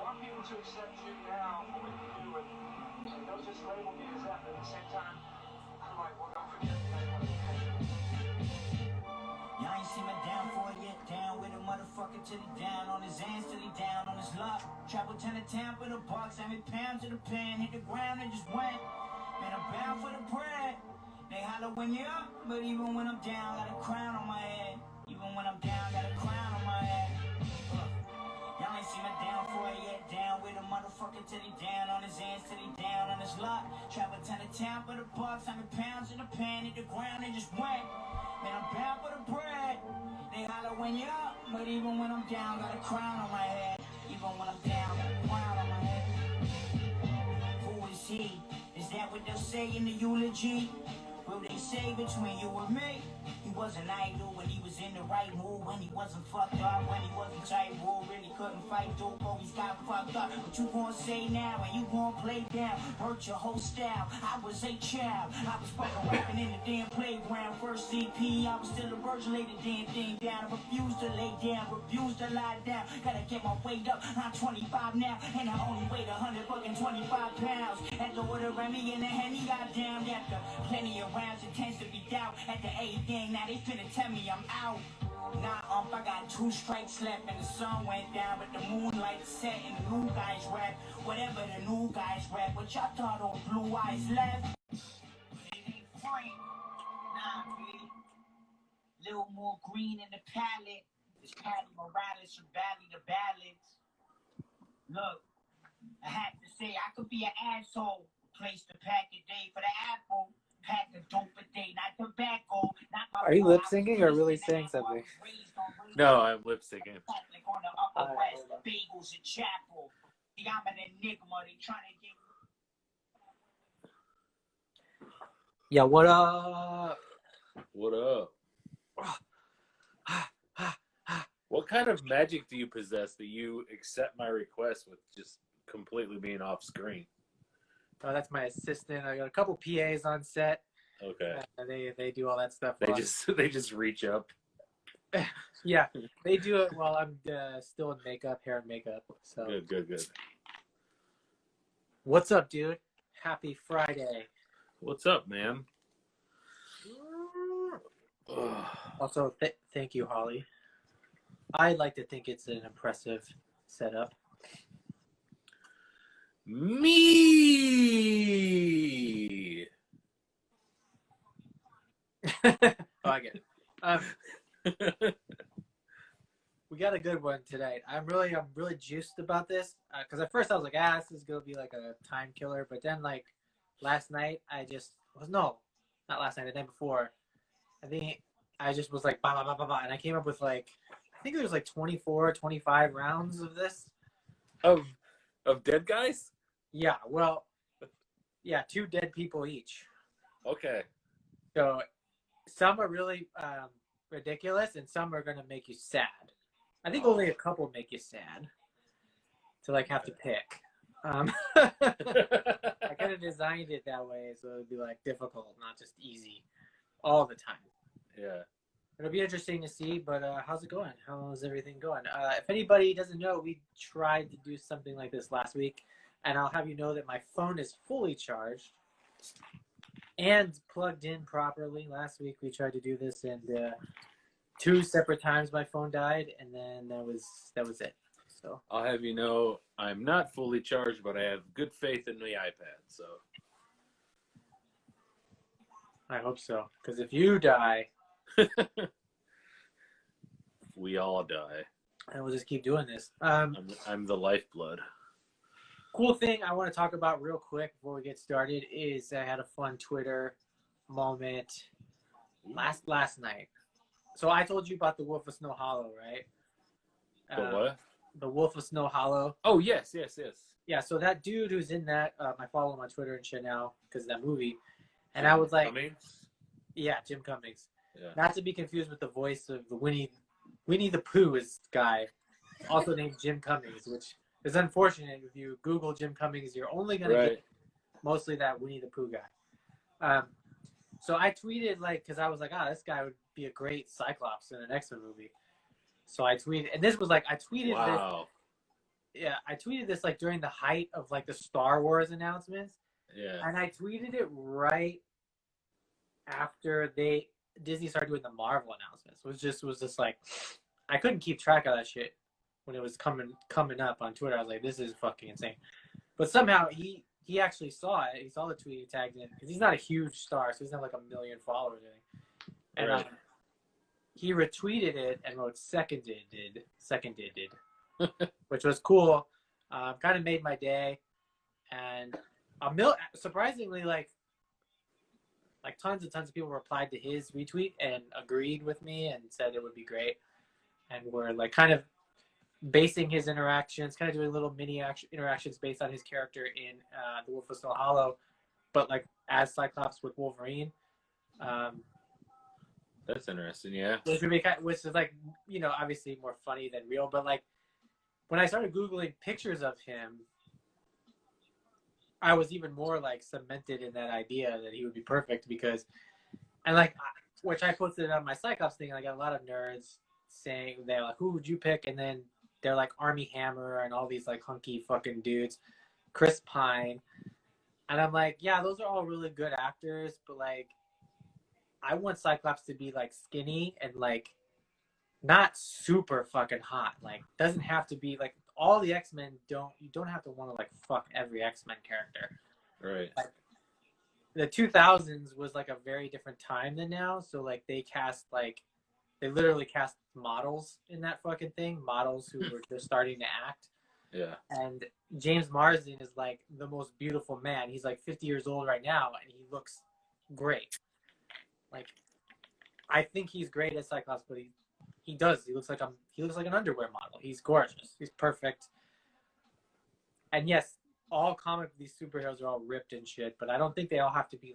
want people to accept you now for what you do, and don't just label me as that, but at the same time, I'm like, well, don't forget the name of the Y'all ain't seen me down for it yet. Down with a motherfucker till he down on his ass, till he down on his luck. Travel town to town for the bucks. I made pounds to the pen, hit the ground and just went. Man, I'm bound for the bread. They holler when you're up, but even when I'm down, got a crown on my head. Even when I'm down, got a crown on my head. Y'all ain't seen me down for it yet. Down with a motherfucker till he down on his ass, till he down on his luck. Travel town to town for the bucks. I made pounds in the pen, hit the ground and just went. Man, I'm bound for the bread. They holler when you're up, but even when I'm down, got a crown on my head. Even when I'm down, got a crown on my head. Who is he? Is that what they'll say in the eulogy? Will they say between you and me? He wasn't idle when he was in the right mood, when he wasn't fucked up, when he wasn't tight, who really couldn't fight, dope, always got fucked up. What you gonna say now, and you gonna play down, hurt your whole style. I was a child, I was fucking rapping in the damn playground. First CP, I was still a virgin, lay the damn thing down. I refused to lay down, refused to lie down. Gotta get my weight up, I'm 25 now, and I only weigh 125 pounds. At the order Remy and the Henny got down after plenty of rounds, it tends to be doubt. At the A thing, now they finna tell me I'm out. Nah, I got 2 strikes left and the sun went down, but the moonlight set and the new guys rap. Whatever the new guys rap, what y'all thought on blue eyes left? It ain't free. Nah, really. Little more green in the palette. It's Patty Morales from Bally to Ballads. Look, I had to say I could be an asshole. Place to pack a day for the apple. Pack a dope a day, not tobacco. Not my. Are you lip syncing or really saying something? No, I'm lip syncing. On the upper west, bagels and chapel. I'm an enigma. They trying to get. Yeah, what up? What up? What kind of magic do you possess that you accept my request with just completely being off screen? Oh, that's my assistant. I got a couple PAs on set. Okay. They do all that stuff. They just reach up. Yeah, they do it while I'm still in makeup, hair and makeup. So Good. What's up, dude? Happy Friday. What's up, man? Also, thank you, Holly. I'd like to think it's an impressive setup. Me. Oh, I get it. We got a good one tonight. I'm really juiced about this because at first I was like, this is gonna be like a time killer, but then like last night not last night, the night before. I think I just was like, bah, bah, bah, bah, bah, and I came up with like, I think there was like 24, 25 rounds of this. Of dead guys? Yeah, well, yeah, 2 dead people each. Okay. So some are really ridiculous, and some are gonna make you sad. I think only a couple make you sad to like have to pick. I kind of designed it that way so it would be like difficult, not just easy, all the time. Yeah. It'll be interesting to see, but how's it going? How's everything going? If anybody doesn't know, we tried to do something like this last week, and I'll have you know that my phone is fully charged and plugged in properly. Last week we tried to do this, and 2 separate times my phone died, and then that was it. So I'll have you know I'm not fully charged, but I have good faith in the iPad, so I hope so, because if you die, we all die. and we'll just keep doing this. I'm the lifeblood. Cool thing I want to talk about real quick before we get started is I had a fun Twitter moment last night. So I told you about the Wolf of Snow Hollow, right? The what? The Wolf of Snow Hollow. Oh, yes. Yeah, so that dude who's in that, I follow him on Twitter and shit now because of that movie. And I was like, Cummings? Yeah, Jim Cummings. Yeah. Not to be confused with the voice of the Winnie the Pooh guy, also named Jim Cummings, which is unfortunate. If you Google Jim Cummings, you're only going to get mostly that Winnie the Pooh guy. So I tweeted because I was like, this guy would be a great Cyclops in an X-Men movie. So I tweeted, and this was I tweeted Wow. this. Yeah, I tweeted this during the height of the Star Wars announcements. Yeah. And I tweeted it right after Disney started doing the Marvel announcements. It was just I couldn't keep track of that shit when it was coming up on Twitter. I was like, this is fucking insane. But somehow he actually saw it. He saw the tweet, he tagged in, because he's not a huge star, so he's not 1 million followers or anything. And Right. he retweeted it and wrote seconded, which was cool. Kind of made my day. And surprisingly, tons and tons of people replied to his retweet and agreed with me and said it would be great. And were kind of basing his interactions, kind of doing little mini interactions based on his character in The Wolf of Snow Hollow, but as Cyclops with Wolverine. That's interesting, yeah. Which is obviously more funny than real, but when I started Googling pictures of him, I was even more cemented in that idea that he would be perfect because, and which I posted on my Cyclops thing, I got a lot of nerds saying they're who would you pick? And then they're Armie Hammer and all these hunky fucking dudes, Chris Pine, and I'm yeah, those are all really good actors, but I want Cyclops to be skinny and not super fucking hot. Doesn't have to be all the X-Men you don't have to want to fuck every X-Men character. Right. The 2000s was a very different time than now, so they cast they literally cast models in that fucking thing, models who were just starting to act. Yeah. And James Marsden is the most beautiful man. He's 50 years old right now and he looks great. I think he's great as Cyclops, but he looks like an underwear model. He's gorgeous. He's perfect. And yes, all these superheroes are all ripped and shit, but I don't think they all have to be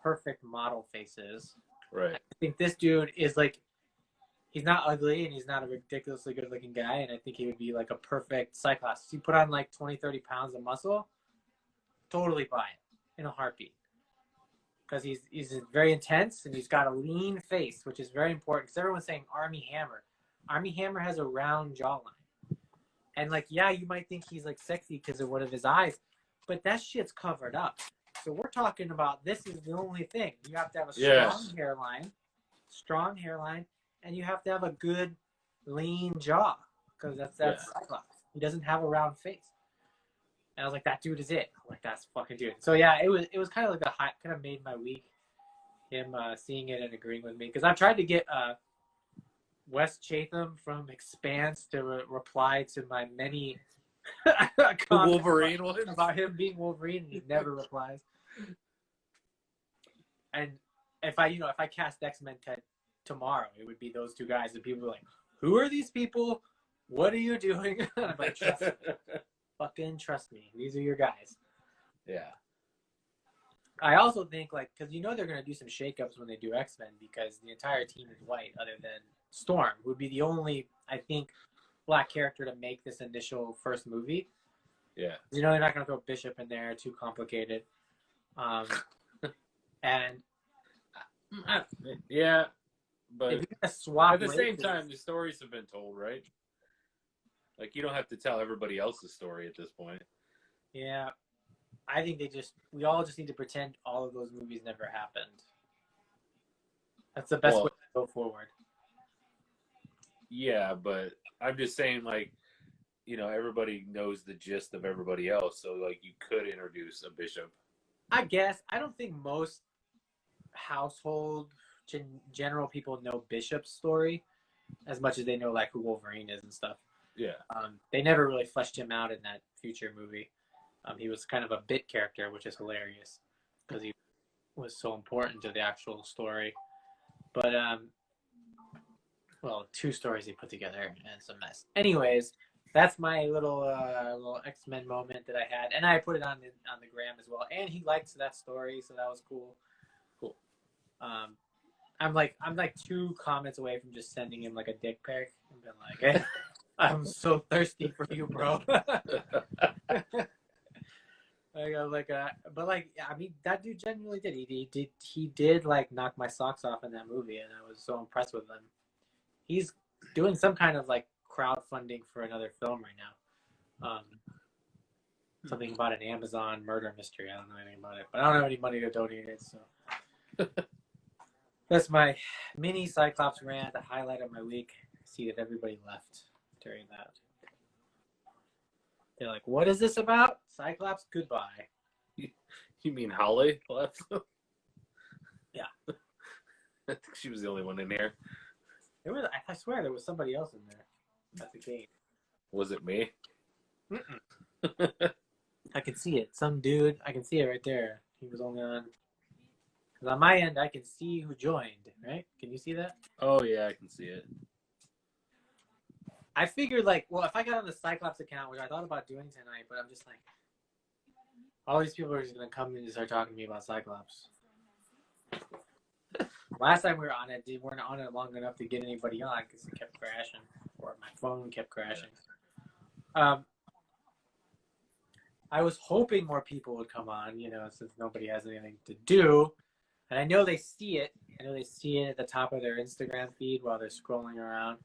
perfect model faces. Right. I think this dude is he's not ugly and he's not a ridiculously good looking guy, and I think he would be a perfect Cyclops. If you put on 20, 30 pounds of muscle, totally buy it in a heartbeat. Because he's very intense and he's got a lean face, which is very important. Because everyone's saying Armie Hammer. Armie Hammer has a round jawline. And yeah, you might think he's sexy because of one of his eyes, but that shit's covered up. So we're talking about this is the only thing. You have to have a strong hairline, and you have to have a good lean jaw because that's Cyclops. He doesn't have a round face. And I was that dude is it. That's fucking dude. So yeah, it was kind of kind of made my week, him seeing it and agreeing with me. Because I've tried to get Wes Chatham from Expanse to reply to my many Wolverine one about him being Wolverine, and he never replies. And if I cast X-Men tomorrow, it would be those two guys, and people are who are these people? What are you doing? And I'm trust me. Fucking trust me. These are your guys. Yeah. I also think because they're gonna do some shakeups when they do X-Men because the entire team is white, other than Storm, who would be the only black character to make this initial first movie. Yeah. They're not gonna throw Bishop in there, too complicated. And yeah, but if you're gonna swap at the same races, time, the stories have been told, right? You don't have to tell everybody else's story at this point. Yeah, I think we all just need to pretend all of those movies never happened. That's the best way to go forward. Yeah, but I'm just saying, everybody knows the gist of everybody else, so you could introduce a Bishop. I guess I don't think most household general people know Bishop's story as much as they know who Wolverine is and stuff. Yeah. They never really fleshed him out in that future movie. He was kind of a bit character, which is hilarious because he was so important to the actual story. But two stories he put together, and it's a mess. Anyways, that's my little X-Men moment that I had, and I put it on the gram as well. And he liked that story, so that was cool. Cool. I'm 2 comments away from just sending him a dick pic and being hey, I'm so thirsty for you, bro. But like, I mean, that dude genuinely did. He did like knock my socks off in that movie, and I was so impressed with him. He's doing some kind of like crowdfunding for another film right now. Something about an Amazon murder mystery. I don't know anything about it, but I don't have any money to donate it, so that's my mini Cyclops rant, the highlight of my week. I see that everybody left during that. They're like, "What is this about?" Cyclops, goodbye. You mean Holly left? Yeah. I think she was the only one in here. I swear there was somebody else in there at the gate. Was it me? I can see it. Some dude. I can see it right there. He was only on. Because on my end, I can see who joined. Right? Can you see that? Oh yeah, I can see it. I figured like, well, if I got on the Cyclops account, which I thought about doing tonight, but I'm just like, all these people are just gonna come in and start talking to me about Cyclops. Last time we were on it, we weren't on it long enough to get anybody on because it kept crashing, or my phone kept crashing. I was hoping more people would come on, since nobody has anything to do. And I know they see it. I know they see it at the top of their Instagram feed while they're scrolling around,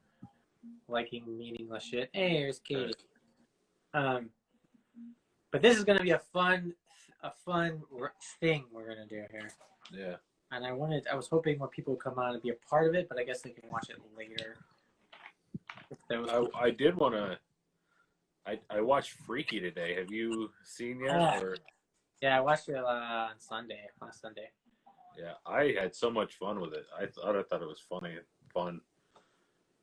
liking meaningless shit. Hey, here's Katie. But this is going to be a fun thing we're going to do here. Yeah. And I was hoping more people would come on and be a part of it, but I guess they can watch it later. I did want to. I watched Freaky today. Have you seen yet? Yeah, I watched it last Sunday. Yeah, I had so much fun with it. I thought it was funny and fun.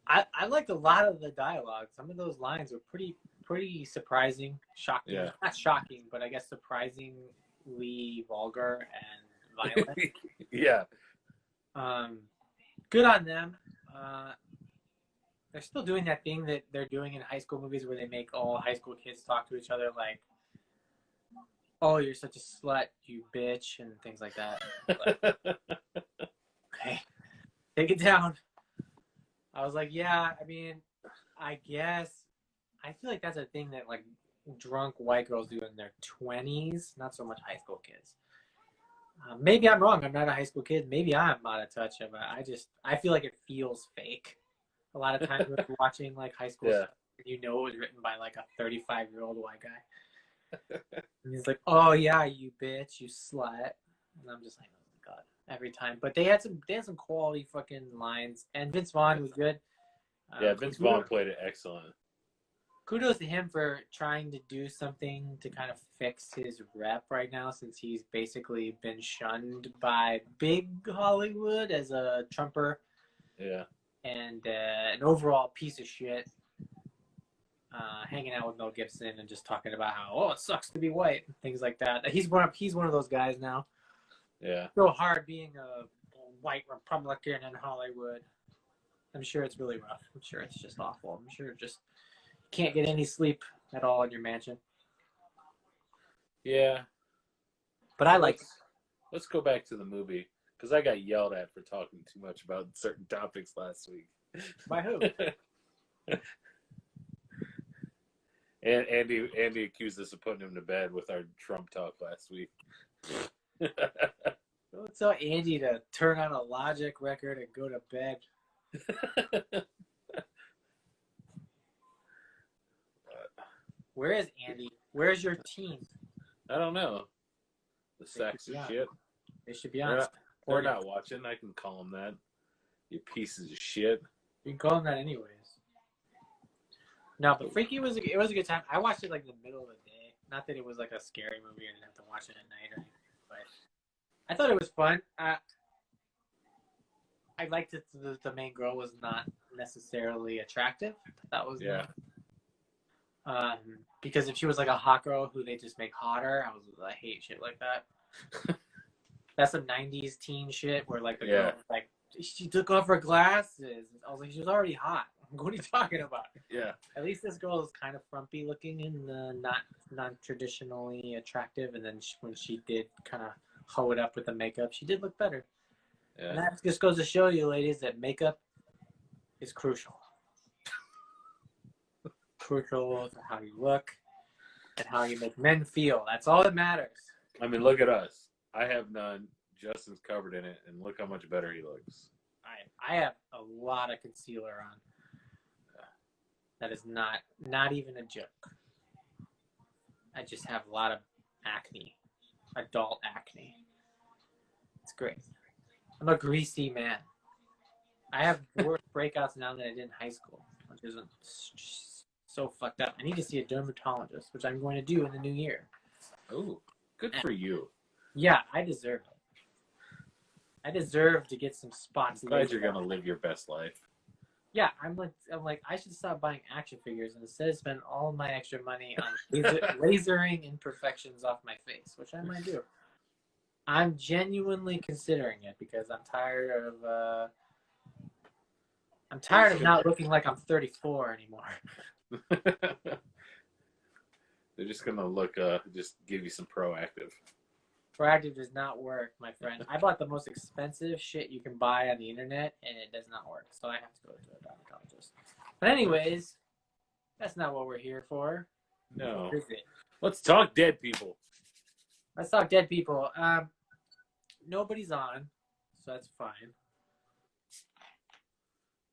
I liked a lot of the dialogue. Some of those lines were pretty surprising, shocking. Yeah. Not shocking, but I guess surprisingly vulgar and violent. Yeah. Good on them. They're still doing that thing that they're doing in high school movies where they make all high school kids talk to each other like, "Oh, you're such a slut, you bitch," and things like that. Okay, take it down. I was like, yeah, I mean, I guess. I feel like that's a thing that like drunk white girls do in their 20s, not so much high school kids. Maybe I'm wrong. I'm not a high school kid. Maybe I'm out of touch. But I feel like it feels fake. A lot of times when you're watching like high school stuff, it was written by like a 35-year-old white guy. And he's like, "Oh yeah, you bitch, you slut," and I'm just like, "Oh my god!" Every time. But they had some quality fucking lines, and Vince Vaughn was good. Yeah, Vince Vaughn played it excellent. Kudos to him for trying to do something to kind of fix his rep right now, since he's basically been shunned by big Hollywood as a Trumper. Yeah. And an overall piece of shit, hanging out with Mel Gibson and just talking about how it sucks to be white and things like that. He's one of those guys now. Yeah. So hard being a white Republican in Hollywood. I'm sure it's really rough. I'm sure it's just awful. I'm sure just can't get any sleep at all in your mansion. Yeah. But I like. Let's go back to the movie. Because I got yelled at for talking too much about certain topics last week. By who? And Andy accused us of putting him to bed with our Trump talk last week. Don't tell Andy to turn on a Logic record and go to bed. Where is Andy? Where's your team? I don't know. The sacks of shit. They should be on. They're not watching. I can call them that. You pieces of shit. You can call them that anyways. No, but Freaky was a good time. I watched it like in the middle of the day. Not that it was like a scary movie. I didn't have to watch it at night or anything. But I thought it was fun. I liked that the main girl was not necessarily attractive. That was because if she was like a hot girl who they just make hotter, I hate shit like that. That's some 90s teen shit where like the girl was like, she took off her glasses. I was like, she was already hot. What are you talking about? Yeah. At least this girl is kind of frumpy looking and not traditionally attractive. And then when she did kind of hoe it up with the makeup, she did look better. Yeah. And that just goes to show you, ladies, that makeup is crucial. Crucial to how you look. and how you make men feel. That's all that matters. I mean, look at us. I have none. Justin's covered in it, and look how much better he looks. I have a lot of concealer on. That is not even a joke. I just have a lot of acne, adult acne. It's great. I'm a greasy man. I have worse breakouts now than I did in high school, which isn't so fucked up. I need to see a dermatologist, which I'm going to do in the new year. Oh, good for you. Yeah, I deserve it. I deserve to get some spots. I'm glad you're gonna live your best life. Yeah, I'm like I should stop buying action figures and instead spend all my extra money on lasering imperfections off my face, which I might do. I'm genuinely considering it because I'm tired of not looking like I'm 34 anymore. They're just gonna look, just give you some Proactive. Proactive does not work, my friend. I bought the most expensive shit you can buy on the internet, and it does not work. So I have to go to a dermatologist. But anyways, that's not what we're here for. No. What is it? Let's talk dead people. Let's talk dead people. Nobody's on, so that's fine.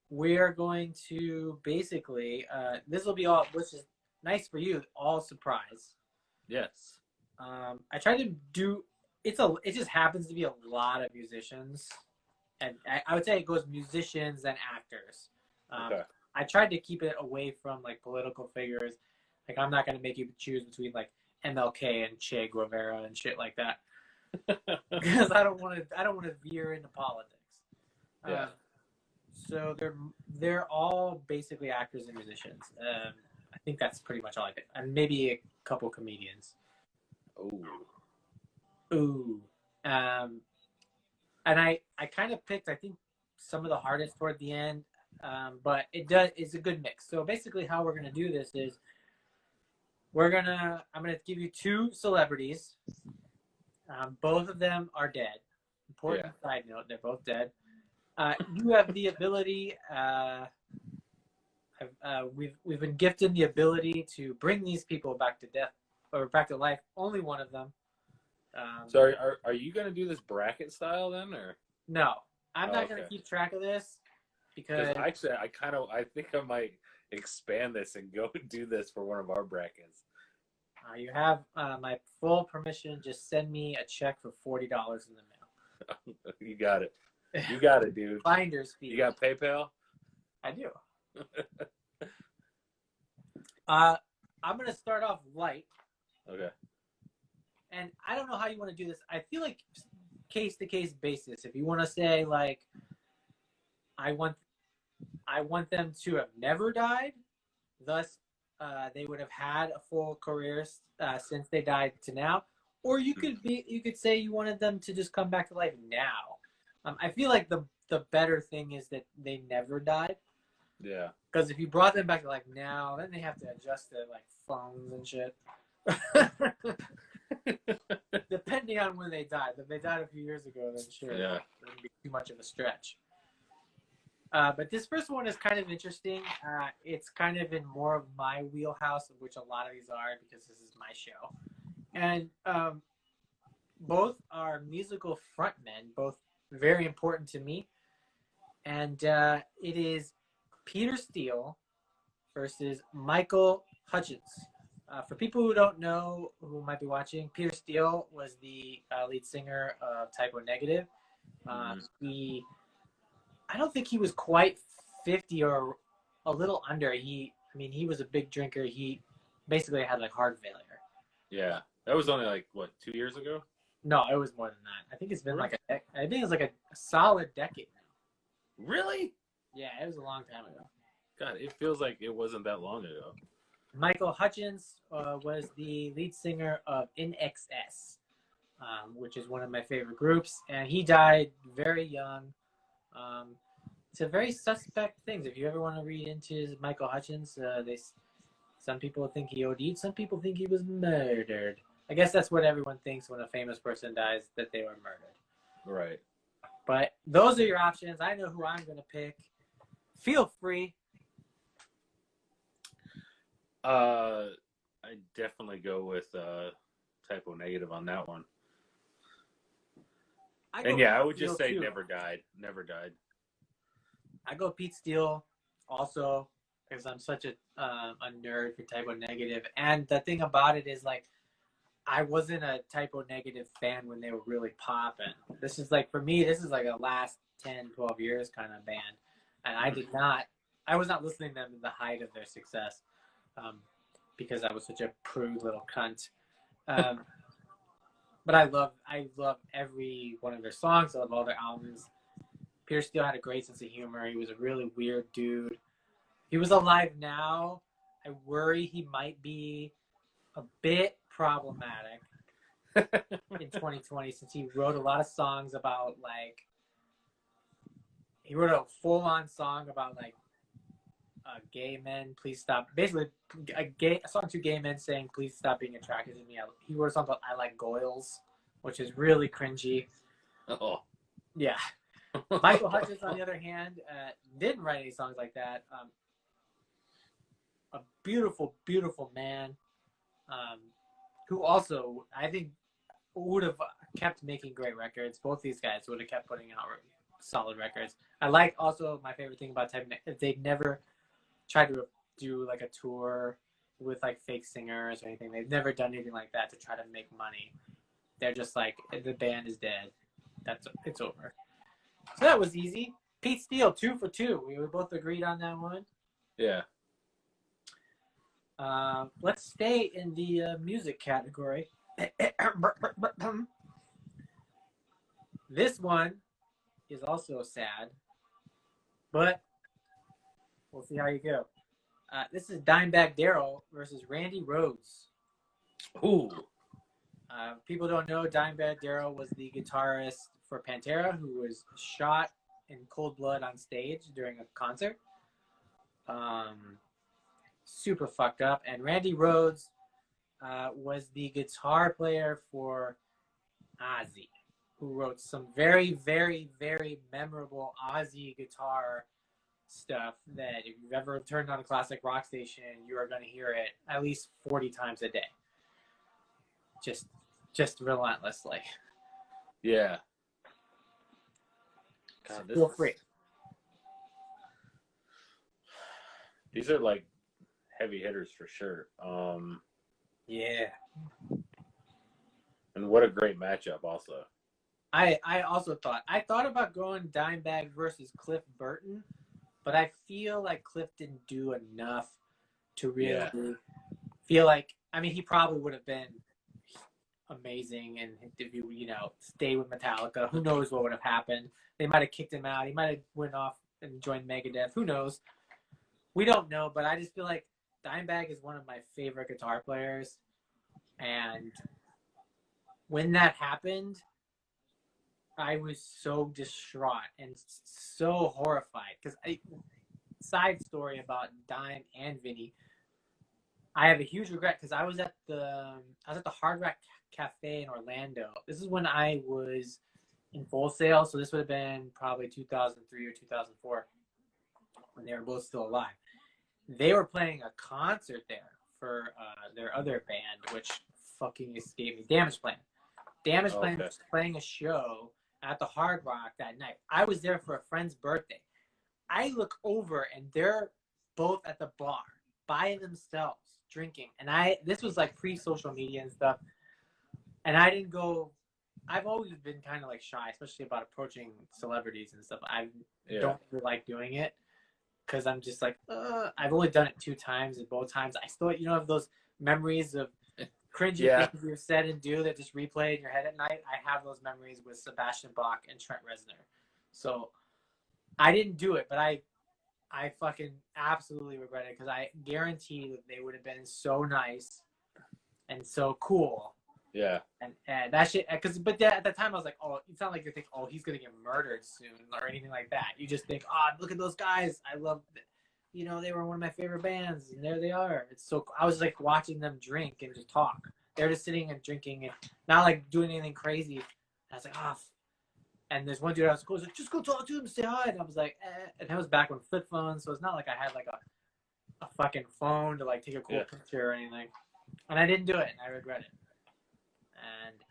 We're going to basically, this will be all, which is nice for you, all surprise. Yes. I tried to do, it just happens to be a lot of musicians. And I would say it goes musicians and actors. Okay. I tried to keep it away from like political figures. Like I'm not going to make you choose between like MLK and Che Guevara and shit like that. Because I don't want to veer into politics. Yeah. So they're all basically actors and musicians. I think that's pretty much all I did, and maybe a couple comedians. Ooh. And I kind of picked I think some of the hardest toward the end, but it's a good mix. So basically, how we're gonna do this is I'm gonna give you two celebrities. Both of them are dead. Important side note: they're both dead. You have the ability. We've been gifted the ability to bring these people back to death or back to life. Only one of them. So are you gonna do this bracket style then, or no? I'm not gonna keep track of this because actually I think I might expand this and go and do this for one of our brackets. You have my full permission. Just send me a check for $40 in the mail. You got it. You got it, dude. Finder's fee. You got PayPal? I do. I'm gonna start off light. Okay. And I don't know how you want to do this. I feel like case to case basis. If you want to say like, I want them to have never died, thus they would have had a full career since they died to now, or you could say you wanted them to just come back to life now. I feel like the better thing is that they never died. Yeah. Because if you brought them back to life now, then they have to adjust their like phones and shit. Depending on when they died. If they died a few years ago, then sure, it wouldn't be too much of a stretch. But this first one is kind of interesting. It's kind of in more of my wheelhouse, of which a lot of these are because this is my show. And both are musical frontmen, both very important to me. And it is Peter Steele versus Michael Hutchence. For people who don't know, who might be watching, Peter Steele was the lead singer of Typo Negative. I don't think he was quite 50 or a little under. He was a big drinker. He basically had like heart failure. Yeah, that was only like what, 2 years ago? No, it was more than that. I think it's been like I think it's like a solid decade now. Really? Yeah, it was a long time ago. God, it feels like it wasn't that long ago. Michael Hutchence was the lead singer of In XS, which is one of my favorite groups, and he died very young. It's a very suspect things. If you ever want to read into Michael Hutchence, some people think he OD'd, some people think he was murdered. I guess that's what everyone thinks when a famous person dies, that they were murdered. Right. But those are your options. I know who I'm going to pick. Feel free. I I definitely go with Typo Negative on that one. And yeah, I would just say Never Died. Never Died. I go Pete Steele also because I'm such a nerd for Typo Negative. And the thing about it is, like, I wasn't a Typo Negative fan when they were really popping. This is like, for me, this is like a last 10, 12 years kind of band. And I was not listening to them in the height of their success because I was such a prude little cunt. But I love every one of their songs. I love all their albums. Peter Steele had a great sense of humor. He was a really weird dude. If he was alive now, I worry he might be a bit problematic in 2020 since he wrote a lot of songs about, like, he wrote a full-on song about, like, gay men, please stop. Basically, a song to gay men saying, please stop being attracted to me. He wrote a song called I Like Goyles, which is really cringy. Oh. Yeah. Michael Hutchence, on the other hand, didn't write any songs like that. A beautiful, beautiful man who also, I think, would have kept making great records. Both these guys would have kept putting out solid records. I like also, my favorite thing about Type is they never tried to do like a tour with like fake singers or anything. They've never done anything like that to try to make money. They're just like, the band is dead. It's over. So that was easy. Pete Steele, 2 for 2. We both agreed on that one. Yeah. Let's stay in the music category. This one is also sad, but we'll see how you go. This is Dimebag Darrell versus Randy Rhoads. Ooh. People don't know Dimebag Darrell was the guitarist for Pantera who was shot in cold blood on stage during a concert. Super fucked up. And Randy Rhoads was the guitar player for Ozzy, who wrote some very, very, very memorable Ozzy guitar stuff that if you've ever turned on a classic rock station, you are going to hear it at least 40 times a day. Just relentlessly. Yeah. God, Feel free. These are like heavy hitters for sure. Yeah. And what a great matchup also. I thought about going Dimebag versus Cliff Burton, but I feel like Cliff didn't do enough to really feel like, I mean, he probably would have been amazing, and if you stay with Metallica, who knows what would have happened. They might have kicked him out. He might have went off and joined Megadeth. Who knows? We don't know, but I just feel like Dimebag is one of my favorite guitar players, and when that happened, I was so distraught and so horrified because side story about Dime and Vinny, I have a huge regret because I was at the Hard Rock Cafe in Orlando. This is when I was in Full Sail, so this would have been probably 2003 or 2004 when they were both still alive. They were playing a concert there for their other band, which fucking escaped me. Damage Plan. Damage Plan was playing a show at the Hard Rock that night. I was there for a friend's birthday. I look over and they're both at the bar by themselves drinking. And this was like pre-social media and stuff. And I didn't go. I've always been kind of like shy, especially about approaching celebrities and stuff. I don't really like doing it because I'm just like, I've only done it 2 times, and both times I still, have those memories of cringy things you've said and do that just replay in your head at night. I have those memories with Sebastian Bach and Trent Reznor. So I didn't do it, but I fucking absolutely regret it because I guarantee that they would have been so nice and so cool. Yeah. And that shit, at the time I was like, oh, it's not like you think, oh, he's going to get murdered soon or anything like that. You just think, oh, look at those guys. I love, they were one of my favorite bands, and there they are. It's so cool. I was like watching them drink and just talk. They're just sitting and drinking and not like doing anything crazy. And I was like, oh. And there's one dude I was cool. He's like, just go talk to him, say hi. And I was like, And that was back when flip phones, so it's not like I had like a fucking phone to like take a cool picture or anything. And I didn't do it, and I regret it.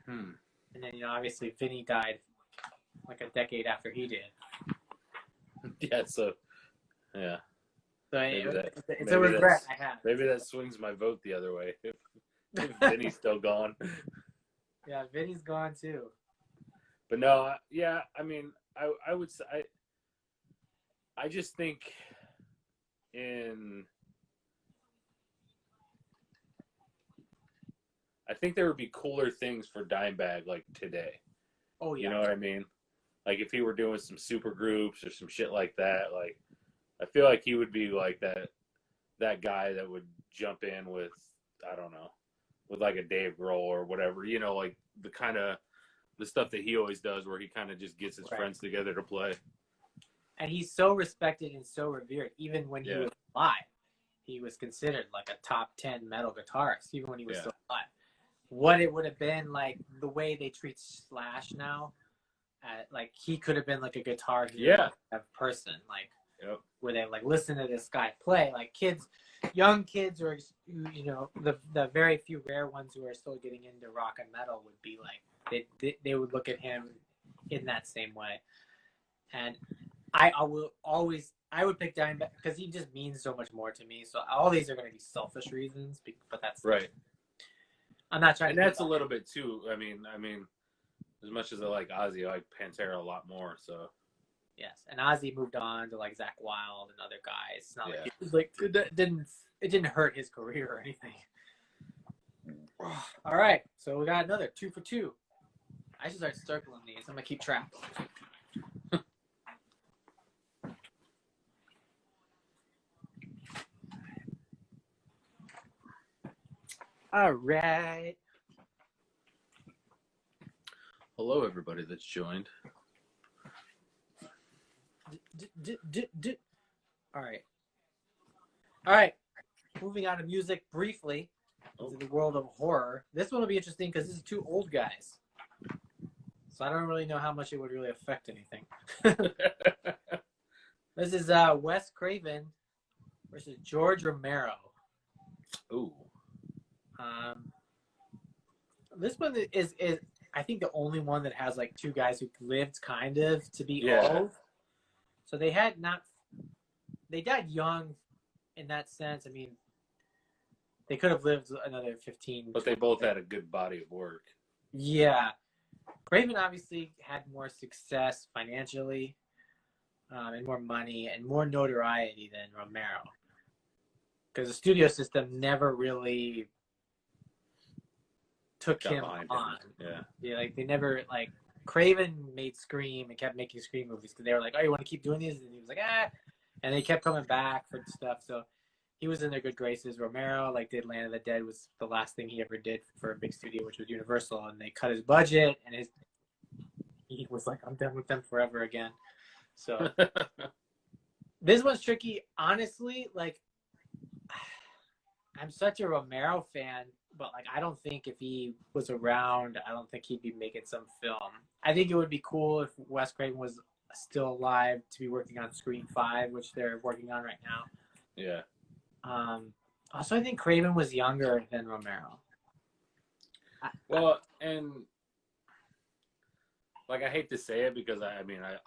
Hmm. And then, obviously Vinny died like a decade after he did. Yeah, so, yeah. So it's a maybe regret I have. Maybe that swings my vote the other way. If Vinny's still gone. Yeah, Vinny's gone too. But no, yeah, I mean, I would say, I just think I think there would be cooler things for Dimebag like today. Oh, yeah. You know what I mean? Like if he were doing some super groups or some shit like that, like I feel like he would be like that guy that would jump in with, I don't know, with like a Dave Grohl or whatever, like the kind of the stuff that he always does where he kind of just gets his friends together to play. And he's so respected and so revered. Even when he was alive, he was considered like a top 10 metal guitarist, even when he was still alive. What it would have been like the way they treat Slash now, like he could have been like a guitar hero person, like where they like listen to this guy play. Like young kids, or the very few rare ones who are still getting into rock and metal would be like they would look at him in that same way. And I would pick Dimebag because he just means so much more to me. So all these are going to be selfish reasons, but that's right. I'm not trying. And that's a little bit too. I mean, as much as I like Ozzy, I like Pantera a lot more. So. Yes, and Ozzy moved on to like Zakk Wylde and other guys. It's not like it was like it didn't hurt his career or anything. All right, so we got another 2 for 2. I should start circling these. I'm gonna keep track. All right. Hello, everybody that's joined. All right. Moving on to music briefly into the world of horror. This one will be interesting because this is 2 old guys. So I don't really know how much it would really affect anything. This is Wes Craven versus George Romero. Ooh. This one is I think the only one that has like 2 guys who lived kind of to be old. So they died young in that sense. I mean, they could have lived another 15. But they both had a good body of work. Yeah. Craven obviously had more success financially, and more money and more notoriety than Romero. Because the studio system never really took him on. Yeah, like they never like Craven made Scream and kept making Scream movies because they were like, "Oh, you want to keep doing these?" And he was like, "Ah," and they kept coming back for stuff. So he was in their good graces. Romero like did Land of the Dead was the last thing he ever did for a big studio, which was Universal, and they cut his budget and he was like, "I'm done with them forever again." So this one's tricky, honestly. Like I'm such a Romero fan. But like, I don't think if he was around, I don't think he'd be making some film. I think it would be cool if Wes Craven was still alive to be working on Scream 5, which they're working on right now. Yeah. Also, I think Craven was younger than Romero. And like I hate to say it because I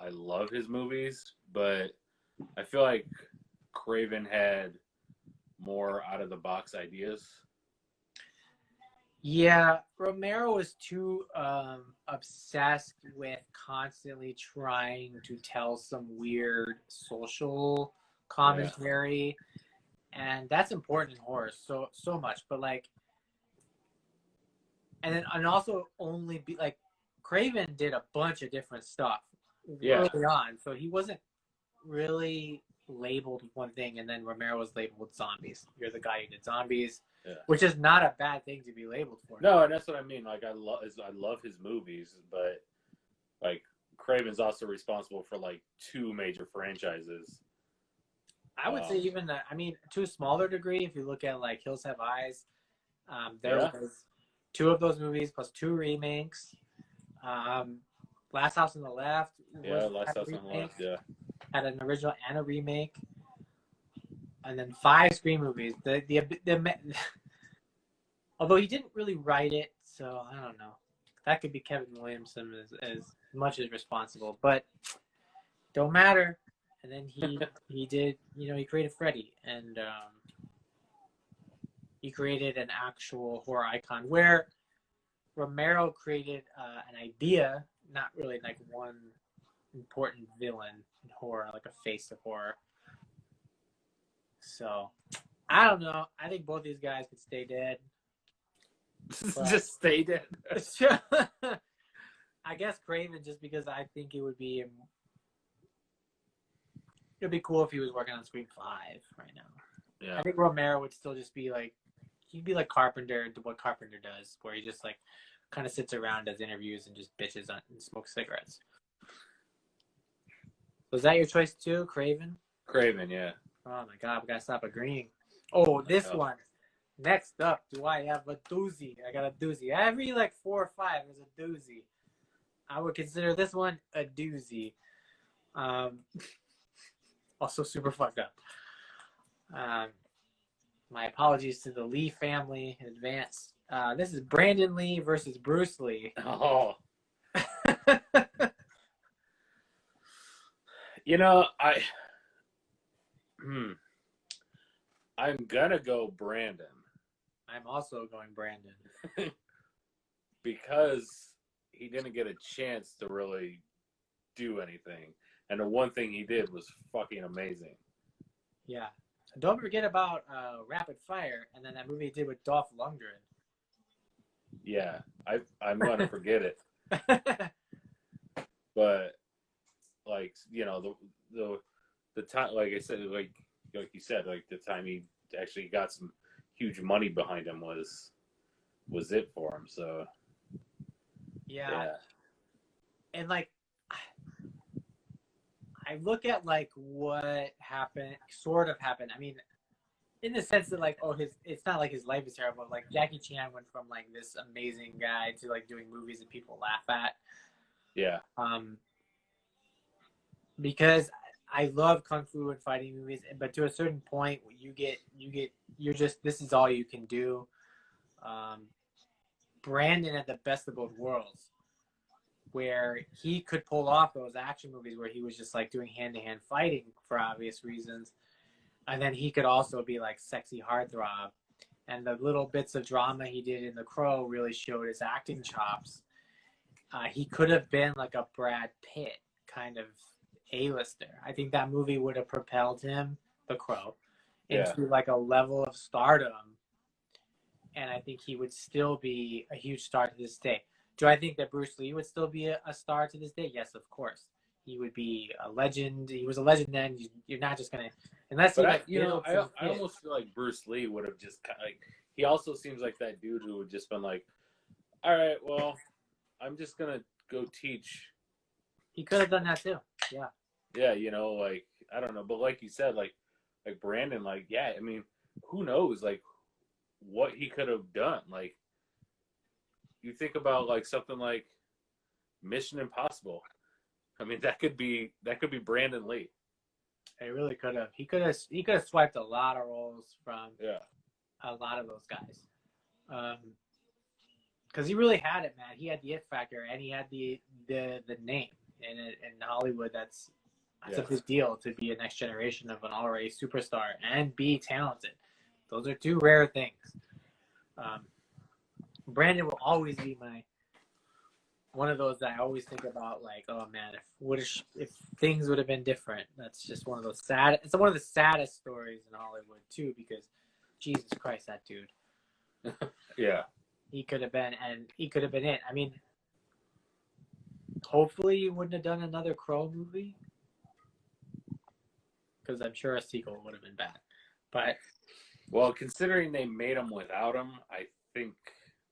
love his movies, but I feel like Craven had more out of the box ideas. Yeah, Romero was too obsessed with constantly trying to tell some weird social commentary, and that's important in horror so much. But like, and also only be like, Craven did a bunch of different stuff early on, so he wasn't really labeled one thing, and then Romero was labeled zombies. You're the guy who did zombies. Yeah. Which is not a bad thing to be labeled for. No, and that's what I mean. Like I love his movies, but like Craven's also responsible for like 2 major franchises. I would say even that. I mean, to a smaller degree, if you look at like Hills Have Eyes, there was 2 of those movies plus 2 remakes. Last House on the Left. Last House on the Left. Yeah. Had an original and a remake. And then 5 Scream movies. Although he didn't really write it, so I don't know. That could be Kevin Williamson as much as responsible, but don't matter. And then he did, he created Freddy, and he created an actual horror icon where Romero created an idea, not really like one important villain in horror, like a face of horror. So, I don't know. I think both these guys could stay dead. Just stay dead. I guess Craven, just because I think it'd be cool if he was working on Scream 5 right now. Yeah. I think Romero would still just be like, he'd be like Carpenter, what Carpenter does, where he just like kind of sits around, does interviews, and just bitches on and smokes cigarettes. Was that your choice too, Craven? Craven, yeah. Oh my God, we gotta stop agreeing. Oh, this one. Next up, do I have a doozy? I got a doozy. Every like 4 or 5 is a doozy. I would consider this one a doozy. Also super fucked up. My apologies to the Lee family in advance. This is Brandon Lee versus Bruce Lee. Oh. I'm gonna go Brandon. I'm also going Brandon. Because he didn't get a chance to really do anything. And the one thing he did was fucking amazing. Yeah. Don't forget about Rapid Fire, and then that movie he did with Dolph Lundgren. Yeah, I'm gonna forget it. But like, the time, like I said, like you said, like the time he actually got some huge money behind him was it for him. So yeah. And like, I look at like what sort of happened. I mean, in the sense that like, it's not like his life is terrible. Like Jackie Chan went from like this amazing guy to like doing movies that people laugh at. Yeah. Because I love kung fu and fighting movies, but to a certain point, you're just, this is all you can do. Brandon had the best of both worlds, where he could pull off those action movies where he was just like doing hand-to-hand fighting for obvious reasons, and then he could also be like sexy heartthrob. And the little bits of drama he did in The Crow really showed his acting chops. He could have been like a Brad Pitt kind of A-lister. I think that movie would have propelled him, The Crow, into like a level of stardom. And I think he would still be a huge star to this day. Do I think that Bruce Lee would still be a star to this day? Yes, of course. He would be a legend. He was a legend then. You're not just gonna, unless he like. I almost feel like Bruce Lee would have just kind of like. He also seems like that dude who would just been like, all right, well, I'm just gonna go teach. He could have done that too. Yeah. Yeah, like I don't know, but like you said, like Brandon, like yeah, I mean, who knows, like what he could have done, like. You think about like something like Mission Impossible. I mean, that could be Brandon Lee. It really could have. He could have swiped a lot of roles from a lot of those guys. Because he really had it, man. He had the it factor, and he had the name. And in Hollywood, that's a big deal, to be a next generation of an already superstar and be talented. Those are two rare things. Brandon will always be one of those that I always think about. Like, oh man, if things would have been different. That's just one of those sad. It's one of the saddest stories in Hollywood too, because Jesus Christ, that dude. Yeah. He could have been it. I mean, hopefully he wouldn't have done another Crow movie, because I'm sure a sequel would have been bad. But well, considering they made him without him, I think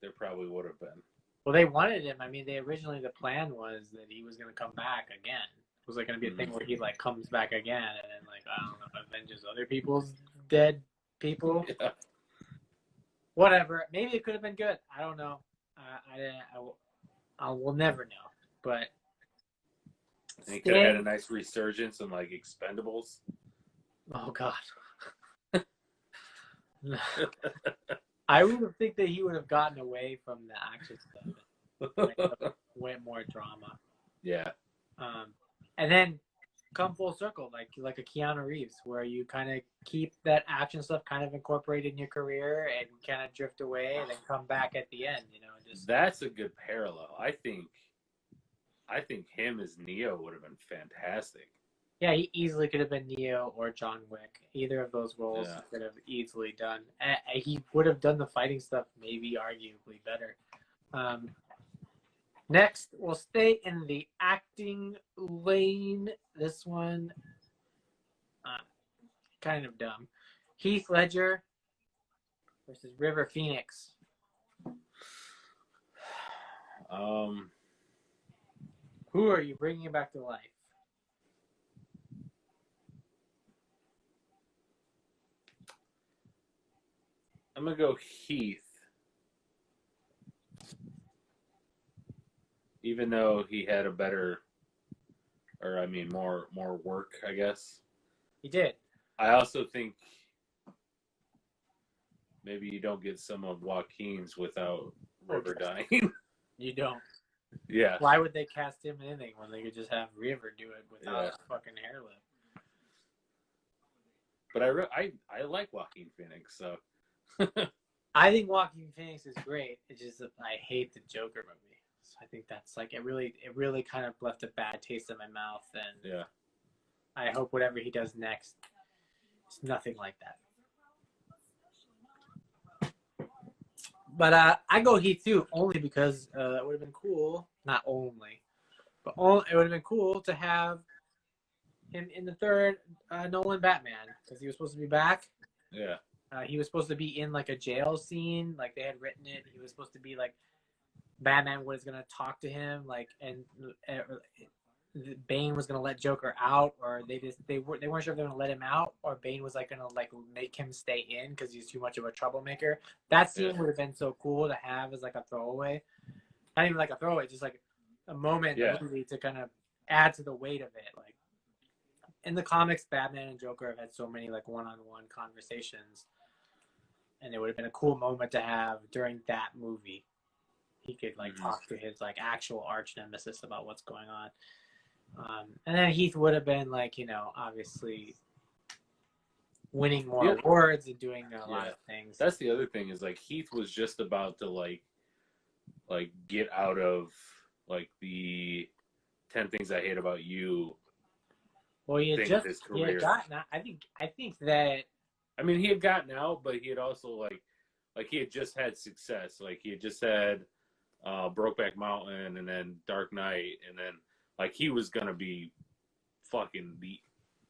there probably would have been. Well, they wanted him. I mean, originally the plan was that he was going to come back again. It was like going to be a thing where he like comes back again and then like, I don't know, avenges other people's dead people. Yeah. Whatever. Maybe it could have been good. I don't know. I will never know. But he could have had a nice resurgence in like Expendables. Oh God. I would think that he would have gotten away from the action stuff. Went more drama. Yeah. And then come full circle, like a Keanu Reeves, where you kind of keep that action stuff kind of incorporated in your career and kind of drift away and then come back at the end. Just That's a good parallel. I think him as Neo would have been fantastic. Yeah, he easily could have been Neo or John Wick. Either of those roles Yeah. he could have easily done. He would have done the fighting stuff maybe arguably better. Next, we'll stay in the acting lane. This one, kind of dumb. Heath Ledger versus River Phoenix. Who are you bringing back to life? I'm gonna go Heath, even though he had a better, or I mean more work, I guess. He did. I also think maybe you don't get some of Joaquin's without River dying. You don't. Yeah. Why would they cast him in anything when they could just have River do it without Yeah. a fucking hair lip? But I like Joaquin Phoenix, so. I think Joaquin Phoenix is great. It's just that I hate the Joker movie. So I think that's like it really kind of left a bad taste in my mouth, and Yeah. I hope whatever he does next is nothing like that. But I go Heath too, only because that would have been cool. Not only, but it would have been cool to have him in the third Nolan Batman, because he was supposed to be back. Yeah. He was supposed to be in like a jail scene, like they had written it. He was supposed to be like Batman was gonna talk to him, like, and Bane was gonna let Joker out, or they weren't sure if they were gonna let him out, or Bane was like gonna like make him stay in because he's too much of a troublemaker. That scene would have been so cool to have as like a throwaway, not even like a throwaway, just like a moment in the movie to kind of add to the weight of it. Like in the comics, Batman and Joker have had so many like one-on-one conversations, and it would have been a cool moment to have during that movie. He could like talk to his like actual arch nemesis about what's going on. And then Heath would have been like, obviously winning more awards and doing a lot of things. That's the other thing is like Heath was just about to like get out of like the 10 Things I Hate About You. Well, he had gotten out. I think that. I mean, he had gotten out, but he had also like he had just had success. Like he had just had Brokeback Mountain and then Dark Knight, and then like he was gonna be fucking the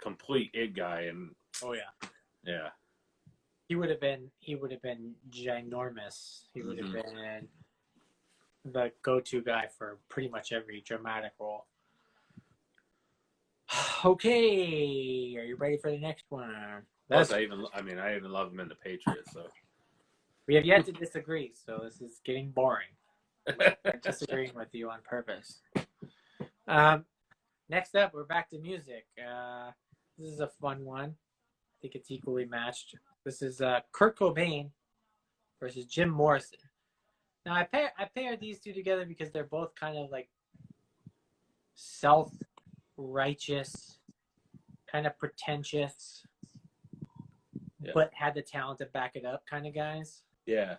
complete it guy. And yeah, he would have been ginormous. He would have been the go-to guy for pretty much every dramatic role. Okay, are you ready for the next one? Plus, I even love him in The Patriot. So we have yet to disagree. So this is getting boring. We're disagreeing with you on purpose. Next up, we're back to music. This is a fun one. I think it's equally matched. This is Kurt Cobain versus Jim Morrison. Now, I paired these two together because they're both kind of like self-righteous, kind of pretentious, but had the talent to back it up kind of guys. Yeah.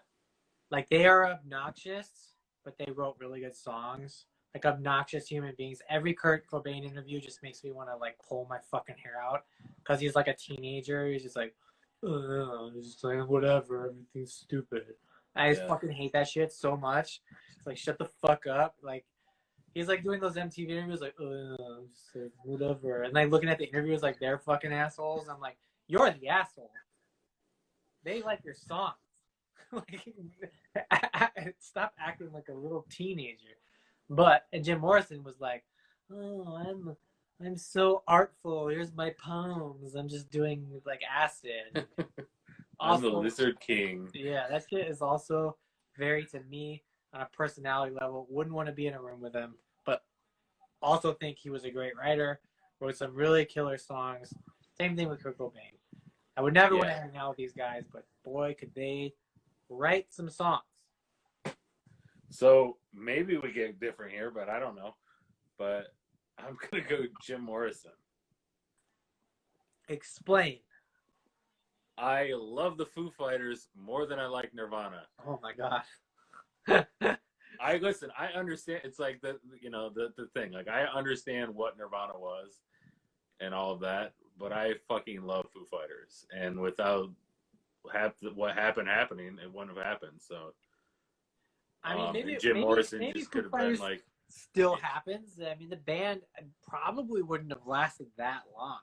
Like, they are obnoxious, but they wrote really good songs. Like, obnoxious human beings. Every Kurt Cobain interview just makes me want to, like, pull my fucking hair out. Because he's, like, a teenager. He's just like, just like, whatever. Everything's stupid. I just fucking hate that shit so much. It's like, shut the fuck up. Like, he's, like, doing those MTV interviews, like, just like, whatever. And, like, looking at the interviews like they're fucking assholes. I'm like, you're the asshole. They like your songs. Like, stop acting like a little teenager. And Jim Morrison was like, oh, I'm so artful. Here's my poems. I'm just doing like acid. I'm the Lizard King. Yeah, that shit is also very, to me, on a personality level. Wouldn't want to be in a room with him, but also think he was a great writer. Wrote some really killer songs. Same thing with Kurt Cobain. I would never want to hang out with these guys, but boy, could they write some songs. So maybe we get different here, but I don't know. But I'm gonna go Jim Morrison. Explain. I love the Foo Fighters more than I like Nirvana. Oh my god. I understand. It's like the thing. Like I understand what Nirvana was and all of that, but I fucking love Foo Fighters. And without what happening, it wouldn't have happened. So I mean, maybe Jim Morrison maybe just Foo could have been Fighters like. still happens. I mean, the band probably wouldn't have lasted that long.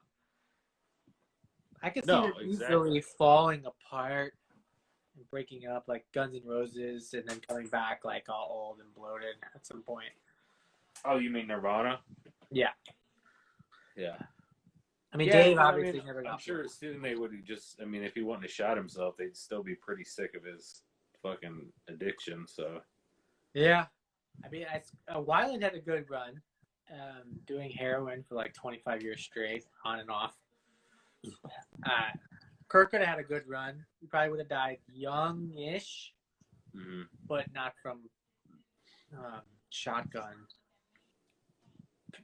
I could see them easily falling apart and breaking up, like Guns N' Roses, and then coming back like all old and bloated at some point. Oh, you mean Nirvana? Yeah. Yeah. I mean, Dave obviously never got. I'm sure soon they would have just. I mean, if he wouldn't have shot himself, they'd still be pretty sick of his fucking addiction. So. Yeah. I mean, Weiland had a good run, doing heroin for like 25 years straight, on and off. Kirk could have had a good run. He probably would have died young-ish, but not from shotgun.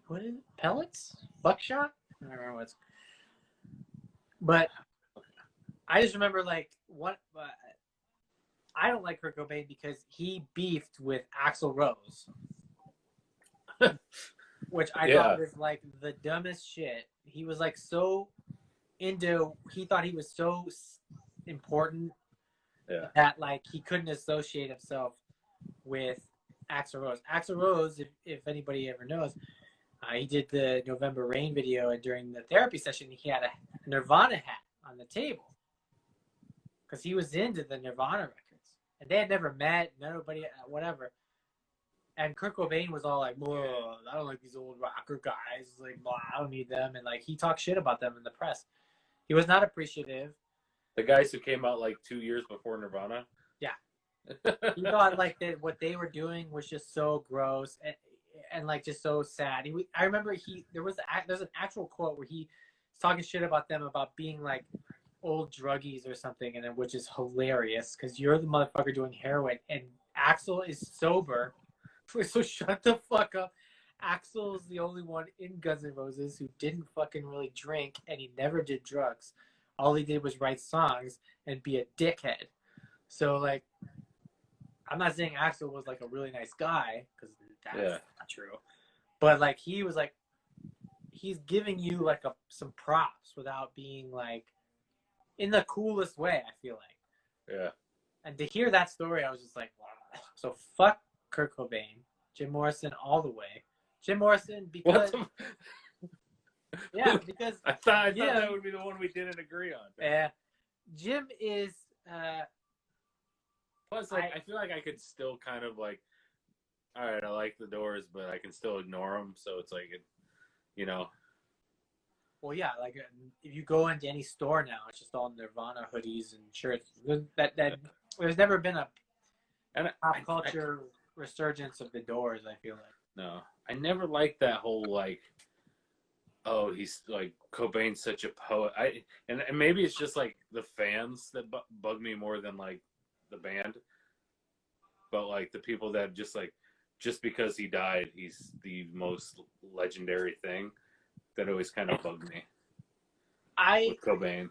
What is it? Pellets? Buckshot? I don't remember what's. But I just remember like what. I don't like Kurt Cobain because he beefed with Axl Rose, which I thought was like the dumbest shit. He was like so into. He thought he was so important that like he couldn't associate himself with Axl Rose. Axl Rose, if anybody ever knows, he did the November Rain video, and during the therapy session, he had a Nirvana hat on the table because he was into the Nirvana records. And they had never met, nobody, whatever. And Kurt Cobain was all like, "Whoa, I don't like these old rocker guys. Like, blah, I don't need them." And like, he talked shit about them in the press. He was not appreciative. The guys who came out like 2 years before Nirvana. Yeah. He thought like that what they were doing was just so gross and like just so sad. I remember there's an actual quote where he's talking shit about them about being like old druggies or something, and which is hilarious because you're the motherfucker doing heroin and Axl is sober. So shut the fuck up. Axl is the only one in Guns N' Roses who didn't fucking really drink, and he never did drugs. All he did was write songs and be a dickhead. So like, I'm not saying Axl was like a really nice guy because that's not true, but like he was like, he's giving you like some props without being like in the coolest way, I feel like. Yeah. And to hear that story, I was just like, wow. So fuck Kurt Cobain, Jim Morrison all the way. Jim Morrison because because I thought that would be the one we didn't agree on. Yeah. Jim is plus like I feel like I could still kind of like, all right, I like the Doors, but I can still ignore them. So it's like Well, yeah, like if you go into any store now, it's just all Nirvana hoodies and shirts. That there's never been a pop culture resurgence of the Doors. I feel like no, I never liked that whole like, oh, he's like Cobain's such a poet. And maybe it's just like the fans that bug me more than like the band. But like the people that just because he died, he's the most legendary thing. That always kind of bugged me. With Cobain.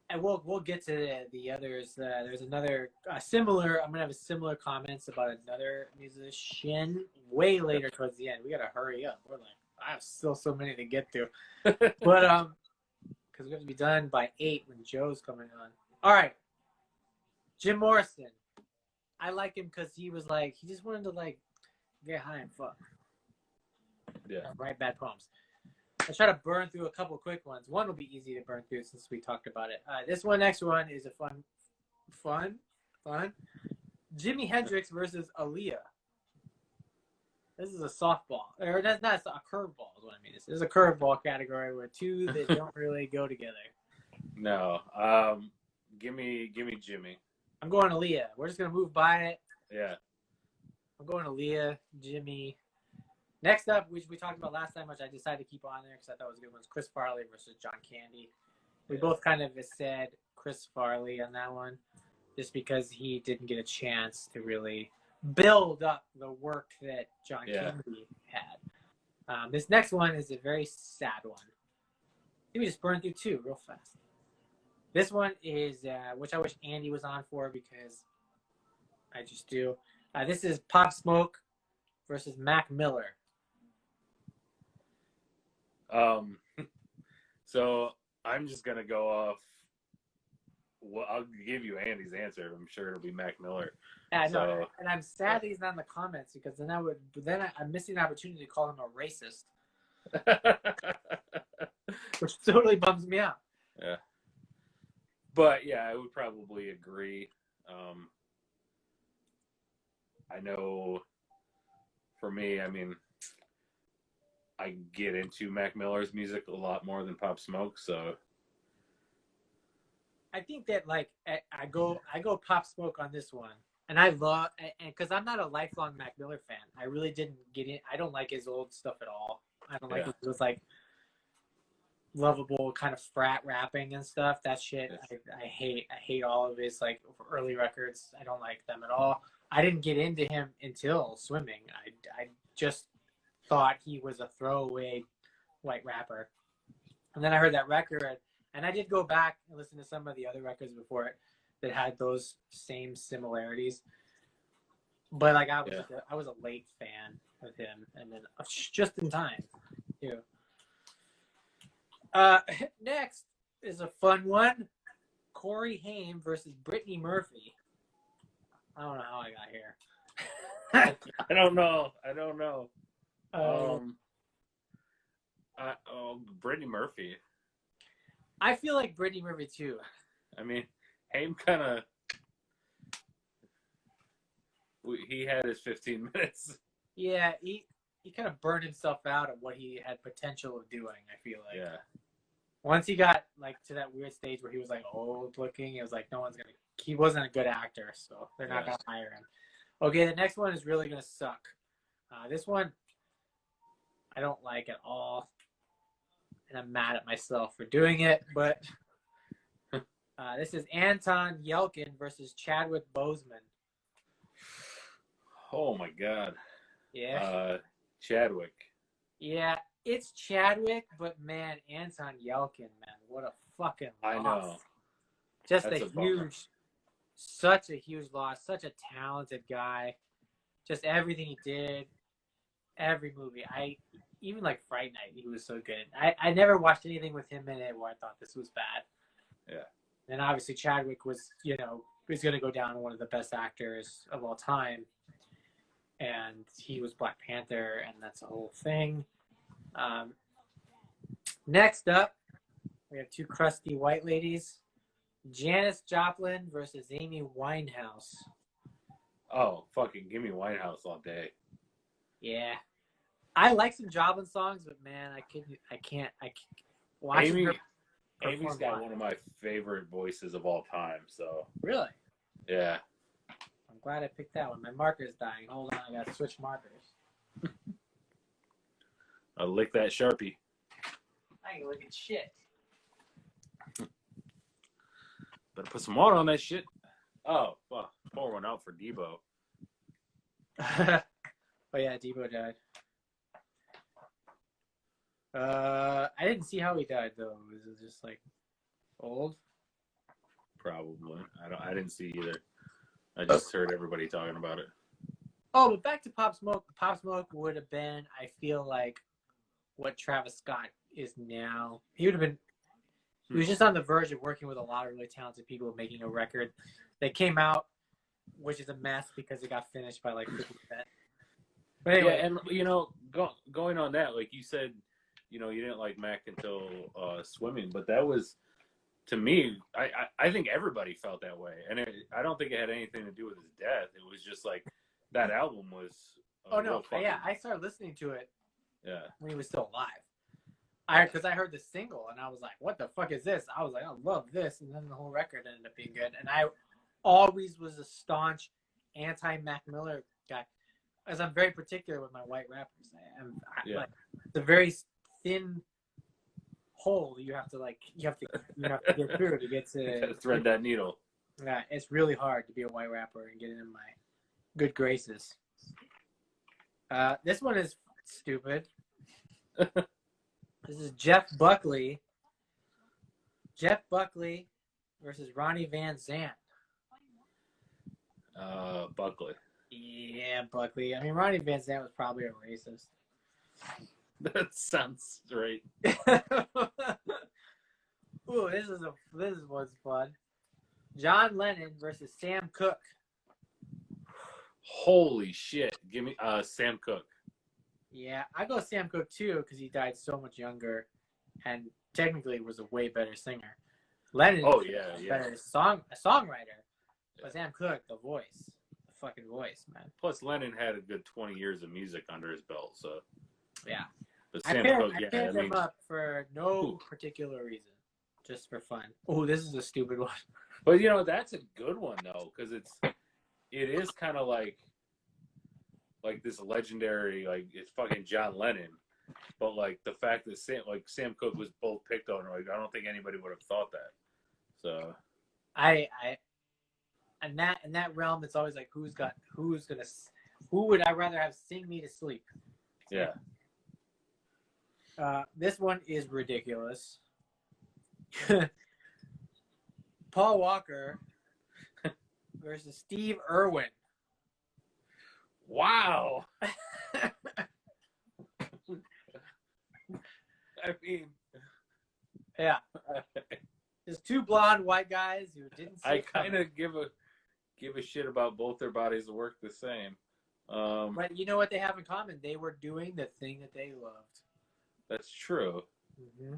And we'll get to the others. There's another similar. I'm gonna have similar comments about another musician way later towards the end. We gotta hurry up. We're like, I have still so many to get to, but because we have to be done by 8 when Joe's coming on. All right, Jim Morrison. I like him because he was like he just wanted to like get high and fuck. Yeah. Write bad poems. I'll try to burn through a couple quick ones. One will be easy to burn through since we talked about it. Next one is a fun. Jimi Hendrix versus Aaliyah. This is a softball. Or that's not a curveball is what I mean. This is a curveball category where two that don't really go together. No. Give me Jimmy. I'm going Aaliyah. We're just going to move by it. Yeah. I'm going Aaliyah, Jimmy. Next up, which we talked about last time, which I decided to keep on there because I thought it was a good one, Chris Farley versus John Candy. We both kind of said Chris Farley on that one, just because he didn't get a chance to really build up the work that John Candy had. This next one is a very sad one. Let me just burn through two real fast. This one is, which I wish Andy was on for because I just do. This is Pop Smoke versus Mac Miller. So I'm just gonna go off. Well, I'll give you Andy's answer. I'm sure it'll be Mac Miller. Yeah, no, and I'm sad that he's not in the comments because then I'm missing the opportunity to call him a racist, which totally bums me out. Yeah. But yeah, I would probably agree. I know for me, I mean, I get into Mac Miller's music a lot more than Pop Smoke, so I think that like I go Pop Smoke on this one, and I love and because I'm not a lifelong Mac Miller fan, I really didn't get in. I don't like his old stuff at all. I don't like it was like lovable kind of frat rapping and stuff. That shit I hate all of his like early records. I don't like them at all. I didn't get into him until Swimming. I just thought he was a throwaway white rapper, and then I heard that record, and I did go back and listen to some of the other records before it that had those same similarities. But like I was a late fan of him, and then just in time, too. Next is a fun one. Corey Haim versus Brittany Murphy. I don't know how I got here. I don't know. Brittany Murphy. I feel like Brittany Murphy too. I mean, Haim kind of he had his 15 minutes. Yeah, he kind of burned himself out at what he had potential of doing. I feel like. Yeah. Once he got like to that weird stage where he was like old looking, it was like he wasn't a good actor, so they're not gonna hire him. Okay, the next one is really gonna suck. This one I don't like at all, and I'm mad at myself for doing it. But this is Anton Yelkin versus Chadwick Boseman. Oh my God. Yeah. Chadwick. Yeah. It's Chadwick, but man, Anton Yelkin, man, what a fucking loss. I know. Just such a huge loss, such a talented guy. Just everything he did, every movie. Even like Fright Night, he was so good. I never watched anything with him in it where I thought this was bad. Yeah. And obviously Chadwick was going to go down one of the best actors of all time. And he was Black Panther, and that's the whole thing. Next up, we have two crusty white ladies. Janis Joplin versus Amy Winehouse. Oh, fucking give me Winehouse all day. Yeah. I like some Joplin songs, but man, I can't watch Amy's got one of my favorite voices of all time, so. Really? Yeah. I'm glad I picked that one. My marker's dying. Hold on, I gotta switch markers. I'll lick that Sharpie. I ain't looking shit. Better put some water on that shit. Oh, fuck. Pour one out for Debo. Oh yeah, Debo died. I didn't see how he died though. Was it just like old? Probably. I didn't see either. I just heard everybody talking about it. Oh, but back to Pop Smoke. Pop Smoke would have been, I feel like, what Travis Scott is now. He would have been. He was just on the verge of working with a lot of really talented people making a record that came out, which is a mess because it got finished by like 50%. But anyway, yeah, and going on that, like you said, you didn't like Mac until Swimming, but that was, to me, I think everybody felt that way, and I don't think it had anything to do with his death. It was just like that album was. I started listening to it. Yeah. When he was still alive. Because I heard the single and I was like, what the fuck is this? I was like, I love this. And then the whole record ended up being good. And I always was a staunch anti-Mac Miller guy, as I'm very particular with my white rappers. Like, it's a very thin hole you have to get through to get Gotta to. thread that needle. Yeah, it's really hard to be a white rapper and get in my good graces. This one is stupid. This is Jeff Buckley. Jeff Buckley versus Ronnie Van Zant. Buckley. Yeah, Buckley. I mean, Ronnie Van Zant was probably a racist. That sounds right. Ooh, this one's fun. John Lennon versus Sam Cooke. Holy shit! Give me Sam Cooke. Yeah, I go Sam Cooke too because he died so much younger, and technically was a way better singer. Lennon, better songwriter, but Sam Cooke, the fucking voice, man. Plus, Lennon had a good 20 years of music under his belt, so yeah. But I Sam paired Cooke, them up for no particular reason, just for fun. Oh, this is a stupid one. But you know that's a good one though, because it is kind of like this legendary, like it's fucking John Lennon, but like the fact that Sam Cooke was both picked on, like I don't think anybody would have thought that. So in that realm, it's always like who would I rather have sing me to sleep? Yeah. This one is ridiculous. Paul Walker versus Steve Irwin. Wow. I mean, yeah. Just two blonde white guys who didn't. I kind of give a shit about both their bodies of work the same. But you know what they have in common? They were doing the thing that they loved. That's true. Mm-hmm.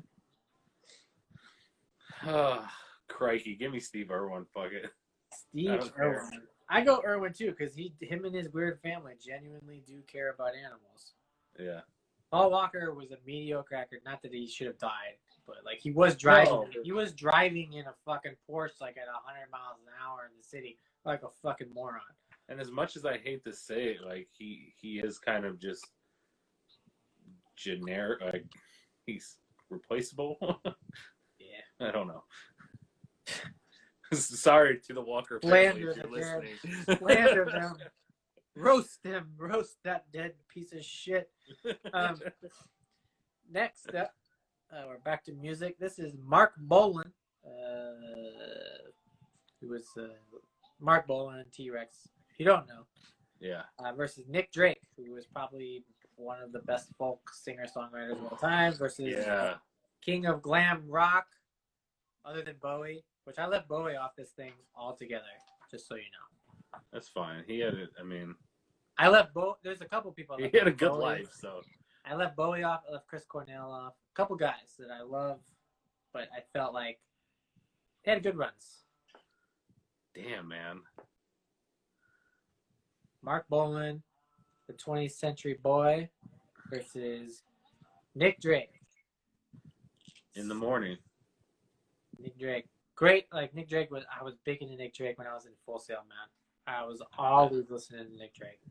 Crikey, give me Steve Irwin. Fuck it. Steve Irwin. I go Irwin too because him and his weird family genuinely do care about animals. Yeah. Paul Walker was a mediocre actor. Not that he should have died, but like he was driving. No. He was driving in a fucking Porsche like at 100 miles an hour in the city, like a fucking moron. And as much as I hate to say it, like he is kind of just generic. Like he's replaceable. Yeah. I don't know. Sorry to the Walker family if you're listening. Slander them. Roast him. Roast that dead piece of shit. Next up, we're back to music. This is Mark Bolan. Who was Mark Bolan and T-Rex. If you don't know. Yeah. Versus Nick Drake, who was probably one of the best folk singer-songwriters of all time. Versus King of Glam Rock, other than Bowie. Which I left Bowie off this thing altogether, just so you know. That's fine. He had it. I mean, I left Bowie. There's a couple people. He had a good life, so. I left Bowie off. I left Chris Cornell off. A couple guys that I love, but I felt like they had good runs. Damn, man. Mark Bolan, the 20th Century Boy, versus Nick Drake. In the morning. Nick Drake. Great, like Nick Drake was. I was big into Nick Drake when I was in Full Sail, man. I was always listening to Nick Drake.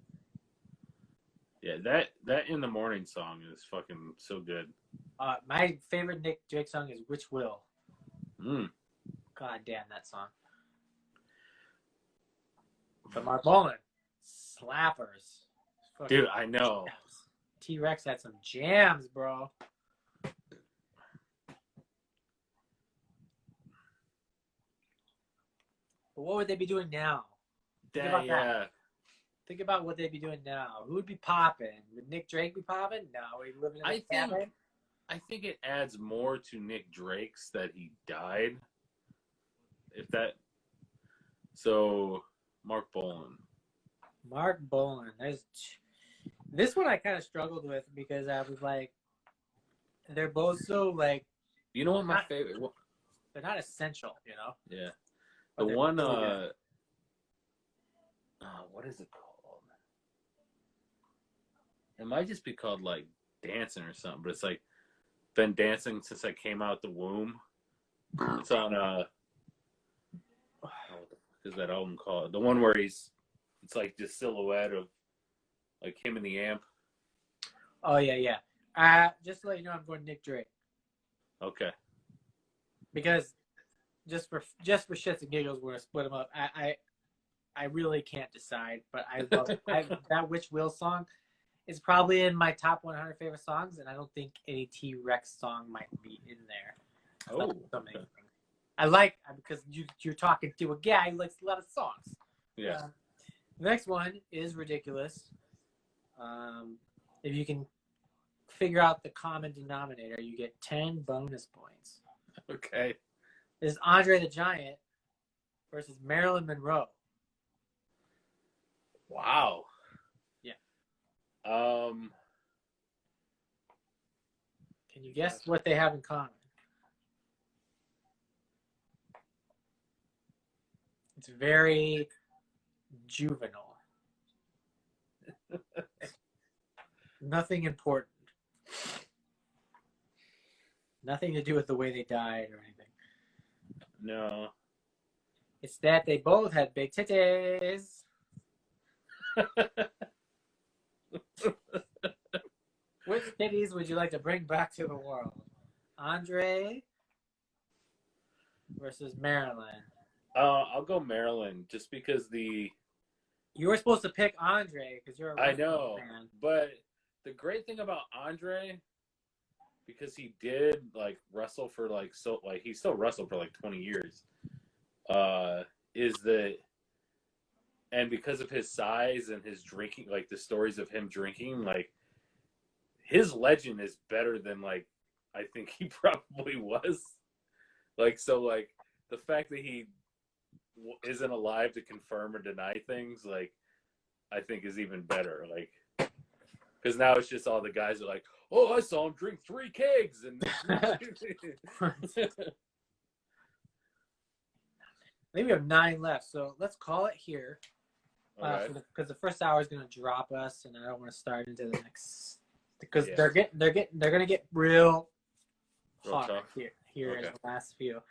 Yeah, that In the Morning song is fucking so good. My favorite Nick Drake song is "Which Will." God damn that song. But Mark Bolan, slappers. Dude, I know. T-Rex had some jams, bro. But what would they be doing now? Think about that. Think about what they'd be doing now. Who would be popping? Would Nick Drake be popping? No, he'd living in a cabin. I think it adds more to Nick Drake's that he died. So, Mark Bolan. Mark Bolan. This one I kind of struggled with because I was like, they're both so like. You know what my favorite? They're not essential, you know. Yeah. The one, what is it called? It might just be called like Dancing or something, but it's like been dancing since I came out the womb. It's on what the fuck is that album called? The one where it's like this silhouette of like him in the amp. Oh yeah. Just to let you know, I'm going Nick Drake. Okay. Because just for shits and giggles, we're gonna split them up. I really can't decide, but I love that Which Will song is probably in my top 100 favorite songs, and I don't think any T-Rex song might be in there. Oh. Okay. I like, because you're talking to a guy who likes a lot of songs. Yeah. The next one is ridiculous. If you can figure out the common denominator, you get 10 bonus points. Okay. This is Andre the Giant versus Marilyn Monroe. Wow. Yeah. Um. Can you guess what they have in common? It's very juvenile. Nothing important. Nothing to do with the way they died or anything. No. It's that they both had big titties. Which titties would you like to bring back to the world? Andre versus Marilyn. I'll go Marilyn just because You were supposed to pick Andre because you're a I wrestling know, fan. but the great thing about Andre, because he did like wrestle for he still wrestled for like 20 years, is that, and because of his size and his drinking, like the stories of him drinking, like his legend is better than like I think he probably was. Like, so like the fact that he isn't alive to confirm or deny things, like I think is even better. Like, because now it's just all the guys are like, oh, I saw him drink 3 kegs, and Maybe we have 9 left, so let's call it here. okay. Because the first hour is going to drop us, and I don't want to start into the next, because Yeah. they're going to get real hot tough. here Okay. in the last few.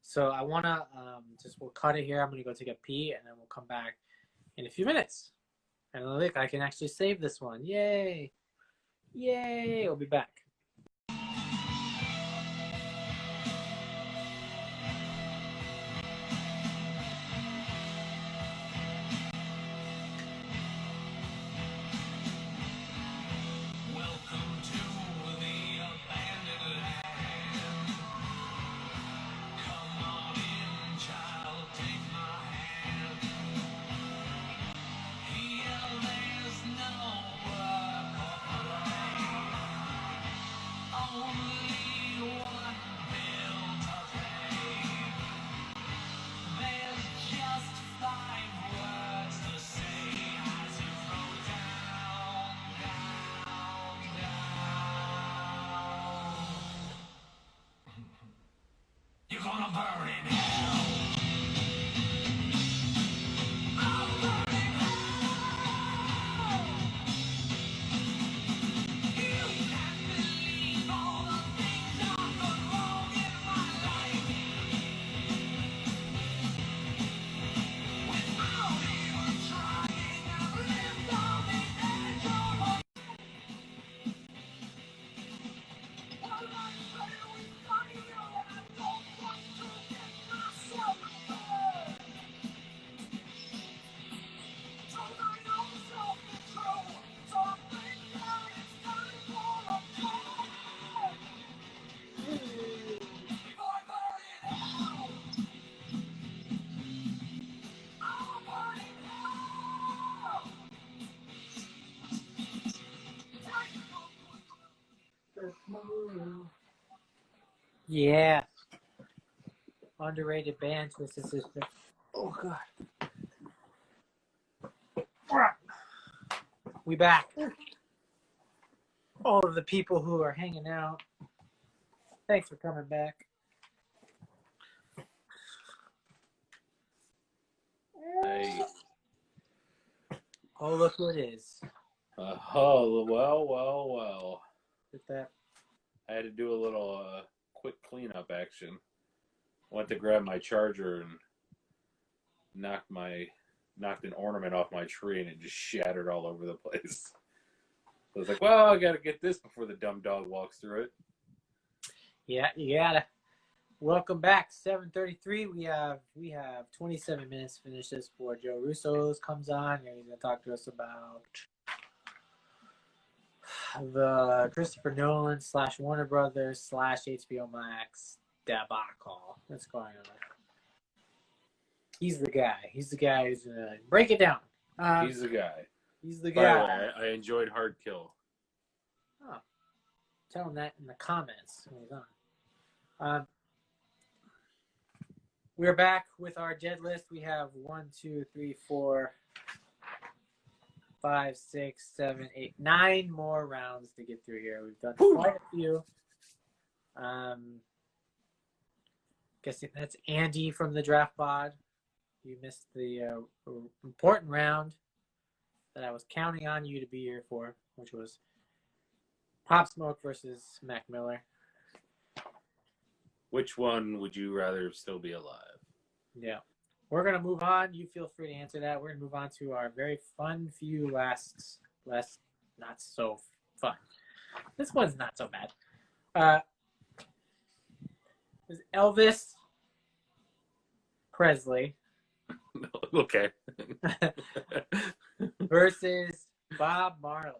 So I want to we'll cut it here. I'm going to go take a pee, and then we'll come back in a few minutes. And look, I can actually save this one. Yay! Yay! We'll be back. Welcome to the abandoned land. Come on in, child, take my hand. Here there's no work or play, only one bill to pay. There's just 5 words to say as you throw down, down, down. You're gonna burn in hell. I'll burn in hell. You can't believe all the things I've done wrong in my life. Without even trying, I've lived on the edge of a... What I say with fire, and I don't want to get myself burned. Don't I know self-control? So I think now it's time for a call. Before I burn in hell, I'll burn in hell. Yeah. Underrated band, Twisted Sister. Oh, God. We back. All of the people who are hanging out, thanks for coming back. Hey. Oh, look who it is. Oh, well. Look at that. I had to do a little quick cleanup action. Went to grab my charger and knocked an ornament off my tree, and it just shattered all over the place. So I was like, well, I got to get this before the dumb dog walks through it. Yeah, you gotta. Welcome back. 7:33. We have 27 minutes to finish this before Joe Russo comes on, and he's gonna talk to us about the Christopher Nolan / Warner Brothers / HBO Max debacle. What's going on? He's the guy. He's the guy who's gonna break it down. He's the guy. He's the By the guy. way, I enjoyed Hard Kill. Oh, tell him that in the comments when he's on. We're back with our dead list. We have 1, 2, 3, 4, 5, 6, 7, 8, 9 more rounds to get through here. We've done quite a few. Guessing that's Andy from the Draftpod. You missed the important round that I was counting on you to be here for, which was Pop Smoke versus Mac Miller. Which one would you rather still be alive? Yeah. We're going to move on. You feel free to answer that. We're going to move on to our very fun few last not so fun. This one's not so bad. It was Elvis Presley Okay. versus Bob Marley.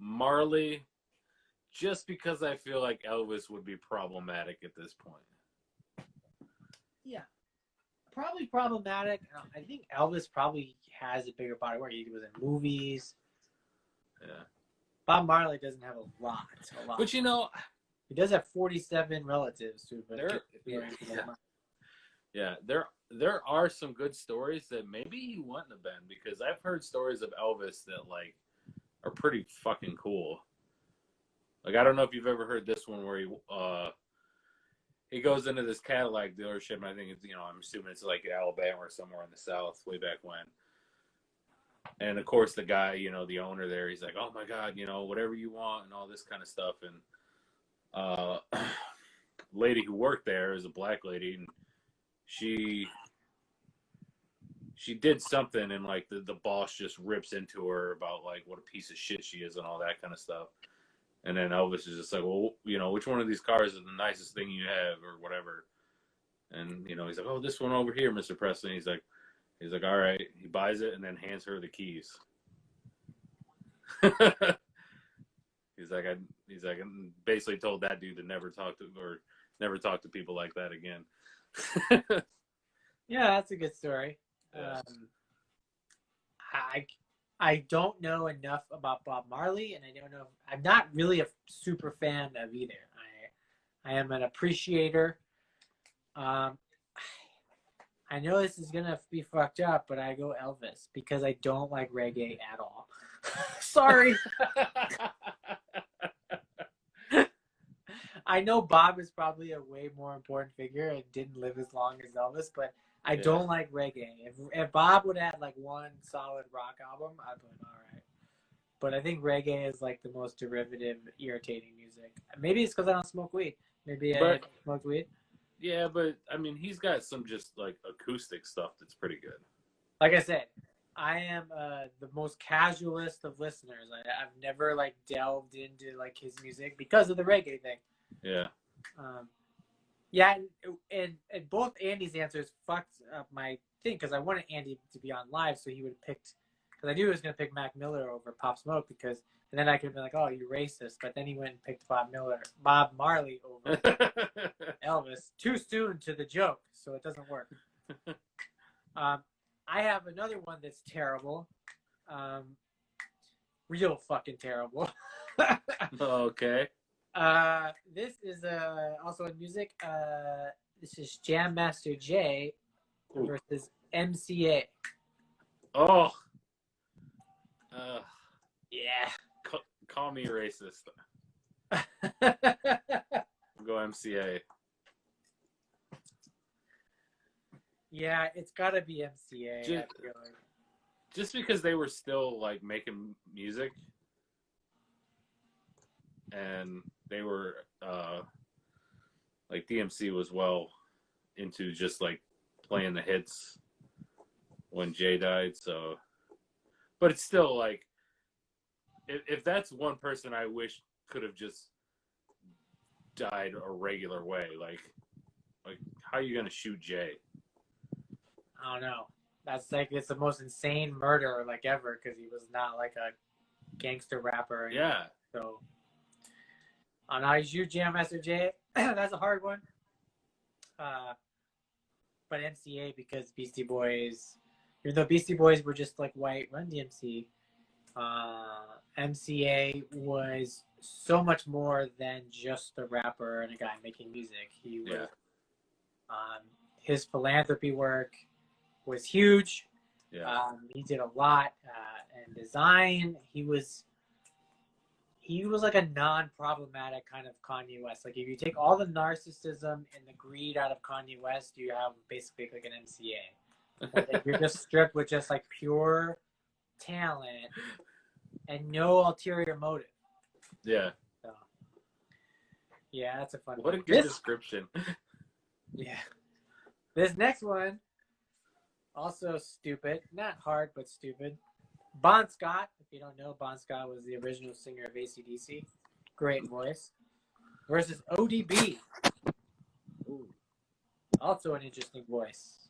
Marley, just because I feel like Elvis would be problematic at this point. Yeah. Probably problematic. I think Elvis probably has a bigger body where he was in movies. Yeah. Bob Marley doesn't have a lot. But you know, he does have 47 relatives too. But there are some good stories that maybe he wouldn't have been, because I've heard stories of Elvis that like are pretty fucking cool. Like, I don't know if you've ever heard this one where he goes into this Cadillac dealership, and I think it's, I'm assuming it's like Alabama or somewhere in the South way back when. And of course the guy, the owner there, he's like, oh my God, whatever you want and all this kind of stuff. And lady who worked there is a black lady, and she did something, and like the boss just rips into her about like what a piece of shit she is and all that kind of stuff. And then Elvis is just like, well, which one of these cars is the nicest thing you have, or whatever. And he's like, oh, this one over here, Mr. Presley. He's like, all right. He buys it and then hands her the keys. He's like, I basically told that dude to never talk to people like that again. Yeah, that's a good story. Yeah. I don't know enough about Bob Marley, and I'm not really a super fan of either. I am an appreciator. I know this is gonna be fucked up, but I go Elvis because I don't like reggae at all. Sorry. I know Bob is probably a way more important figure and didn't live as long as Elvis, but I don't like reggae. If Bob would have like one solid rock album, I'd be all right. But I think reggae is like the most derivative, irritating music. Maybe it's because I don't smoke weed. Maybe I smoked weed. Yeah, but I mean, he's got some just like acoustic stuff that's pretty good. Like I said, I am the most casualist of listeners. I've never like delved into like his music because of the reggae thing. Yeah. Yeah, and both Andy's answers fucked up my thing, because I wanted Andy to be on live, so he would have picked, because I knew he was going to pick Mac Miller over Pop Smoke, and then I could have been like, oh, you're racist, but then he went and picked Bob Marley over Elvis. Too soon to the joke, so it doesn't work. I have another one that's terrible. Real fucking terrible. Okay. This is also in music. This is Jam Master Jay versus MCA. Oh. Yeah. Call me racist. Go MCA. Yeah, it's gotta be MCA. Just because they were still like making music, and they were like DMC was well into just like playing the hits when Jay died. So, but it's still like, if that's one person I wish could have just died a regular way. Like how are you gonna shoot Jay? I don't know. That's like it's the most insane murder like ever because he was not like a gangster rapper. Or Yeah. So on how you shoot Jam Master Jay, that's a hard one. But MCA because Beastie Boys, even though Beastie Boys were just like white Run DMC, MCA was so much more than just a rapper and a guy making music. He was, his philanthropy work was huge. Yeah. He did a lot in design. He was like a non-problematic kind of Kanye West. Like if you take all the narcissism and the greed out of Kanye West, you have basically like an MCA. Like you're just stripped with just like pure talent and no ulterior motive. Yeah. So, yeah, that's a fun What one. a good description. Yeah. This next one, also stupid. Not hard, but stupid. Bon Scott, if you don't know, Bon Scott was the original singer of AC/DC. Great voice. Versus ODB. Ooh. Also an interesting voice.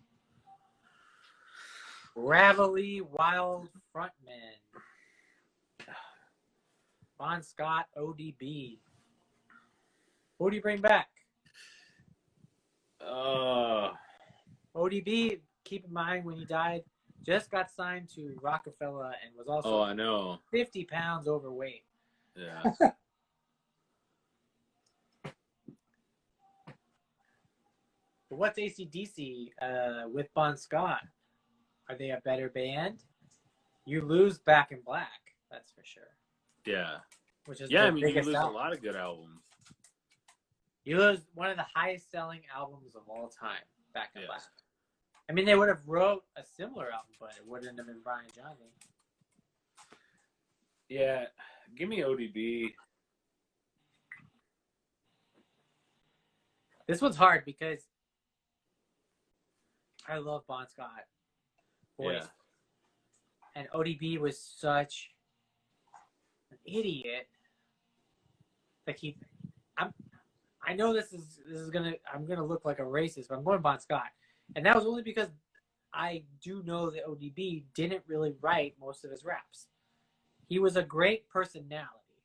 Gravelly Wild Frontman. Bon Scott, ODB. Who do you bring back? ODB, keep in mind when he died, just got signed to Rockefeller and was also I know. 50 pounds overweight. Yeah. But what's AC/DC with Bon Scott? Are they a better band? You lose Back in Black, that's for sure. Yeah. Which is I mean, you biggest lose album. a lot of good albums. You lose one of the highest selling albums of all time, Back in Yes. Black. I mean, they would have wrote a similar album, but it wouldn't have been Brian Johnson. Yeah, give me ODB. This one's hard because I love Bon Scott voice. Yeah. And ODB was such an idiot. Like I know this is I'm gonna look like a racist, but I'm going Bon Scott. And that was only because I do know that ODB didn't really write most of his raps. He was a great personality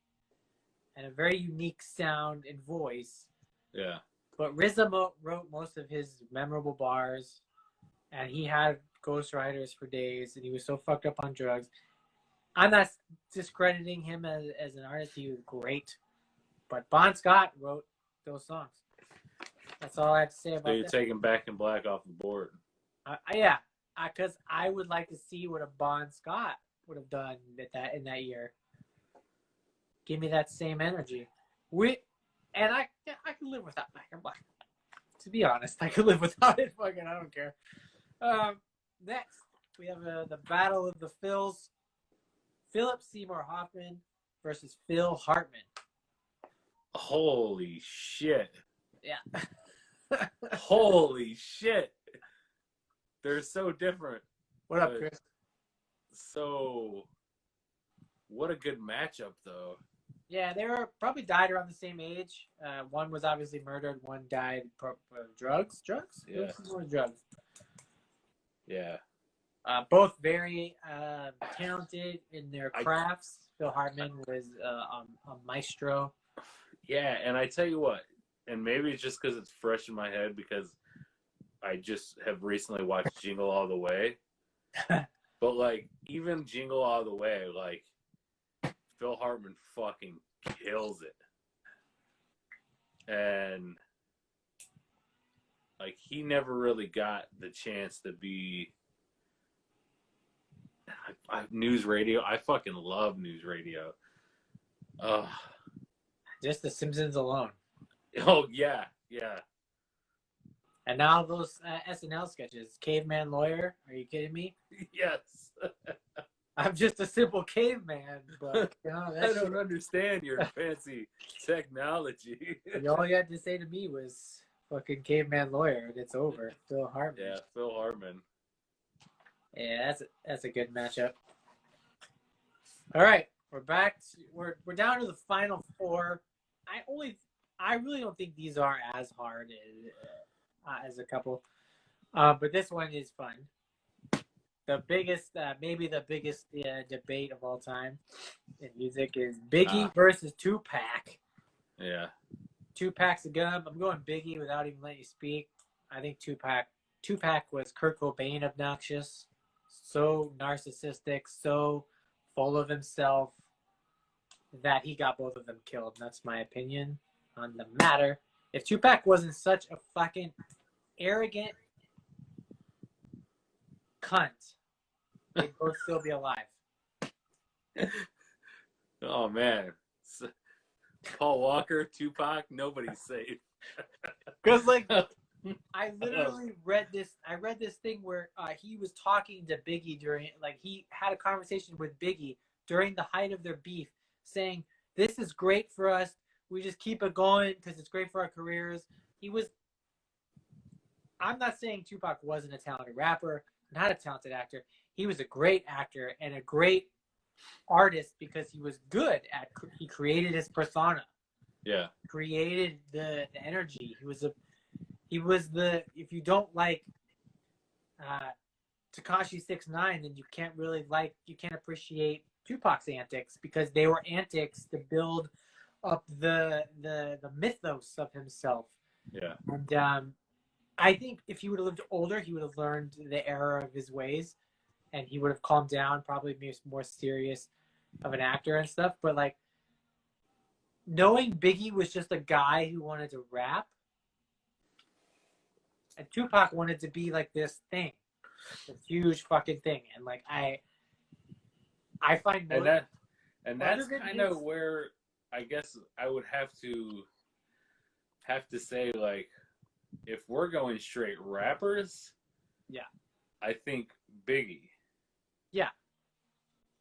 and a very unique sound and voice. Yeah. But RZA wrote most of his memorable bars, and he had ghostwriters for days, and he was so fucked up on drugs. I'm not discrediting him as an artist. He was great. But Bon Scott wrote those songs. That's all I have to say about So you're that. taking Back in Black off the board. Yeah, because I would like to see what a Bon Scott would have done in that year. Give me that same energy. And I can live without Back in Black. To be honest, I could live without it. Fucking, I don't care. Next, we have the Battle of the Phils. Philip Seymour Hoffman versus Phil Hartman. Holy shit. Yeah. Holy shit. They're so different. What up, Chris? So, what a good matchup, though. Yeah, they were probably died around the same age. One was obviously murdered. One died of drugs. Drugs? Yeah. Drugs. Yeah. Both very talented in their crafts. Phil Hartman was a maestro. Yeah, and I tell you what, and maybe it's just because it's fresh in my head because I just have recently watched Jingle All the Way. But, like, even Jingle All the Way, like, Phil Hartman fucking kills it. And, like, he never really got the chance to be news radio. I fucking love news radio. Just The Simpsons alone. Oh, yeah, yeah. And now those SNL sketches. Caveman Lawyer. Are you kidding me? Yes. I'm just a simple caveman. But, you know, I don't understand your fancy technology. all you had to say to me was fucking Caveman Lawyer, and it's over. Phil Hartman. Yeah, Phil Hartman. Yeah, that's a good matchup. All right, We're back. We're down to the final four. I really don't think these are as hard as a couple, but this one is fun. The biggest, maybe the biggest debate of all time in music is Biggie versus Tupac. Yeah. Tupac's a gum. I'm going Biggie without even letting you speak. I think Tupac was Kurt Cobain obnoxious, so narcissistic, so full of himself that he got both of them killed. And that's my opinion on the matter. If Tupac wasn't such a fucking arrogant cunt, they'd both still be alive. Oh man, Paul Walker, Tupac, nobody's safe. Because like, I literally read this. I read this thing where he was talking to Biggie during, like, he had a conversation with Biggie during the height of their beef, saying, "This is great for us. We just keep it going because it's great for our careers." I'm not saying Tupac wasn't a talented rapper, not a talented actor. He was a great actor and a great artist because he was good at, he created his persona. Yeah. Created the energy. He was the, if you don't like Tekashi 6ix9ine, then you can't appreciate Tupac's antics because they were antics to build up the mythos of himself. Yeah. And I think if he would have lived older, he would have learned the error of his ways, and he would have calmed down, probably be more serious of an actor and stuff. But like, knowing Biggie was just a guy who wanted to rap, and Tupac wanted to be like this thing, this huge fucking thing, and like I find that's kind of where I guess I would have to say, like, if we're going straight rappers, yeah, I think Biggie. Yeah,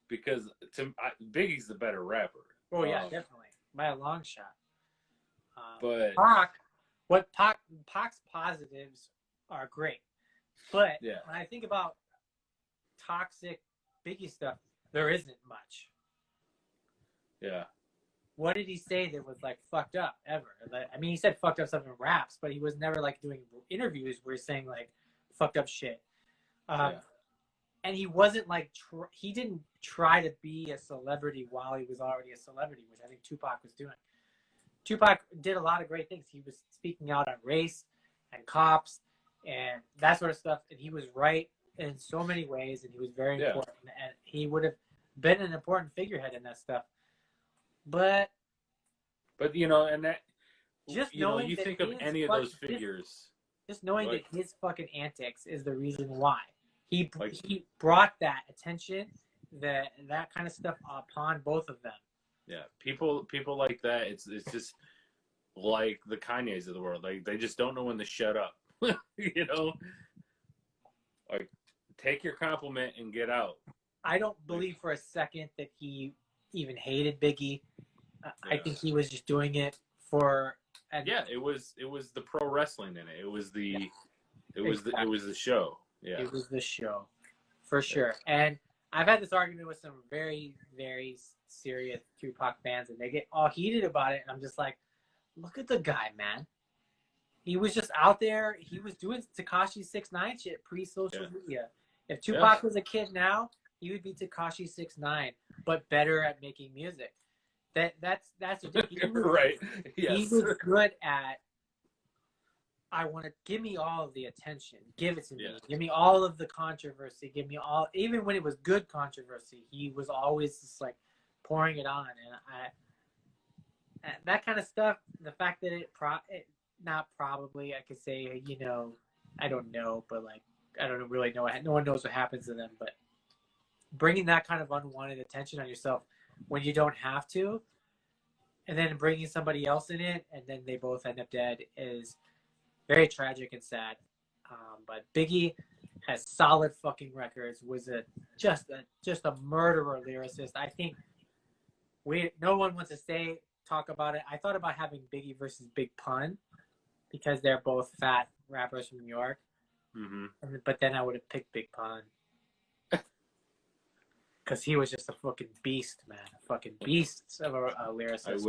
because Biggie's the better rapper. Oh yeah, definitely by a long shot. But Pac's positives are great, but yeah, when I think about toxic Biggie stuff, there isn't much. Yeah. What did he say that was like fucked up ever? I mean, he said fucked up stuff in raps, but he was never like doing interviews where he's saying like fucked up shit. Yeah. And he wasn't like he didn't try to be a celebrity while he was already a celebrity, which I think Tupac was doing. Tupac did a lot of great things. He was speaking out on race and cops and that sort of stuff, and he was right in so many ways, and he was very important, and he would have been an important figurehead in that stuff. But you know, and that just knowing you think of any of those figures, just knowing that his fucking antics is the reason why he brought that attention, that kind of stuff upon both of them. Yeah, people like that. It's just like the Kanyes of the world. Like, they just don't know when to shut up. You know, like, take your compliment and get out. I don't believe for a second that he even hated Biggie. I think he was just doing it for. It was the pro wrestling in it. It was the show. Yeah, it was the show, for sure. And I've had this argument with some very, very serious Tupac fans, and they get all heated about it. And I'm just like, look at the guy, man. He was just out there. He was doing Tekashi 6ix9ine shit pre-social media. If Tupac was a kid now, he would be Tekashi 6ix9ine, but better at making music. That's ridiculous. Right. Yes. He was good at, I want to give me all of the attention. Give it to me. Give me all of the controversy. Give me all, even when it was good controversy, he was always just like pouring it on. And that kind of stuff, the fact that not probably, I could say, you know, I don't know, but like, I don't really know. No one knows what happens to them, but bringing that kind of unwanted attention on yourself when you don't have to, and then bringing somebody else in it, and then they both end up dead, is very tragic and sad. But Biggie has solid fucking records. Was just a murderer lyricist. I think no one wants to talk about it. I thought about having Biggie versus Big Pun because they're both fat rappers from New York. Mm-hmm. But then I would have picked Big Pun. because he was just a fucking beast, man. A fucking beast of a lyricist.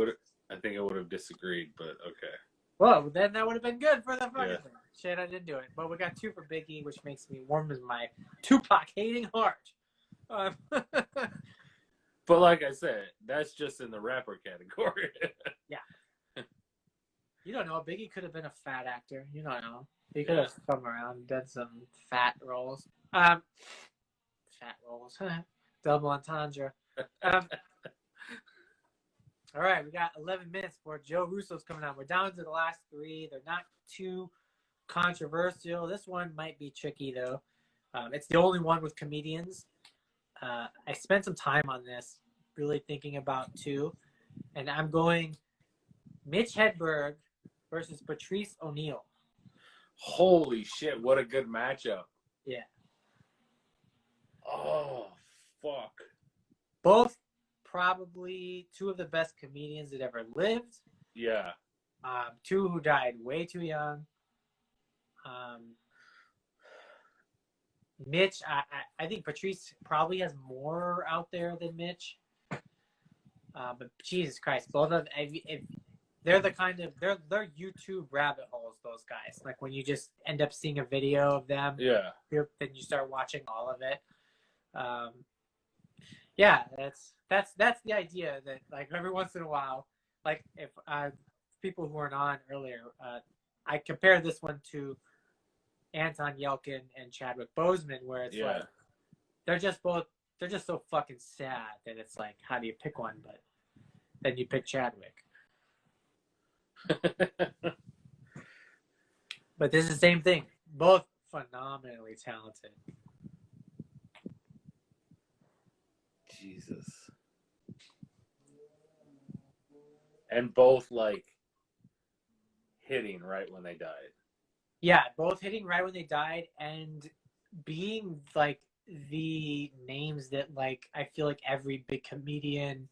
I think I would have disagreed, but okay. Well, then that would have been good for the fucking Yeah. thing. Shit, I didn't do it. But we got 2 for Biggie, which makes me warm as my Tupac-hating heart. But like I said, that's just in the rapper category. You don't know. Biggie could have been a fat actor. You don't know. He could have come around and done some fat roles. Fat roles. Double entendre. All right, we got 11 minutes before Joe Russo's coming on. We're down to the last 3. They're not too controversial. This one might be tricky, though. It's the only one with comedians. I spent some time on this, really thinking about 2. And I'm going Mitch Hedberg versus Patrice O'Neal. Holy shit, what a good matchup. Yeah. Oh, fuck. Both probably 2 of the best comedians that ever lived. Yeah. 2 who died way too young. Mitch, I think Patrice probably has more out there than Mitch. But Jesus Christ, both of them, if they're the kind of they're YouTube rabbit holes. Those guys, like when you just end up seeing a video of them, then you start watching all of it. Yeah, that's the idea that like every once in a while, like if people who weren't on earlier, I compare this one to Anton Yelkin and Chadwick Boseman, where it's like they're just so fucking sad that it's like, how do you pick one? But then you pick Chadwick. But this is the same thing. Both phenomenally talented. Jesus. And both like hitting right when they died. Yeah, both hitting right when they died and being like the names that like I feel like every big comedian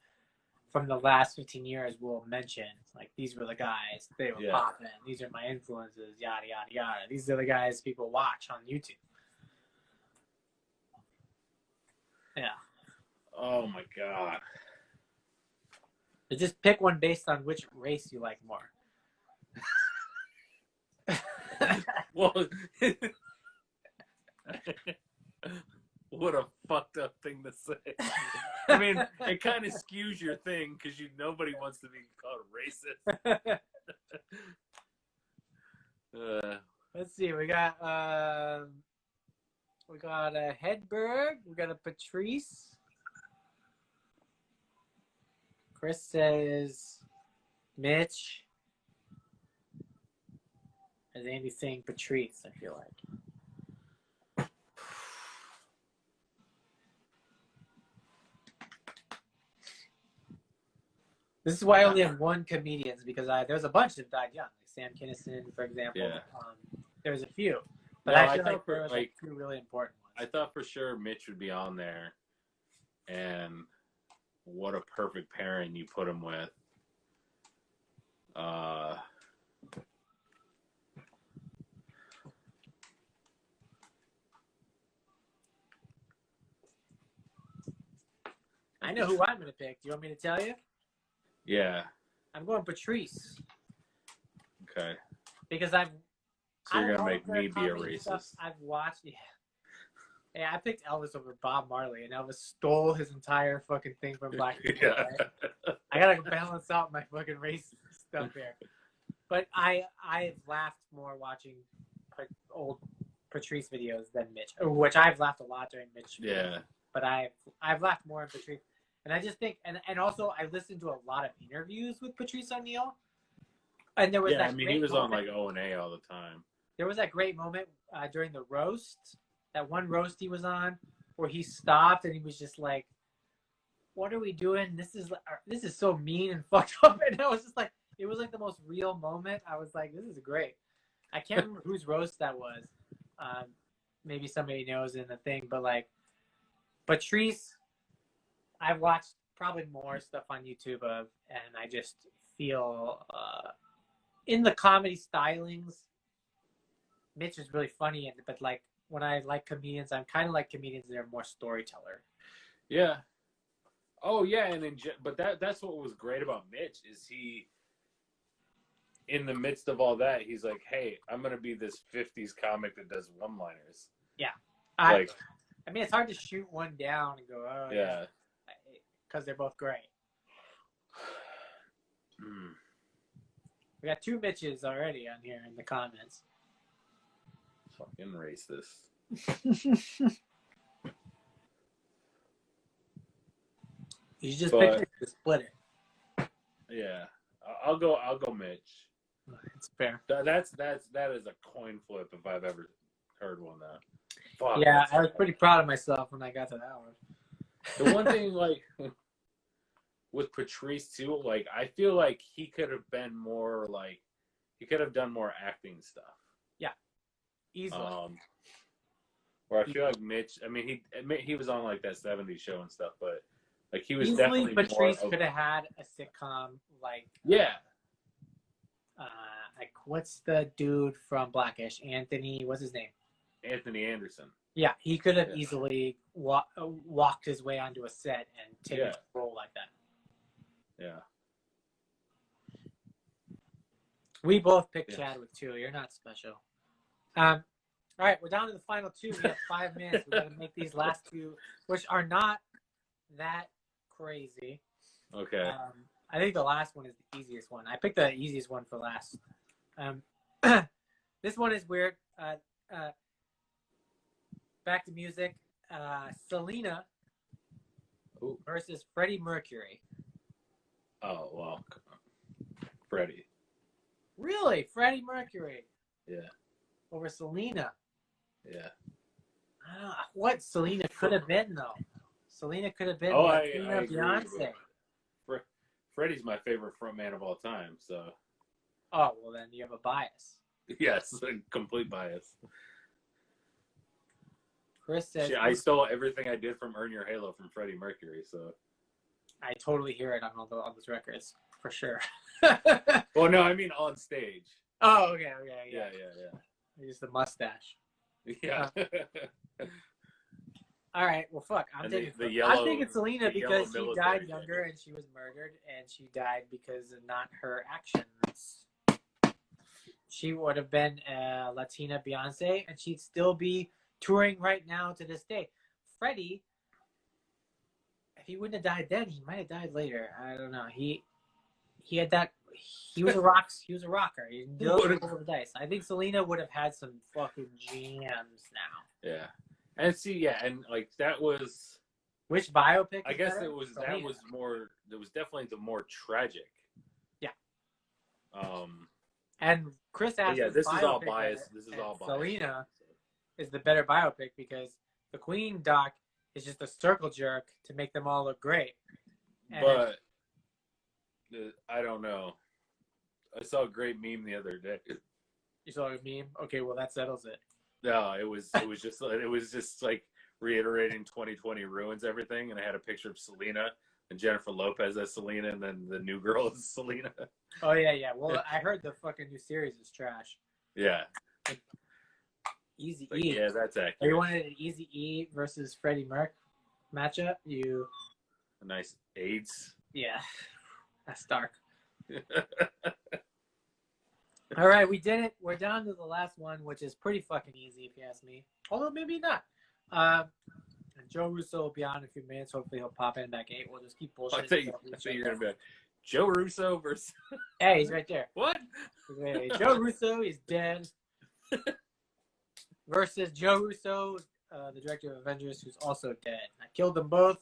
from the last 15 years will mention. Like, these were the guys. They were popping. These are my influences, yada, yada, yada. These are the guys people watch on YouTube. Yeah. Oh, my God. So just pick one based on which race you like more. Well, what a fucked up thing to say. I mean, it kind of skews your thing because nobody wants to be called racist. Let's see. We got a Hedberg. We got a Patrice. Chris says Mitch. As Andy saying Patrice, I feel like. This is why I only have one comedian, because there's a bunch that died young, like Sam Kinison, for example. Yeah. There's a few, but No, I feel like there was like 2 really important ones. I thought for sure Mitch would be on there, and what a perfect pairing you put him with. I know who I'm going to pick. Do you want me to tell you? Yeah. I'm going Patrice. Okay. Because So you're gonna make me be a racist. I've watched. Yeah, I picked Elvis over Bob Marley, and Elvis stole his entire fucking thing from black people. Yeah. Right? I gotta balance out my fucking race stuff here. But I've laughed more watching old Patrice videos than Mitch, which I've laughed a lot during Mitch. Yeah. But I've laughed more in Patrice, and I just think, and also I listened to a lot of interviews with Patrice O'Neal, and there was he was on like O&A all the time. There was that great moment during the roast, that one roast he was on, where he stopped and he was just like, "What are we doing? This is so mean and fucked up." And I was just like, it was like the most real moment. I was like, this is great. I can't remember whose roast that was. Maybe somebody knows in the thing, but like Patrice, I've watched probably more stuff on YouTube of, and I just feel in the comedy stylings, Mitch is really funny, but like when I like comedians, I'm kind of like comedians that are more storyteller. Yeah. Oh yeah, but that's what was great about Mitch is he, in the midst of all that, he's like, hey, I'm gonna be this '50s comic that does one-liners. Yeah. Like, I mean, it's hard to shoot one down and go, oh yeah, because they're both great. We got 2 Mitches already on here in the comments. Fucking racist. You just picked the splitter. Yeah, I'll go Mitch. It's fair. That is a coin flip if I've ever heard one. That. Fuck, yeah, I was pretty proud of myself when I got to that one. The one thing, like, with Patrice too, like, I feel like he could have been more, like, he could have done more acting stuff. Yeah, easily. Where I feel like Mitch, I mean, he was on like that '70s show and stuff, but like he was easily definitely Patrice more could have had a sitcom like like what's the dude from Blackish? Anthony, what's his name? Anthony Anderson. Yeah, he could have easily walked his way onto a set and taken a role like that. Yeah. We both picked Chadwick too. You're not special. All right, we're down to the final 2. We have 5 minutes. We're gonna make these last 2, which are not that crazy. Okay. I think the last one is the easiest one. I picked the easiest one for last. This one is weird. Back to music. Selena versus Freddie Mercury. Oh, well. Freddie. Really? Freddie Mercury? Yeah. Over Selena? Yeah. What Selena could have been, though. Selena could have been Beyonce. Freddie's my favorite frontman of all time, so. Oh, well, then you have a bias. Yes, a complete bias. Chris says... I stole everything I did from Earn Your Halo from Freddie Mercury, so. I totally hear it on all those records, for sure. Well, no, I mean on stage. Oh, okay. Yeah. Just the mustache. Yeah. All right. Well, fuck. I'm taking Selena because she died younger and she was murdered, and she died because of not her actions. She would have been a Latina Beyonce, and she'd still be touring right now to this day. Freddie, if he wouldn't have died then, he might have died later. I don't know. He had that. He was a rock. He was a rocker. He rolled the dice. I think Selena would have had some fucking jams now. Yeah. And see, and like that was which biopic? I guess it was Selena. That was more. It was definitely the more tragic. Yeah. And Chris asked. Yeah, this is all biased. This is all biased. Selena is the better biopic because the Queen doc is just a circle jerk to make them all look great. But I don't know. I saw a great meme the other day. You saw a meme? Okay, well that settles it. No, it was just like reiterating 2020 ruins everything, and I had a picture of Selena and Jennifer Lopez as Selena, and then the new girl is Selena. Oh yeah. Well, I heard the fucking new series is trash. Yeah. Easy E. Yeah, that's accurate. You wanted an Easy E versus Freddie Merc matchup? A nice AIDS. Yeah, that's dark. All right, we did it. We're down to the last one, which is pretty fucking easy, if you ask me. Although maybe not. Joe Russo will be on in a few minutes. Hopefully he'll pop in back 8. We'll just keep bullshitting. I thought you were going to be like, Joe Russo versus... Hey, he's right there. What? Joe Russo is dead. Versus Joe Russo, the director of Avengers, who's also dead. I killed them both.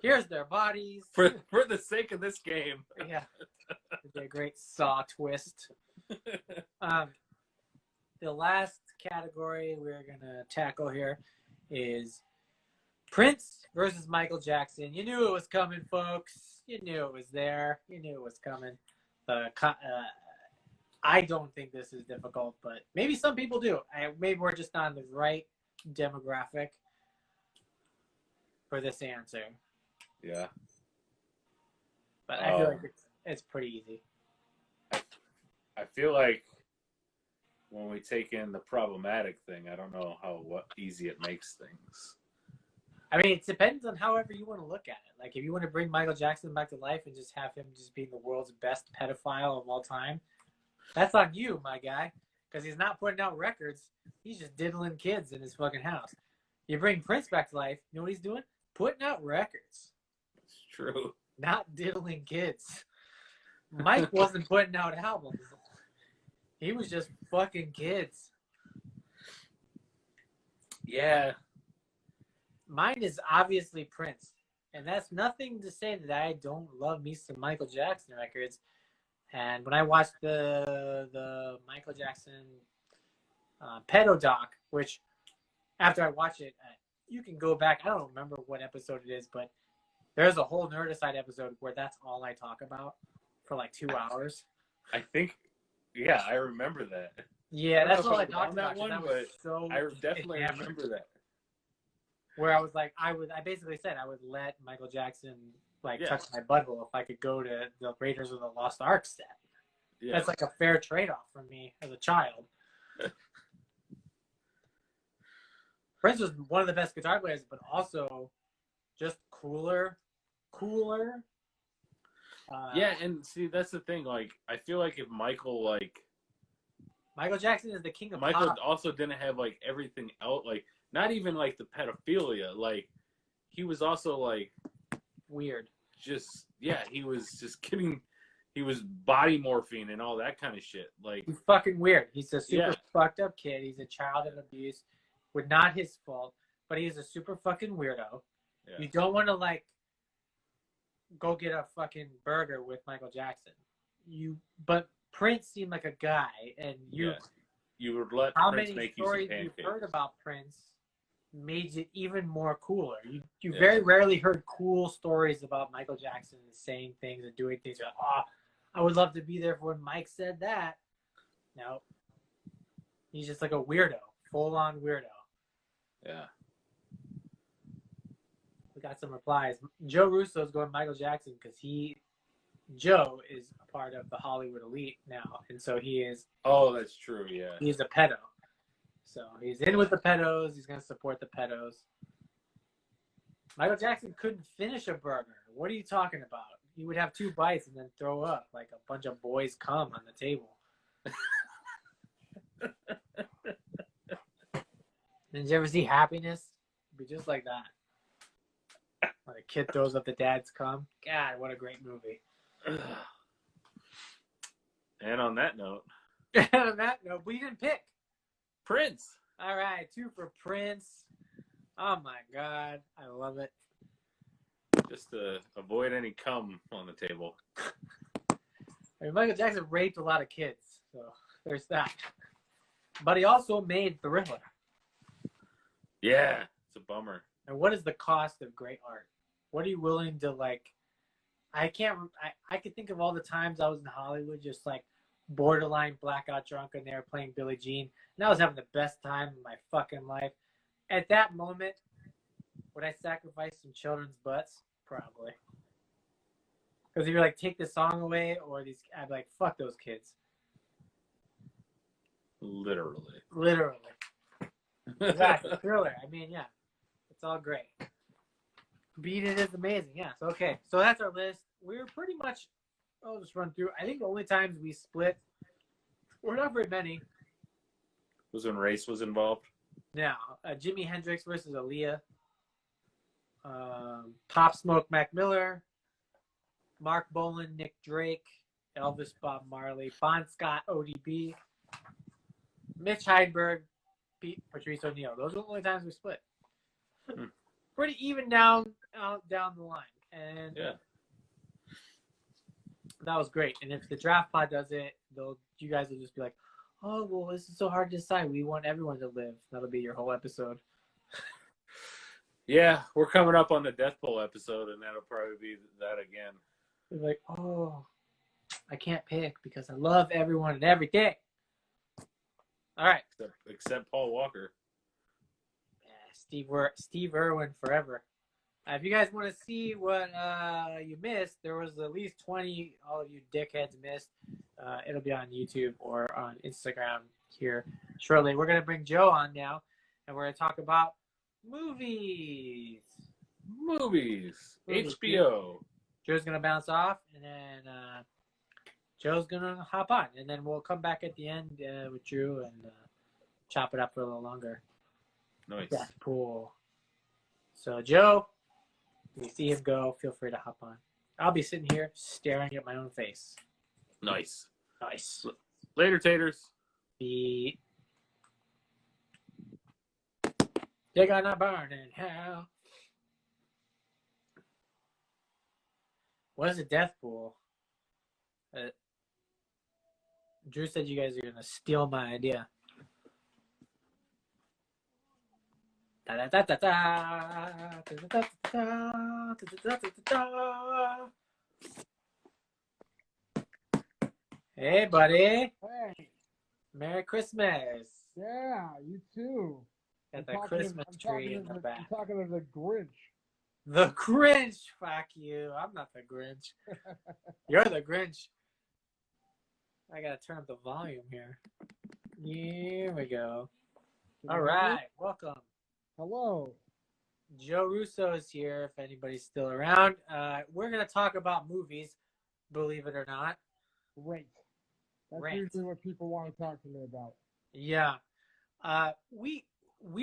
Here's their bodies. For the sake of this game. Yeah. A great Saw twist. The last category we're going to tackle here is Prince versus Michael Jackson. You knew it was coming, folks. You knew it was there. You knew it was coming. I don't think this is difficult, but maybe some people do. Maybe we're just on the right demographic for this answer. Yeah. But I feel like it's pretty easy. I feel like when we take in the problematic thing, I don't know what easy it makes things. I mean, it depends on however you want to look at it. Like, if you want to bring Michael Jackson back to life and just have him just being the world's best pedophile of all time, that's on you, my guy, because he's not putting out records. He's just diddling kids in his fucking house. You bring Prince back to life, you know what he's doing? Putting out records. It's true. Not diddling kids. Mike wasn't putting out albums. He was just fucking kids. Yeah. Mine is obviously Prince. And that's nothing to say that I don't love me some Michael Jackson records. And when I watched the Michael Jackson pedo doc, which after I watch it, you can go back. I don't remember what episode it is, but there's a whole Nerdicide episode where that's all I talk about for like 2 hours. I think, yeah, I remember that. Yeah, that's all I talked talked about. that one, that but so I definitely remember that. Where I was like, I basically said I would let Michael Jackson touch my butthole if I could go to the Raiders of the Lost Ark set. Yeah. That's like a fair trade-off for me as a child. Prince was one of the best guitar players, but also just cooler. Yeah, and see, that's the thing. Like, I feel like if Michael Jackson is the king of Michael pop. also didn't have like everything out, like not even like the pedophilia. Like, he was also like weird. Just he was just kidding. He was body morphine and all that kind of shit. Like, he's fucking weird. He's a super fucked up kid. He's a child of abuse, with not his fault, but he's a super fucking weirdo. Yeah. You don't want to go get a fucking burger with Michael Jackson. But Prince seemed like a guy, and you would let Prince make you some pancakes. How many stories you've heard about Prince made it even more cooler. You very rarely heard cool stories about Michael Jackson saying things and doing things. You're like, oh, I would love to be there for when Mike said that. No. He's just like a weirdo. Full-on weirdo. Yeah. We got some replies. Joe Russo is going Michael Jackson because Joe is a part of the Hollywood elite now. And so he is. Oh, that's true. Yeah. He's a pedo. So he's in with the pedos. He's going to support the pedos. Michael Jackson couldn't finish a burger. What are you talking about? He would have 2 bites and then throw up like a bunch of boys cum on the table. Did you ever see Happiness? It'd be just like that. When a kid throws up the dad's cum. God, what a great movie. And on that note, we didn't pick. Prince. All right, 2 for Prince. Oh my God, I love it. Just to avoid any cum on the table. I mean, Michael Jackson raped a lot of kids, so there's that. But he also made Thriller. Yeah, it's a bummer. And what is the cost of great art? What are you willing to I could think of all the times I was in Hollywood, just borderline blackout drunk, and they were playing Billie Jean, and I was having the best time of my fucking life. At that moment, would I sacrifice some children's butts? Probably. Because if you're take this song away, or these, I'd be like, fuck those kids. Literally. Exactly. Thriller. I mean, yeah, it's all great. Beat It is amazing. Yeah. So okay. So that's our list. We were pretty much. I'll just run through. I think the only times we split were not very many. Was when race was involved. Now, Jimi Hendrix versus Aaliyah. Pop Smoke, Mac Miller. Mark Bolan, Nick Drake. Elvis, Bob Marley. Bon Scott, ODB. Mitch Hedberg, Patrice O'Neal. Those are the only times we split. Pretty even down the line. And that was great. And if the Draftpod does it, you guys will just be like, oh, well, this is so hard to decide. We want everyone to live. That'll be your whole episode. Yeah, we're coming up on the Death Poll episode, and that'll probably be that again. They're like, oh, I can't pick because I love everyone and everything. All right. Except Paul Walker. Yeah, Steve Irwin forever. If you guys want to see what you missed, there was at least 20 all of you dickheads missed. It'll be on YouTube or on Instagram here shortly. We're going to bring Joe on now, and we're going to talk about movies. Movies. Movies. HBO. Joe's gonna bounce off, and then Joe's gonna hop on, and then we'll come back at the end with Drew and chop it up for a little longer. Nice. That's cool. So Joe, if you see him go, feel free to hop on. I'll be sitting here staring at my own face. Nice. Nice. Later, taters. The They're gonna burn in hell. What is a death pool? Drew said you guys are gonna steal my idea. Hey, buddy. Hey, Merry Christmas. yeah, you too. Got the I'm talking Christmas tree in the back. I'm talking to the Grinch. The Grinch. Fuck you. I'm not the Grinch. You're the Grinch. I gotta turn up the volume here. Here we go. Can All you hear me? right. Welcome. Hello. Joe Russo is here, if anybody's still around. We're going to talk about movies, believe it or not. Great. That's Great. usually what people want to talk to me about. Yeah. We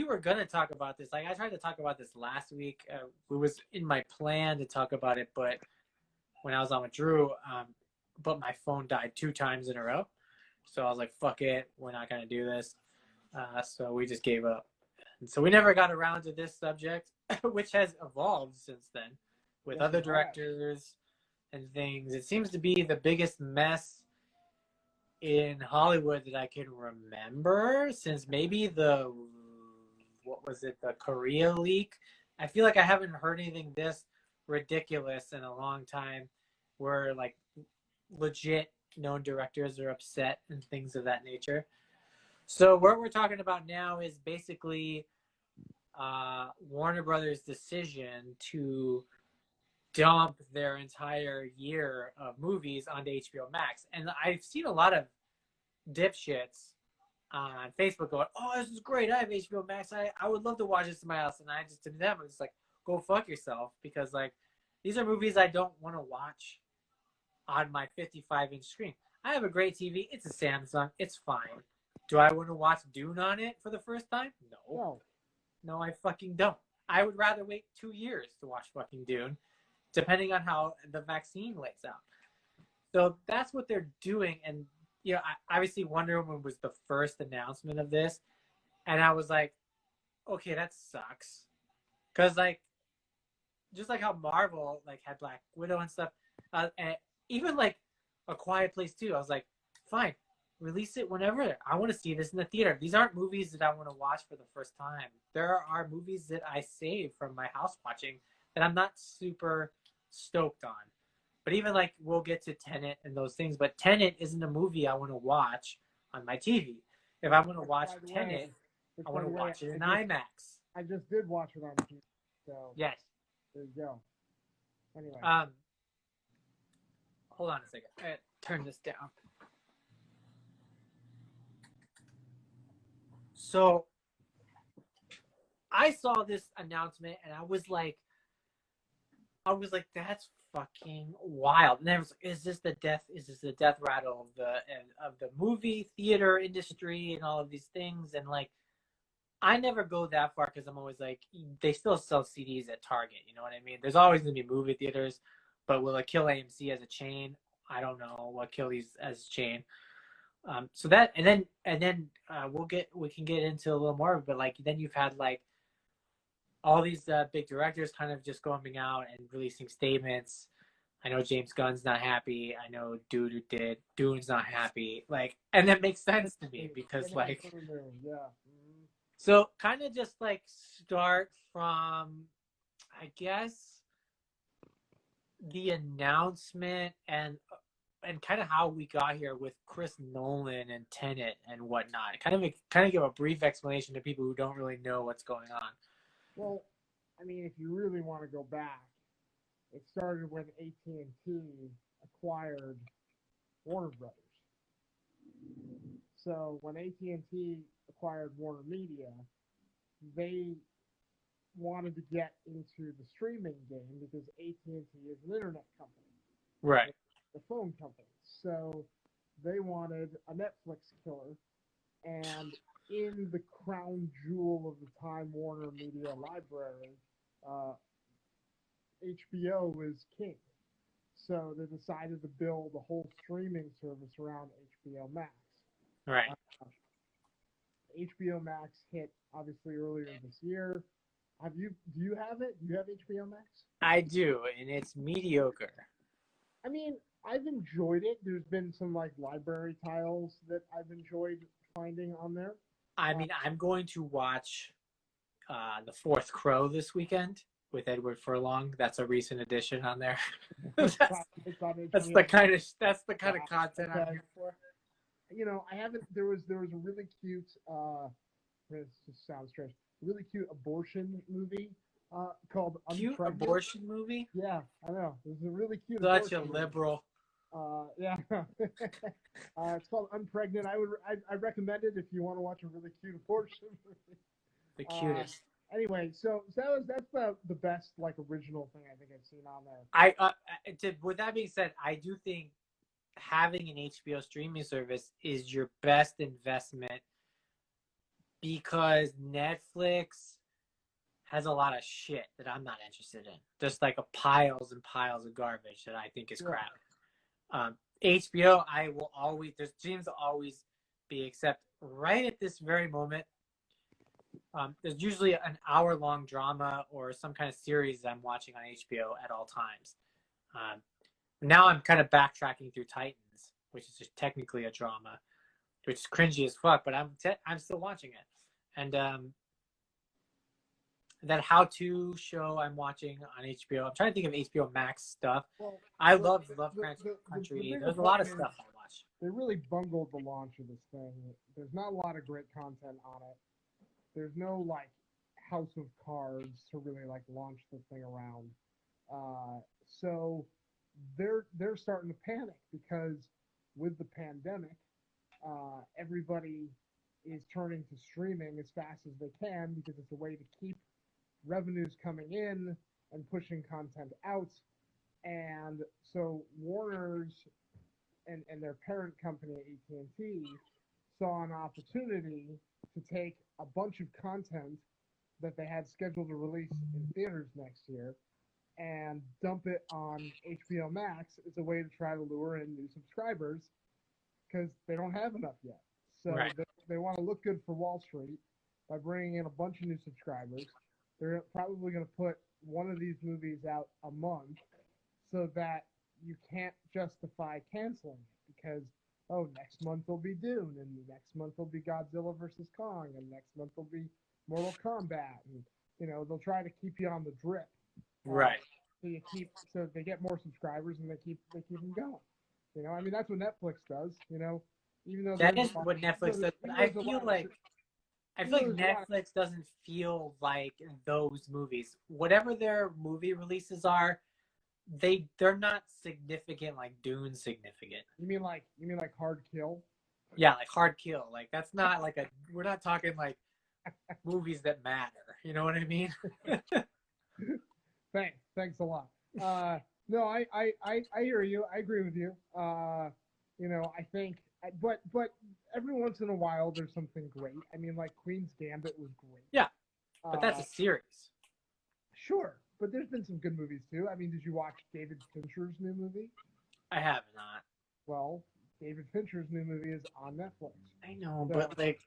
were going to talk about this. Like, I tried to talk about this last week. It was in my plan to talk about it, but when I was on with Drew, but my phone died 2 times in a row. So I was like, fuck it. We're not going to do this. So we just gave up. And so we never got around to this subject, which has evolved since then with Yes, other it has. directors and things. It seems to be the biggest mess in Hollywood that I can remember since maybe the Korea leak. I feel like I haven't heard anything this ridiculous in a long time where like legit known directors are upset and things of that nature. So what we're talking about now is basically Warner Brothers' decision to dump their entire year of movies onto HBO Max. And I've seen a lot of dipshits on Facebook going, oh, this is great. I have HBO Max. I would love to watch this in my house. And I just did them. It's like, go fuck yourself. Because like these are movies I don't want to watch on my 55-inch screen. I have a great TV. It's a Samsung. It's fine. Do I want to watch Dune on it for the first time? No. No, I fucking don't. I would rather wait 2 years to watch fucking Dune, depending on how the vaccine lays out. So that's what they're doing. And, you know, obviously Wonder Woman was the first announcement of this. And I was like, okay, that sucks. Because, like, just like how Marvel, like, had Black Widow and stuff, and even, like, A Quiet Place 2, I was like, fine. Release it whenever. I want to see this in the theater. These aren't movies that I want to watch for the first time. There are movies that I save from my house watching that I'm not super stoked on. But even like we'll get to Tenet and those things, but Tenet isn't a movie I want to watch on my TV. If I'm going to watch Tenet, I want to watch it in IMAX. I just did watch it on TV. So yes. There you go. Anyway. Hold on a second. Turn this down. So I saw this announcement and I was like, that's fucking wild. And I was like, is this the death rattle of the movie theater industry and all of these things? And like, I never go that far because I'm always like, they still sell CDs at Target. You know what I mean? There's always going to be movie theaters, but will it kill AMC as a chain? I don't know. What kill these as a chain? So that, and then we can get into a little more, but like, then you've had like all these big directors kind of just going out and releasing statements. I know James Gunn's not happy. I know dude who did Dune's not happy. Like, and that makes sense to me because like, yeah. So kind of just like start from, I guess, the announcement and kind of how we got here with Chris Nolan and Tenet and whatnot. Kind of give a brief explanation to people who don't really know what's going on. Well, I mean, if you really want to go back, it started when AT&T acquired Warner Brothers. So when AT&T acquired Warner Media, they wanted to get into the streaming game because AT&T is an internet company, Right. the phone company. So they wanted a Netflix killer, and in the crown jewel of the Time Warner Media library, HBO is king. So they decided to build a whole streaming service around HBO Max. Right. HBO Max hit obviously earlier this year. Do you have it? Do you have HBO Max? I do, and it's mediocre. I mean, I've enjoyed it. There's been some like library tiles that I've enjoyed finding on there. I mean, I'm going to watch The Fourth Crow this weekend with Edward Furlong. That's a recent addition on there. that's the kind of content I'm here for. You know, I haven't. There was a really cute. This just sounds strange. Really cute abortion movie called Cute Unpregnant. abortion movie? Yeah, I know. It was a really cute. Such a liberal. Yeah. It's called Unpregnant. I recommend it if you want to watch a really cute abortion movie. The cutest. Anyway, so that's the best like original thing I think I've seen on there. With that being said, I do think having an HBO streaming service is your best investment because Netflix has a lot of shit that I'm not interested in. Just like piles and piles of garbage that I think is crap. HBO, there's streams will always be, except right at this very moment, there's usually an hour-long drama or some kind of series I'm watching on HBO at all times. Now I'm kind of backtracking through Titans, which is just technically a drama, which is cringy as fuck, but I'm still watching it. And that how-to show I'm watching on HBO. I'm trying to think of HBO Max stuff. Well, I love Country. There's a lot of stuff I watch. They really bungled the launch of this thing. There's not a lot of great content on it. There's no like House of Cards to really like launch the thing around. So they're starting to panic because with the pandemic, everybody is turning to streaming as fast as they can because it's a way to keep revenues coming in and pushing content out. And so Warner's and their parent company AT&T saw an opportunity to take a bunch of content that they had scheduled to release in theaters next year and dump it on HBO Max as a way to try to lure in new subscribers because they don't have enough yet. So Right. they want to look good for Wall Street by bringing in a bunch of new subscribers. They're probably going to put one of these movies out a month so that you can't justify canceling it because, next month will be Dune, and next month will be Godzilla versus Kong, and next month will be Mortal Kombat, and they'll try to keep you on the drip. Right. So they get more subscribers and they keep them going. I mean that's what Netflix does. Even though that is what Netflix does. But I feel like Netflix doesn't feel like those movies. Whatever their movie releases are, they're not significant like Dune significant. You mean like Hard Kill? Yeah, like Hard Kill. Like that's not like we're not talking like movies that matter. You know what I mean? Thanks a lot. No, I hear you. I agree with you. I think, but every once in a while there's something great. I mean, like Queen's Gambit was great. Yeah, but that's a series. Sure, but there's been some good movies too. I mean, did you watch David Fincher's new movie? I have not. Well, David Fincher's new movie is on Netflix. I know, but like.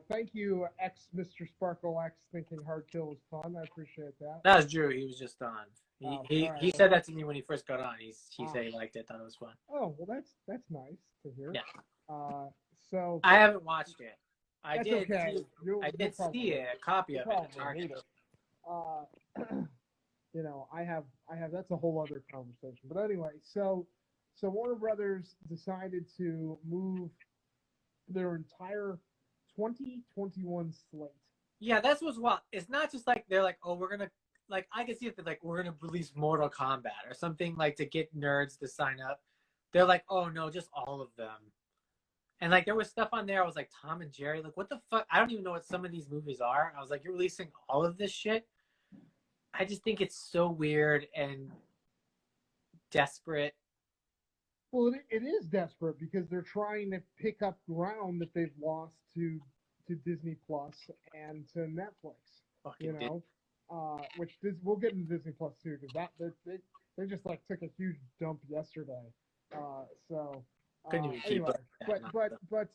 Thank you, Mr. Sparkle X, thinking Hard Kill was fun. I appreciate that. That was Drew. He was just on. He said that to me when he first got on. He said he liked it, thought it was fun. Oh, well, that's nice to hear. Yeah. So I haven't watched it. I did. Okay. I did see a copy of it. I have. That's a whole other conversation. But anyway, so Warner Brothers decided to move their entire 2021 slate. Yeah, that's what's wild. It's not just like they're like, oh, we're gonna like. I can see if they're like, we're gonna release Mortal Kombat or something like to get nerds to sign up. They're like, oh no, just all of them. And like there was stuff on there. I was like, Tom and Jerry. Like, what the fuck? I don't even know what some of these movies are. I was like, you're releasing all of this shit. I just think it's so weird and desperate. Well, it is desperate because they're trying to pick up ground that they've lost to Disney Plus and to Netflix. Fucking Which we'll get into Disney Plus too, because they just like took a huge dump yesterday. Couldn't even keep Anyway, up. but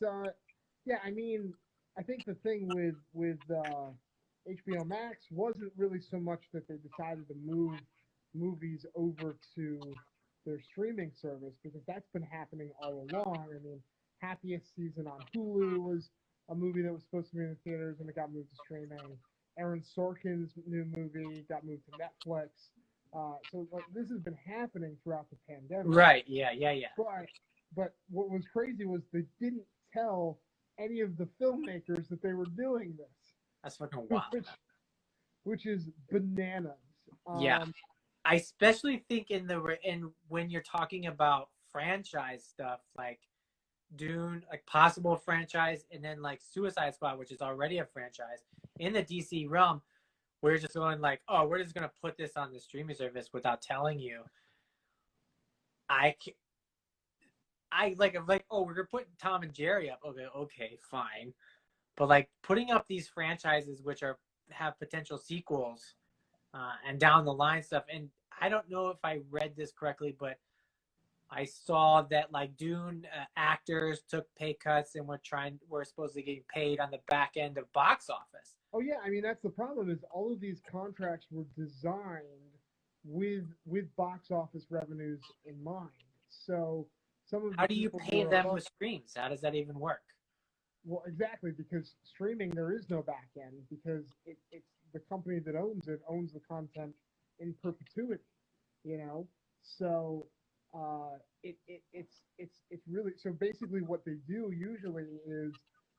yeah, I mean, I think the thing with HBO Max wasn't really so much that they decided to move movies over to their streaming service, because that's been happening all along. I mean, Happiest Season on Hulu was a movie that was supposed to be in the theaters and it got moved to streaming. Aaron Sorkin's new movie got moved to Netflix. So like this has been happening throughout the pandemic. Right? Yeah. But what was crazy was they didn't tell any of the filmmakers that they were doing this. That's fucking wild. Which is bananas. Yeah. I especially think in when you're talking about franchise stuff like Dune, like possible franchise, and then like Suicide Squad, which is already a franchise in the DC realm, we're just going like, oh, we're just gonna put this on the streaming service without telling you. I'm like, oh, we're gonna put Tom and Jerry up. Okay, fine, but like putting up these franchises which have potential sequels and down the line stuff, and I don't know if I read this correctly, but I saw that like Dune actors took pay cuts and were supposedly getting paid on the back end of box office. Oh yeah, I mean that's the problem, is all of these contracts were designed with box office revenues in mind. So some of how do you pay them with streams? How does that even work? Well, exactly, because streaming there is no back end, because it's the company that owns the content in perpetuity, So it's really, so basically what they do usually is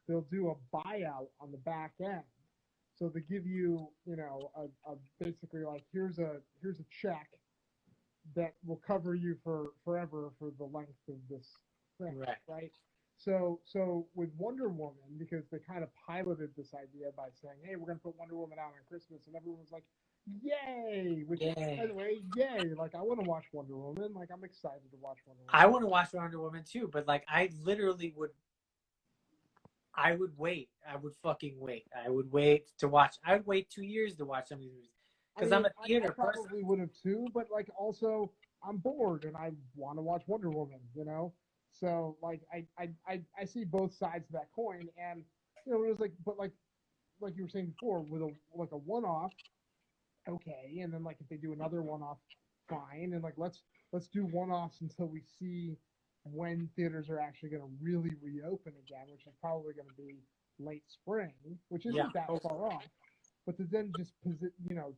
they'll do a buyout on the back end. So they give you, a basically like here's a check that will cover you for forever for the length of this thing, right? So with Wonder Woman, because they kind of piloted this idea by saying, hey, we're gonna put Wonder Woman out on Christmas, and everyone was like, yay! Which, by the way, yay! Like I want to watch Wonder Woman. Like I'm excited to watch Wonder Woman. I want to watch Wonder Woman too, but like I literally would. I would wait. I would fucking wait. I would wait to watch. I would wait 2 years to watch some of these movies because I'm a theater person. I probably would have too, but like also I'm bored and I want to watch Wonder Woman. So like I see both sides of that coin, and it was like, but like you were saying before, with a one-off, okay, and then like if they do another one-off, fine, and like let's do one-offs until we see when theaters are actually going to really reopen again, which is probably going to be late spring, which isn't that far off. But to then just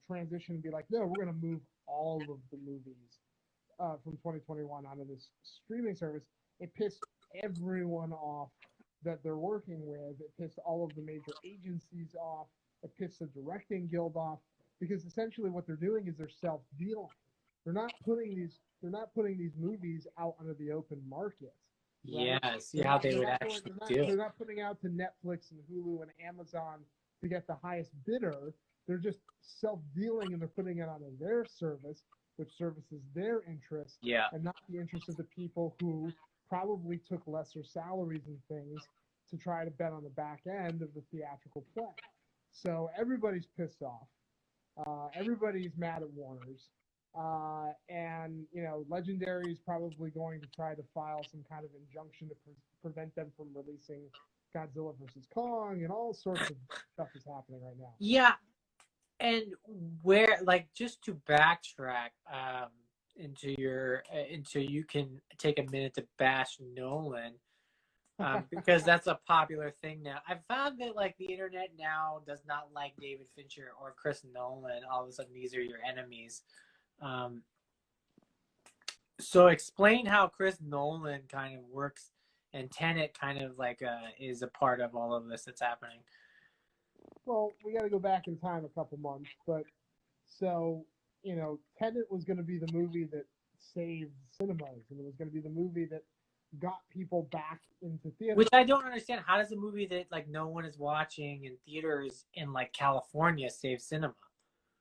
transition and be like, no, we're going to move all of the movies from 2021 onto this streaming service. It pissed everyone off that they're working with. It pissed all of the major agencies off. It pissed the directing guild off, because essentially what they're doing is they're self-dealing. They're not putting these movies out onto the open market. Right? Yeah, see how they would actually do it. They're not putting out to Netflix and Hulu and Amazon to get the highest bidder. They're just self-dealing, and they're putting it onto their service, which services their interests, and not the interests of the people who probably took lesser salaries and things to try to bet on the back end of the theatrical play. So everybody's pissed off. Everybody's mad at Warner's. And Legendary is probably going to try to file some kind of injunction to prevent them from releasing Godzilla vs. Kong, and all sorts of stuff is happening right now. Yeah, and where, like, just to backtrack into you can take a minute to bash Nolan, because that's a popular thing now. I've found that like the internet now does not like David Fincher or Chris Nolan. All of a sudden, these are your enemies. So explain how Chris Nolan kind of works, and Tenet kind of like is a part of all of this that's happening. Well, we got to go back in time a couple months, but so Tenet was going to be the movie that saved cinemas, and it was going to be the movie that got people back into theaters. Which I don't understand. How does a movie that like no one is watching in theaters in like California save cinema?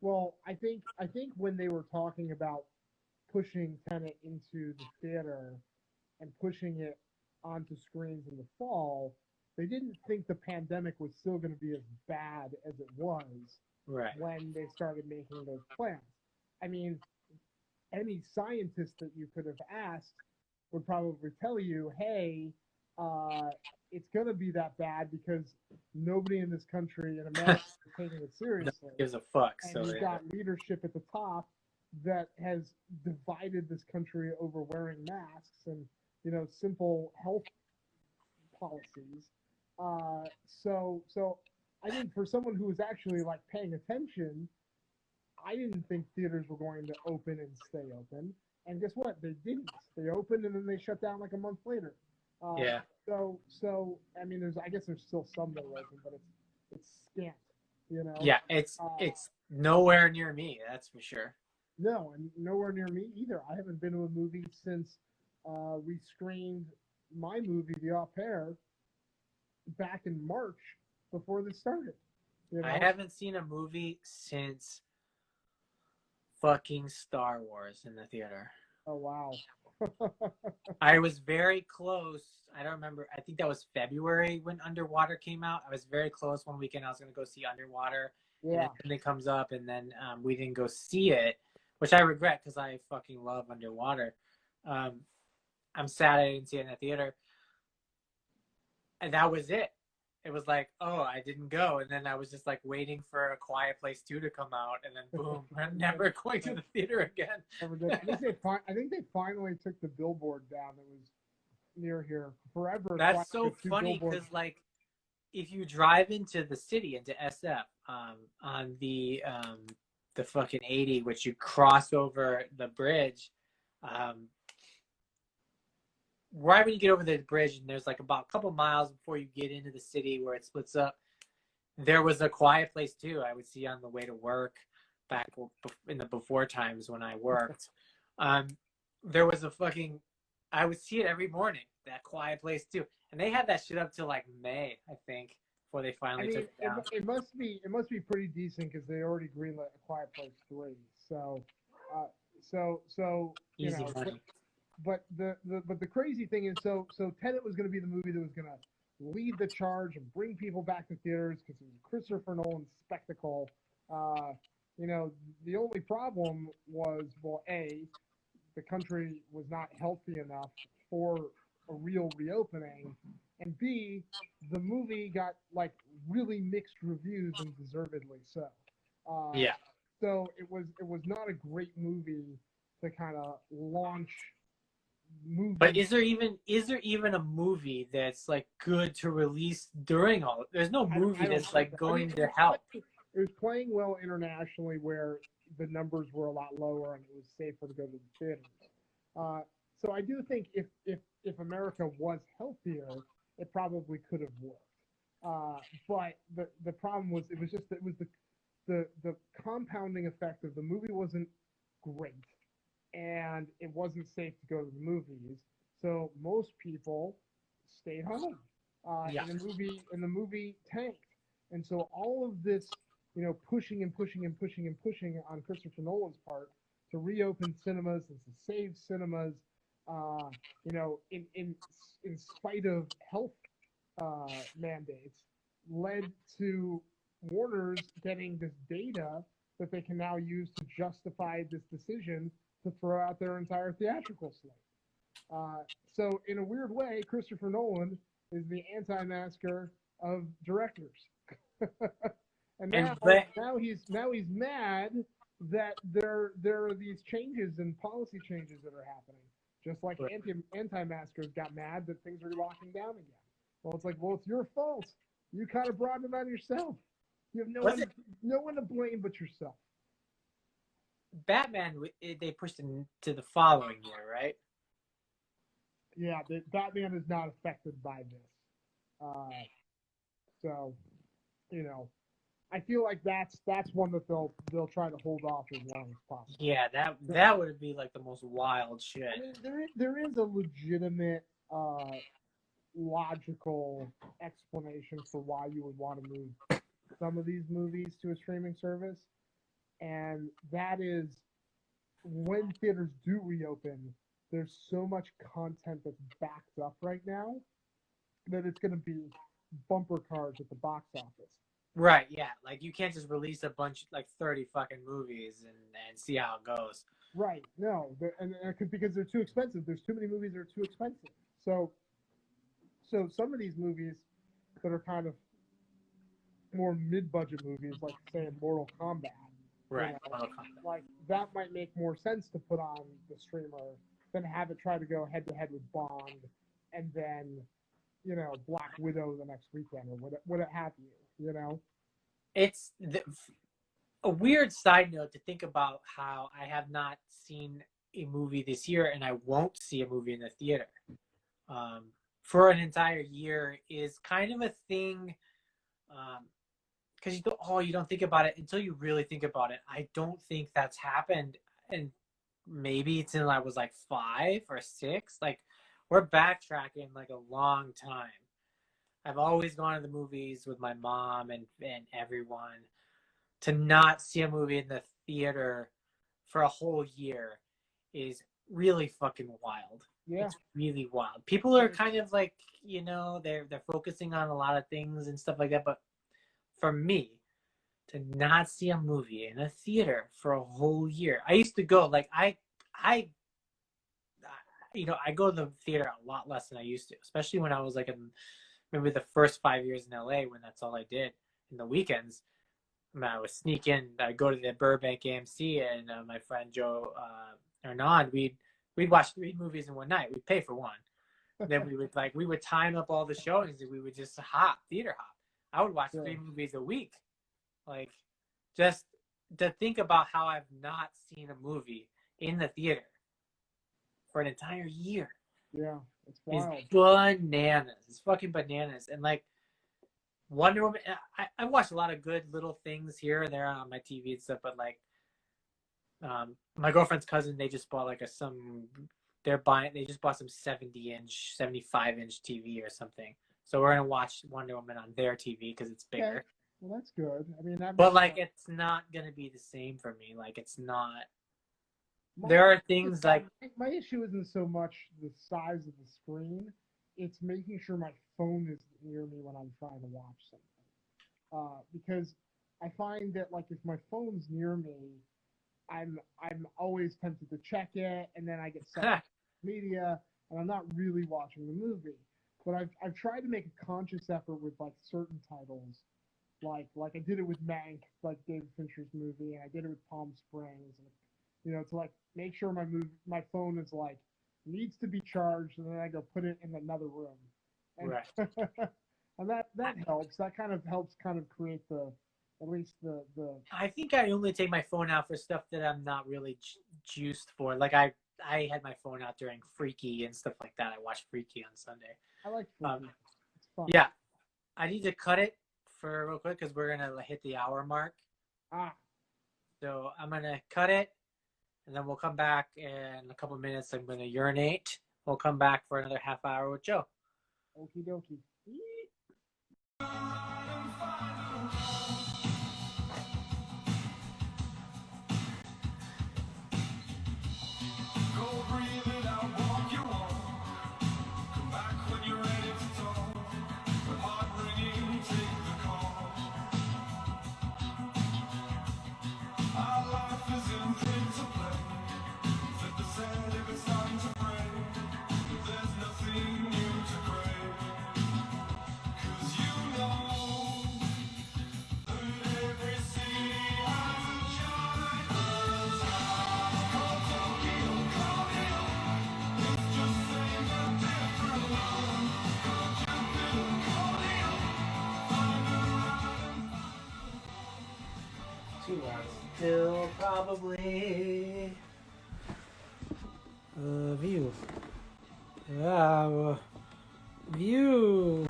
Well, I think when they were talking about pushing Tenet into the theater and pushing it onto screens in the fall, they didn't think the pandemic was still going to be as bad as it was Right. when they started making those plans. I mean, any scientist that you could have asked would probably tell you, hey, it's going to be that bad because nobody in this country in America is taking it seriously. No one gives a fuck. And So you've yeah. got leadership at the top that has divided this country over wearing masks and, you know, simple health policies. So I think for someone who was actually like paying attention, I didn't think theaters were going to open and stay open. And guess what? They didn't. They opened and then they shut down like a month later. Yeah. So I mean, I guess there's still some that are open, but it's scant. You know. Yeah. It's nowhere near me. That's for sure. No, and nowhere near me either. I haven't been to a movie since we screened my movie, The Au Pair, back in March before this started. You know? I haven't seen a movie since fucking Star Wars in the theater. Oh wow. I was very close. I don't remember. I think that was February when Underwater came out. I was very close one weekend. I was going to go see Underwater. Yeah. And then it comes up, and then we didn't go see it, which I regret because I fucking love Underwater. I'm sad I didn't see it in the theater. And that was it. It was like, oh, I didn't go. And then I was just like waiting for A Quiet Place 2 to come out. And then boom, I'm never going to the theater again. I think they finally took the billboard down that was near here forever. That's so funny because like if you drive into the city, into SF, on the fucking 80, which you cross over the bridge, right when you get over the bridge, and there's like about a couple miles before you get into the city where it splits up, there was A Quiet Place too. I would see on the way to work back in the before times when I worked. There was I would see it every morning, that Quiet Place too. And they had that shit up till like May, I think, before they finally took it down. It must be pretty decent because they already greenlit A Quiet Place 3. So you Easy know, money. But the crazy thing is, so Tenet was going to be the movie that was going to lead the charge and bring people back to theaters because it was Christopher Nolan's spectacle. You know, the only problem was, well, A, the country was not healthy enough for a real reopening, and B, the movie got like really mixed reviews and deservedly so. Yeah. So it was not a great movie to kind of launch. Movie. But is there even a movie that's like good to release during all? There's no movie that's like going to help. It was playing well internationally, where the numbers were a lot lower and it was safer to go to the theaters. So I do think if America was healthier, it probably could have worked. But the problem was it was the compounding effect of the movie wasn't great. And it wasn't safe to go to the movies, so most people stayed home. Yeah. And the movie tanked. And so all of this, you know, pushing on Christopher Nolan's part to reopen cinemas and to save cinemas, you know, in spite of health mandates, led to Warner's getting this data that they can now use to justify this decision to throw out their entire theatrical slate. So in a weird way, Christopher Nolan is the anti-masker of directors. And now he's mad that there are these changes and policy changes that are happening. Just like anti-maskers got mad that things are locking down again. Well, it's like, well, it's your fault. You kind of brought it on yourself. You have no one to blame but yourself. Batman, they pushed it to the following year, right? Yeah, Batman is not affected by this. So, you know, I feel like that's one that they'll try to hold off as long as possible. Yeah, that would be like the most wild shit. I mean, there is a legitimate logical explanation for why you would want to move some of these movies to a streaming service, and that is when theaters do reopen, there's so much content that's backed up right now that it's going to be bumper cars at the box office. Right, yeah. Like, you can't just release a bunch, like 30 fucking movies and see how it goes. Right. No, and because they're too expensive. There's too many movies that are too expensive. So some of these movies that are kind of more mid-budget movies, like say Mortal Kombat, Right. like that might make more sense to put on the streamer than have it try to go head-to-head with Bond and then, Black Widow the next weekend or what have you. It's a weird side note to think about how I have not seen a movie this year and I won't see a movie in the theater for an entire year is kind of a thing, because you don't think about it until you really think about it. I don't think that's happened, and maybe it's until I was like 5 or 6. Like, we're backtracking like a long time. I've always gone to the movies with my mom and everyone. To not see a movie in the theater for a whole year is really fucking wild. Yeah. It's really wild. People are kind of like, they're focusing on a lot of things and stuff like that, but for me, to not see a movie in a theater for a whole year. I used to go, like, I go to the theater a lot less than I used to, especially when I was like maybe the first 5 years in LA when that's all I did in the weekends. I would sneak in. I'd go to the Burbank AMC, and my friend Joe Arnand, we'd watch 3 movies in one night. We'd pay for one. Then we would time up all the showings, and we would just theater hop. I would watch 3 movies a week. Like, just to think about how I've not seen a movie in the theater for an entire year. Yeah, it's wild. It's bananas. It's fucking bananas. And like, Wonder Woman, I watched a lot of good little things here and there on my TV and stuff, but like, my girlfriend's cousin, they just bought like they just bought some 70-inch, 75-inch TV or something. So we're gonna watch Wonder Woman on their TV because it's bigger. Okay. Well, that's good. I mean, but like, it's not gonna be the same for me. Like, it's not. There are things like my issue isn't so much the size of the screen; it's making sure my phone is near me when I'm trying to watch something. Because I find that like if my phone's near me, I'm always tempted to check it, and then I get sucked into media, and I'm not really watching the movie. But I've tried to make a conscious effort with like certain titles, like I did it with Mank, like David Fincher's movie, and I did it with Palm Springs, and to like make sure my phone is like needs to be charged, and then I go put it in another room. And, right. And that helps. That kind of helps create at least the. I think I only take my phone out for stuff that I'm not really juiced for. Like, I had my phone out during Freaky and stuff like that. I watched Freaky on Sunday. I like Freaky. It's fun. Yeah. I need to cut it for real quick because we're going to hit the hour mark. So I'm going to cut it, and then we'll come back in a couple of minutes. I'm going to urinate. We'll come back for another half hour with Joe. Okie dokie. Still probably a view. View.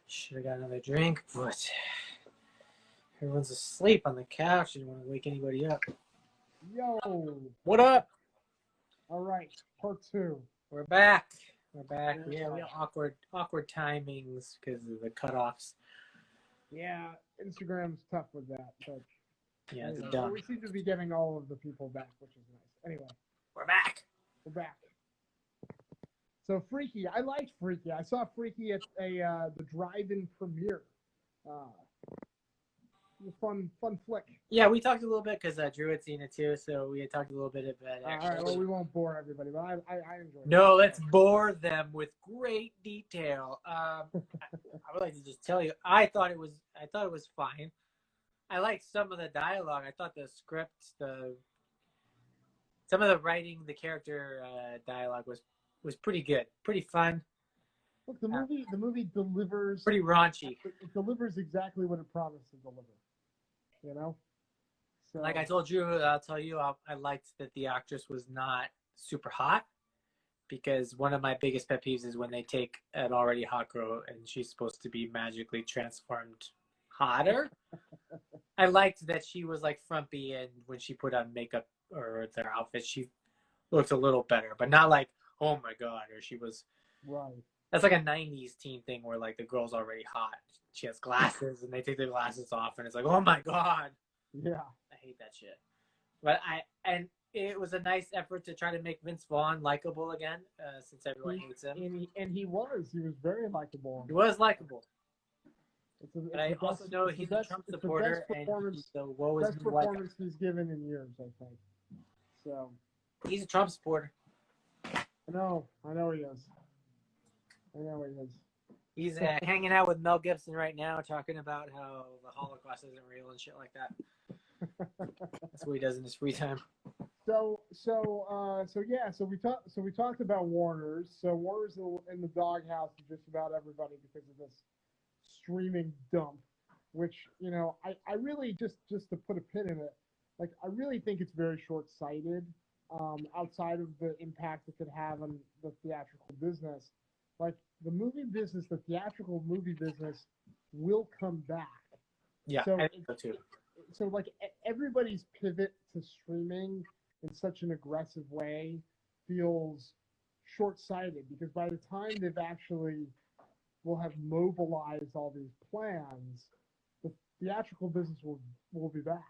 Should have got another drink, but everyone's asleep on the couch. Didn't want to wake anybody up. Yo. What up? All right, part 2. We're back. We're back. Yeah, we have awkward timings because of the cutoffs. Yeah, Instagram's tough with that, but Yeah, it's anyway, dumb. we seem to be getting all of the people back, which is nice. Anyway, We're back. we're back. So Freaky, I liked Freaky. I saw Freaky at the drive-in premiere. It was a fun flick. Yeah, we talked a little bit because Drew had seen it too, so we had talked a little bit about it. All right, well, we won't bore everybody, but I enjoyed it. No, let's bore them with great detail. I would like to just tell you, I thought it was fine. I liked some of the dialogue. I thought the script, some of the writing, the character dialogue was pretty good, pretty fun. Look, the movie delivers. Pretty raunchy. It delivers exactly what it promised to deliver. You know. So, Like I told Drew, I'll tell you, I liked that the actress was not super hot, because one of my biggest pet peeves is when they take an already hot girl and she's supposed to be magically transformed hotter. I liked that she was like frumpy, and when she put on makeup or their outfit, she looked a little better, but not like, oh my god, or she was. Right. That's like a 90s teen thing where like the girl's already hot. She has glasses and they take their glasses off and it's like, oh my god. Yeah. I hate that shit. But it was a nice effort to try to make Vince Vaughn likable again, since everyone hates him. He was very likable. He was likable. But I also know he's a Trump supporter, and he's the woe is best me white guy. performance he's given in years, I think. So He's a Trump supporter. I know he is. He's hanging out with Mel Gibson right now, talking about how the Holocaust isn't real and shit like that. That's what he does in his free time. So we talked about Warner's. So Warner's in the doghouse of just about everybody because of this streaming dump, which, you know, I really just to put a pin in it, like, I really think it's very short-sighted, outside of the impact it could have on the theatrical business. Like, the movie business, the theatrical movie business will come back. Yeah, so I think so too. So like everybody's pivot to streaming in such an aggressive way feels short-sighted, because by the time they've actually will have mobilized all these plans, the theatrical business will be back,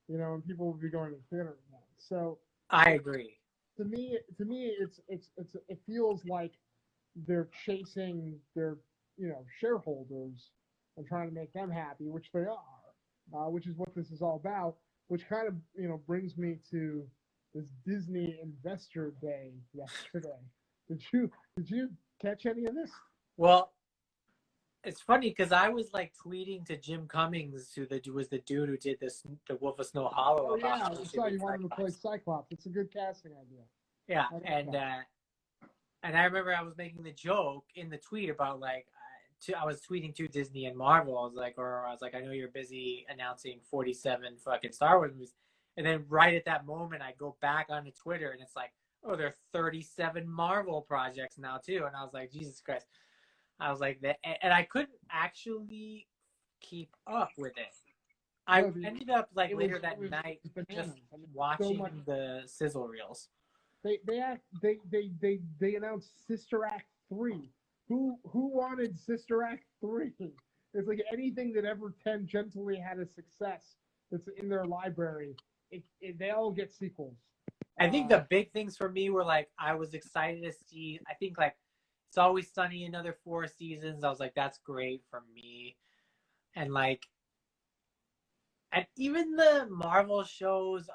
you know, and people will be going to theater again. So I agree. To me, it feels like they're chasing their, you know, shareholders and trying to make them happy, which they are, which is what this is all about. Which kind of, you know, brings me to this Disney Investor Day yesterday. Did you catch any of this? Well, it's funny because I was like tweeting to Jim Cummings, who was the dude who did the Wolf of Snow Hollow. Oh yeah, I saw you wanted to play Cyclops. It's a good casting idea. Yeah, and I remember I was making the joke in the tweet about like, I was tweeting to Disney and Marvel. I was like, I know you're busy announcing 47 fucking Star Wars movies, and then right at that moment, I go back onto Twitter and it's like, oh, there are 37 Marvel projects now too, and I was like, Jesus Christ. I was like that, and I couldn't actually keep up with it. I ended up like later that night just watching the sizzle reels. They announced Sister Act 3. Who wanted Sister Act 3? It's like anything that ever tangentially had a success that's in their library, they all get sequels. I think the big things for me were like, I was excited to see, I think like It's Always Sunny another 4 seasons. I was like, that's great for me. And like, and even the Marvel shows,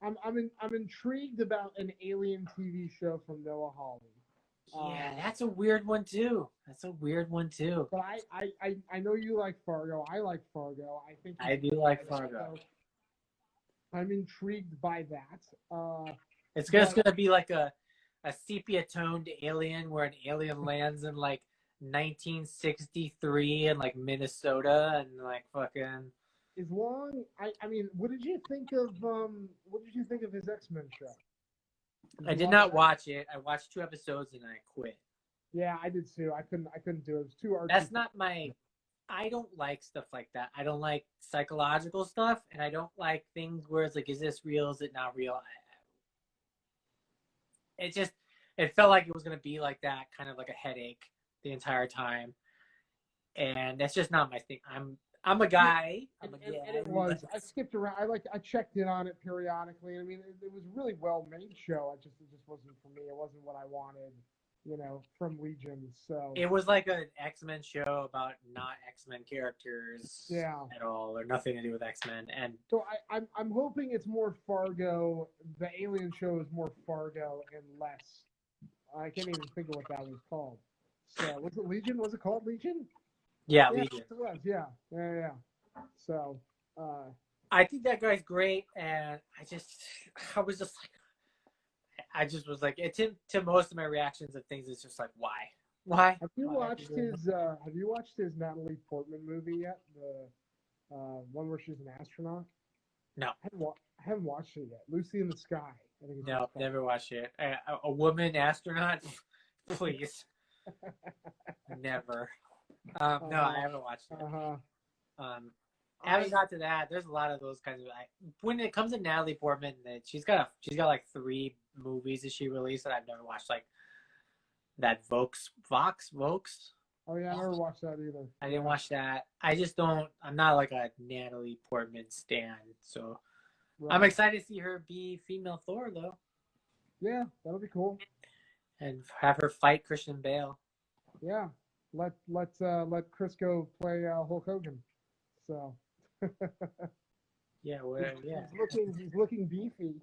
I'm intrigued about an Alien TV show from Noah Hawley. Yeah, that's a weird one too. But I know you like Fargo. I like Fargo. I do like Fargo. I'm intrigued by that. It's just gonna be like a sepia toned Alien, where an alien lands in like 1963 in like Minnesota, and like fucking. As long, I mean, what did you think of his X-Men show? I did not watch it. I watched 2 episodes and I quit. Yeah, I did too. I couldn't do it. It was too artsy. That's not my. I don't like stuff like that. I don't like psychological stuff, and I don't like things where it's like, is this real? Is it not real? It it felt like it was going to be like that, kind of like a headache the entire time. And that's just not my thing. I'm a guy. And it was. I skipped around. I checked in on it periodically. I mean, it was a really well made show. It just wasn't for me. It wasn't what I wanted, from Legion. So it was like an X-Men show about not X-Men characters at all, or nothing to do with X-Men. And so I'm hoping it's more Fargo. The Alien show is more Fargo and less. I can't even think of what that was called. So was it Legion? Was it called Legion? Yeah, Legion. It was. Yeah. So I think that guy's great, and I was just like, it's to most of my reactions of things. It's just like, why? Have you watched his Natalie Portman movie yet? The one where she's an astronaut. No, I haven't watched it yet. Lucy in the Sky. I think it's no, never watched it. A woman astronaut, please, never. No, I haven't watched it. I haven't got to that. There's a lot of those kinds of. When it comes to Natalie Portman, she's got like 3 movies that she released that I've never watched. Like that Vox. Oh yeah, I never watched that either. I didn't watch that. I just don't. I'm not like a Natalie Portman stan, so right. I'm excited to see her be female Thor though. Yeah, that'll be cool. And have her fight Christian Bale. Yeah. Let Crisco play Hulk Hogan. So yeah. He's looking beefy.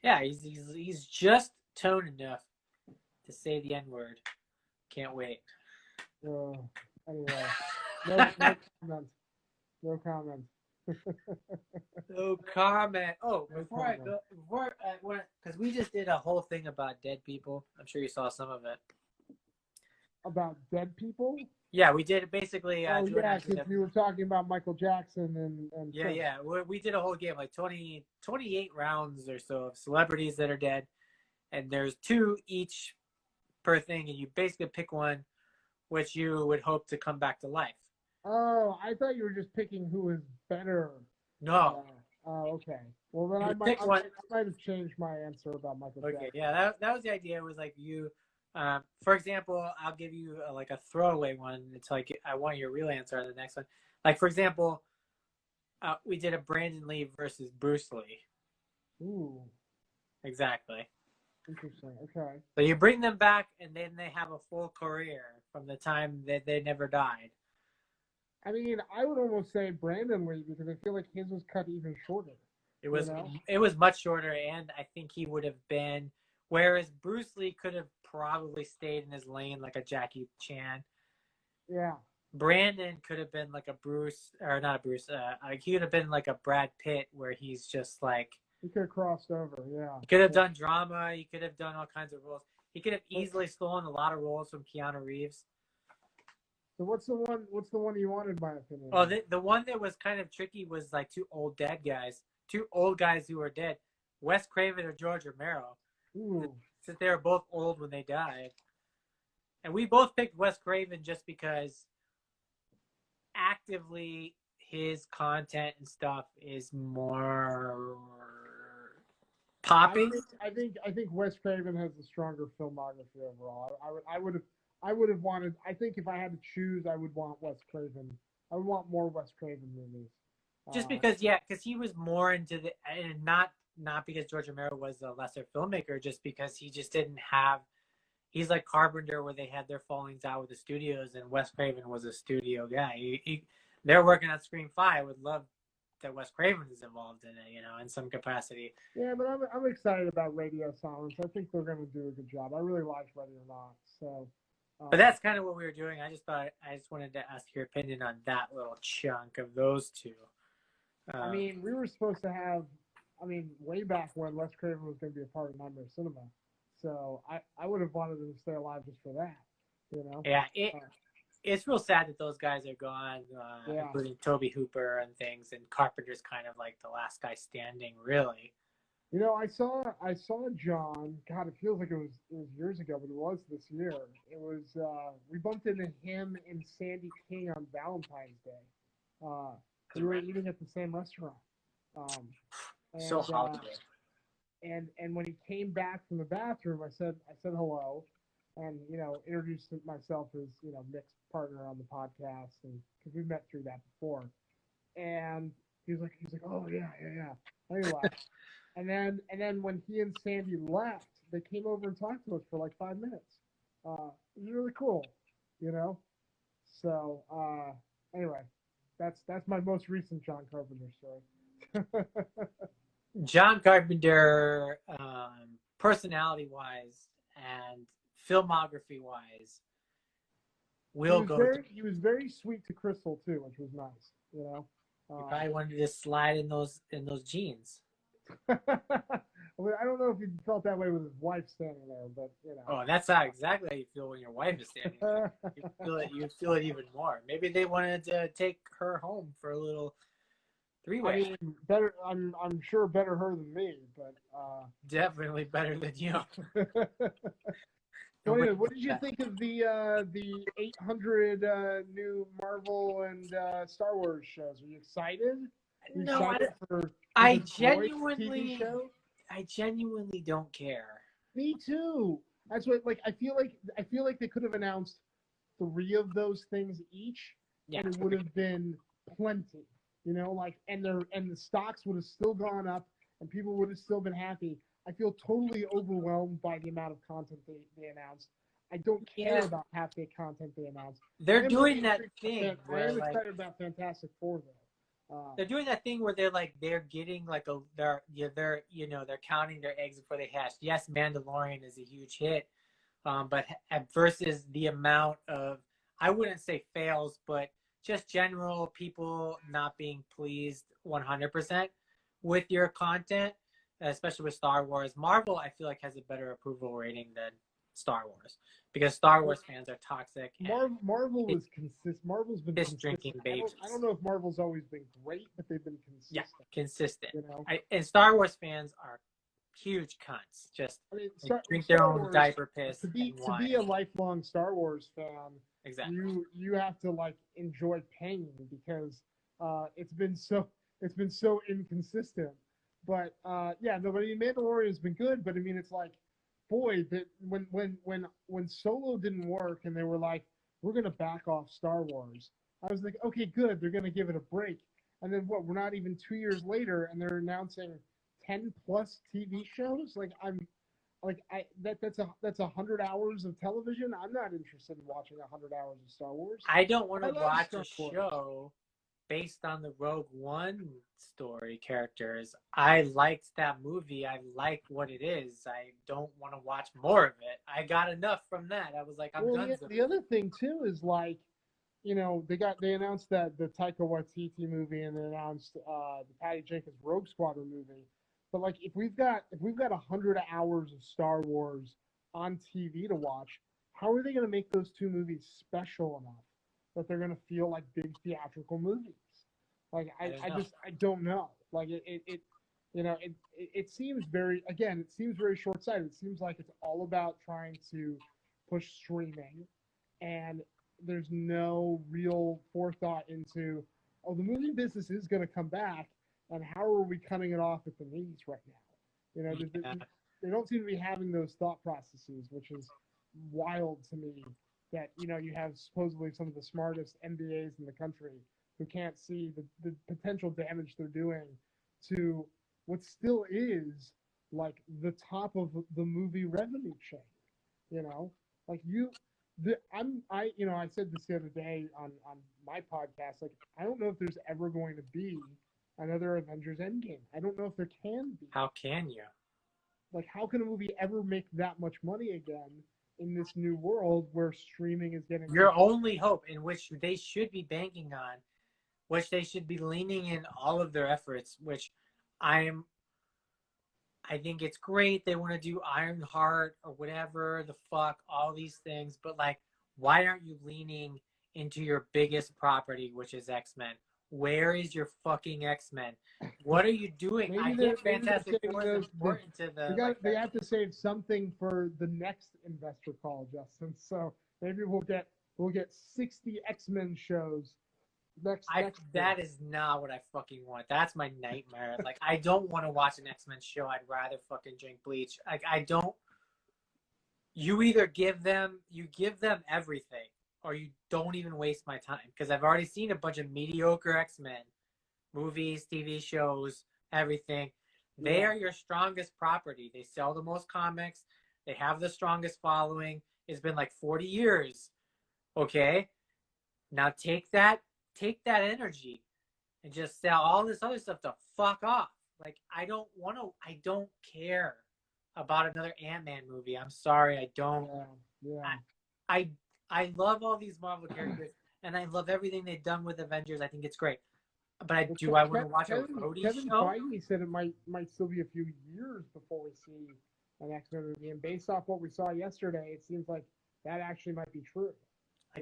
Yeah, he's just toned enough to say the N-word. Can't wait. Anyway, no comment. No comment. No comment. Oh, before because we just did a whole thing about dead people. I'm sure you saw some of it. About dead people? Yeah, we did basically. Because we were talking about Michael Jackson and yeah. We did a whole game, like 28 rounds or so of celebrities that are dead, and there's 2 each per thing, and you basically pick one which you would hope to come back to life. Oh, I thought you were just picking who was better. No. Okay. Well, then I might have changed my answer about Michael Jackson. Okay, yeah, that was the idea. It was like you. For example, I'll give you like a throwaway one. It's like I want your real answer on the next one. Like for example, we did a Brandon Lee versus Bruce Lee. Ooh. Exactly. Interesting. Okay. So you bring them back, and then they have a full career from the time that they never died. I mean, I would almost say Brandon Lee because I feel like his was cut even shorter. It was much shorter, and I think he would have been. Whereas Bruce Lee could have probably stayed in his lane like a Jackie Chan. Yeah. Brandon could have been like a Bruce, or not a Bruce. He could have been like a Brad Pitt, where he's just like. He could have crossed over. Yeah. He could have done drama. He could have done all kinds of roles. He could have easily stolen a lot of roles from Keanu Reeves. So what's the one you wanted, my opinion? Oh, the one that was kind of tricky was like 2 old dead guys. 2 old guys who are dead. Wes Craven or George Romero. Ooh. Since they were both old when they died. And we both picked Wes Craven just because actively his content and stuff is more popping. I think Wes Craven has a stronger filmography overall. I would have wanted. I think if I had to choose, I would want Wes Craven. I would want more Wes Craven movies. Just because he was more into the, and not because George Romero was a lesser filmmaker, just because he just didn't have. He's like Carpenter, where they had their fallings out with the studios, and Wes Craven was a studio guy. They're working on Scream 5. I would love that Wes Craven is involved in it, in some capacity. Yeah, but I'm excited about Radio Silence. I think they're going to do a good job. I really like Ready or Not. So. But that's kind of what we were doing. I just wanted to ask your opinion on that little chunk of those 2. I mean, we were supposed to have. I mean, way back when Wes Craven was going to be a part of Nightmare Cinema. So I would have wanted him to stay alive just for that, Yeah, it's real sad that those guys are gone, including Toby Hooper and things, and Carpenter's kind of like the last guy standing, really. I saw John. God, it feels like it was years ago, but it was this year. It was we bumped into him and Sandy King on Valentine's Day. We were eating at the same restaurant. So holiday. and when he came back from the bathroom, I said hello, and introduced myself as Nick's partner on the podcast, and because we met through that before, and he's like, oh yeah. And he left, and then when he and Sandy left, they came over and talked to us for like 5 minutes. It was really cool, you know. So anyway, that's my most recent John Carpenter story. John Carpenter, personality-wise and filmography-wise, He was very sweet to Crystal too, which was nice. You probably wanted to slide in those jeans. Well, I don't know if he felt that way with his wife standing there, but Oh, that's exactly how you feel when your wife is standing there. You feel it even more. Maybe they wanted to take her home for a little three-way. I mean, better. I'm sure better her than me, but definitely better than you. What did you think of the 800 new Marvel and Star Wars shows? Are you excited? I genuinely don't care. Me too. That's what I feel like they could have announced 3 of those things each, and it would have been plenty. And the stocks would have still gone up, and people would have still been happy. I feel totally overwhelmed by the amount of content they announced. I don't care about half the content they announced. They're doing that thing. I am excited about Fantastic Four though. They're doing that thing where they're getting they're counting their eggs before they hatch. Yes, Mandalorian is a huge hit, but versus the amount of, I wouldn't say fails, but just general people not being pleased 100% with your content, especially with Star Wars. Marvel, I feel like, has a better approval rating than Star Wars because Star Wars fans are toxic. Marvel was consistent. Marvel's been drinking babies. I don't know if Marvel's always been great, but they've been consistent. Yeah, consistent. And Star Wars fans are huge cunts. Just drink their own diaper piss. To be a lifelong Star Wars fan, exactly, you have to enjoy pain because it's been so inconsistent. But Mandalorian has been good. But I mean, it's boy, that when Solo didn't work and they were like, we're gonna back off Star Wars, I was like, okay, good, they're gonna give it a break. And then we're not even 2 years later, and they're announcing 10+ TV shows. That's 100 hours of television. I'm not interested in watching 100 hours of Star Wars. I don't want to watch a show based on the Rogue One story characters. I liked that movie. I like what it is. I don't want to watch more of it. I got enough from that. I was like, I'm done. The other thing too is they announced that the Taika Waititi movie, and they announced the Patty Jenkins Rogue Squadron movie. But if we've got 100 hours of Star Wars on TV to watch, how are they going to make those 2 movies special enough that they're going to feel like big theatrical movies? I don't know. It seems very short-sighted. It seems like it's all about trying to push streaming, and there's no real forethought into, the movie business is going to come back, and how are we cutting it off at the knees right now? They don't seem to be having those thought processes, which is wild to me. That you have supposedly some of the smartest MBAs in the country who can't see the potential damage they're doing to what still is the top of the movie revenue chain. I said this the other day on my podcast. I don't know if there's ever going to be another Avengers Endgame. I don't know if there can be. How can you? How can a movie ever make that much money again in this new world where streaming is getting... Your only hope, in which they should be banking on, which they should be leaning in all of their efforts, which I think it's great. They want to do Ironheart or whatever the fuck, all these things. But why aren't you leaning into your biggest property, which is X-Men? Where is your fucking X-Men? What are you doing? I get Fantastic Four is important to the... They have to save something for the next investor call, Justin. So maybe we'll get 60 X-Men shows That is not what I fucking want. That's my nightmare. Like, I don't want to watch an X-Men show. I'd rather fucking drink bleach. Like, I don't. You either give them everything, or you don't even waste my time. Because I've already seen a bunch of mediocre X-Men movies, TV shows, everything. They are your strongest property. They sell the most comics. They have the strongest following. It's been like 40 years. Okay? Now take that energy and just sell all this other stuff to fuck off. Like, I don't care about another Ant-Man movie. I'm sorry, I don't. I love all these Marvel characters, and I love everything they've done with Avengers. I think it's great. But I want to watch a roadie Kevin show? Feige said it might still be a few years before we see an X-Men movie, and based off what we saw yesterday, it seems like that actually might be true.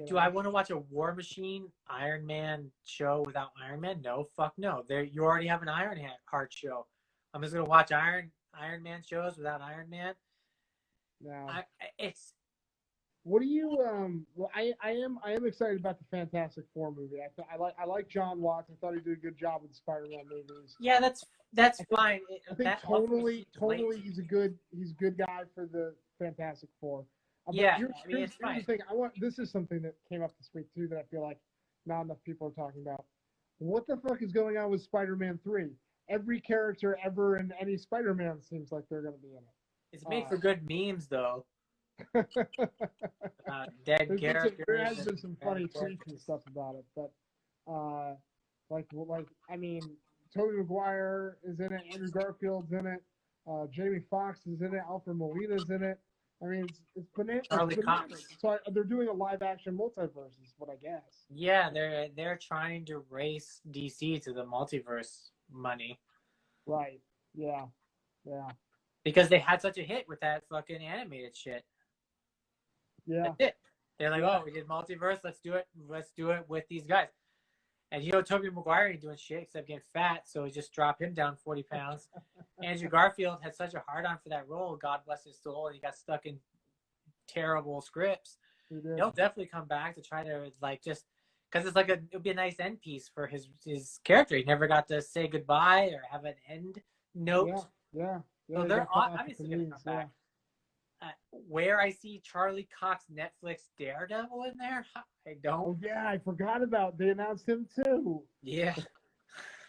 Do I want to watch a War Machine Iron Man show without Iron Man? No, fuck no. You already have an Iron Heart show. I'm just gonna watch Iron Man shows without Iron Man. No. What do you well, I am excited about the Fantastic Four movie. I like John Watts. I thought he did a good job with the Spider-Man movies. Yeah, that's fine. I think tonally he's a good guy for the Fantastic Four. Here's the thing. This is something that came up this week too that I feel like not enough people are talking about. What the fuck is going on with Spider-Man 3? Every character ever in any Spider-Man seems like they're going to be in it. It's made for good memes, though. Dead characters. There has been some funny tweets and stuff about it, but I mean, Tobey Maguire is in it, Andrew Garfield's in it, Jamie Foxx is in it, Alfred Molina's in it. I mean, it's bananas. Charlie Cox. So they're doing a live-action multiverse, is what I guess. Yeah, they're trying to race DC to the multiverse money. Right. Yeah. Because they had such a hit with that fucking animated shit. Yeah. That's it. They're like, oh, we did multiverse. Let's do it. Let's do it with these guys. And Tobey Maguire ain't doing shit except getting fat, so just drop him down 40 pounds. Andrew Garfield had such a hard-on for that role, God bless his soul, and he got stuck in terrible scripts. He'll definitely come back to try to, just because it's it would be a nice end piece for his character. He never got to say goodbye or have an end note. Yeah. So they're obviously going to come back. Where I see Charlie Cox Netflix Daredevil in there, I don't. Oh yeah, I forgot about. They announced him too. Yeah.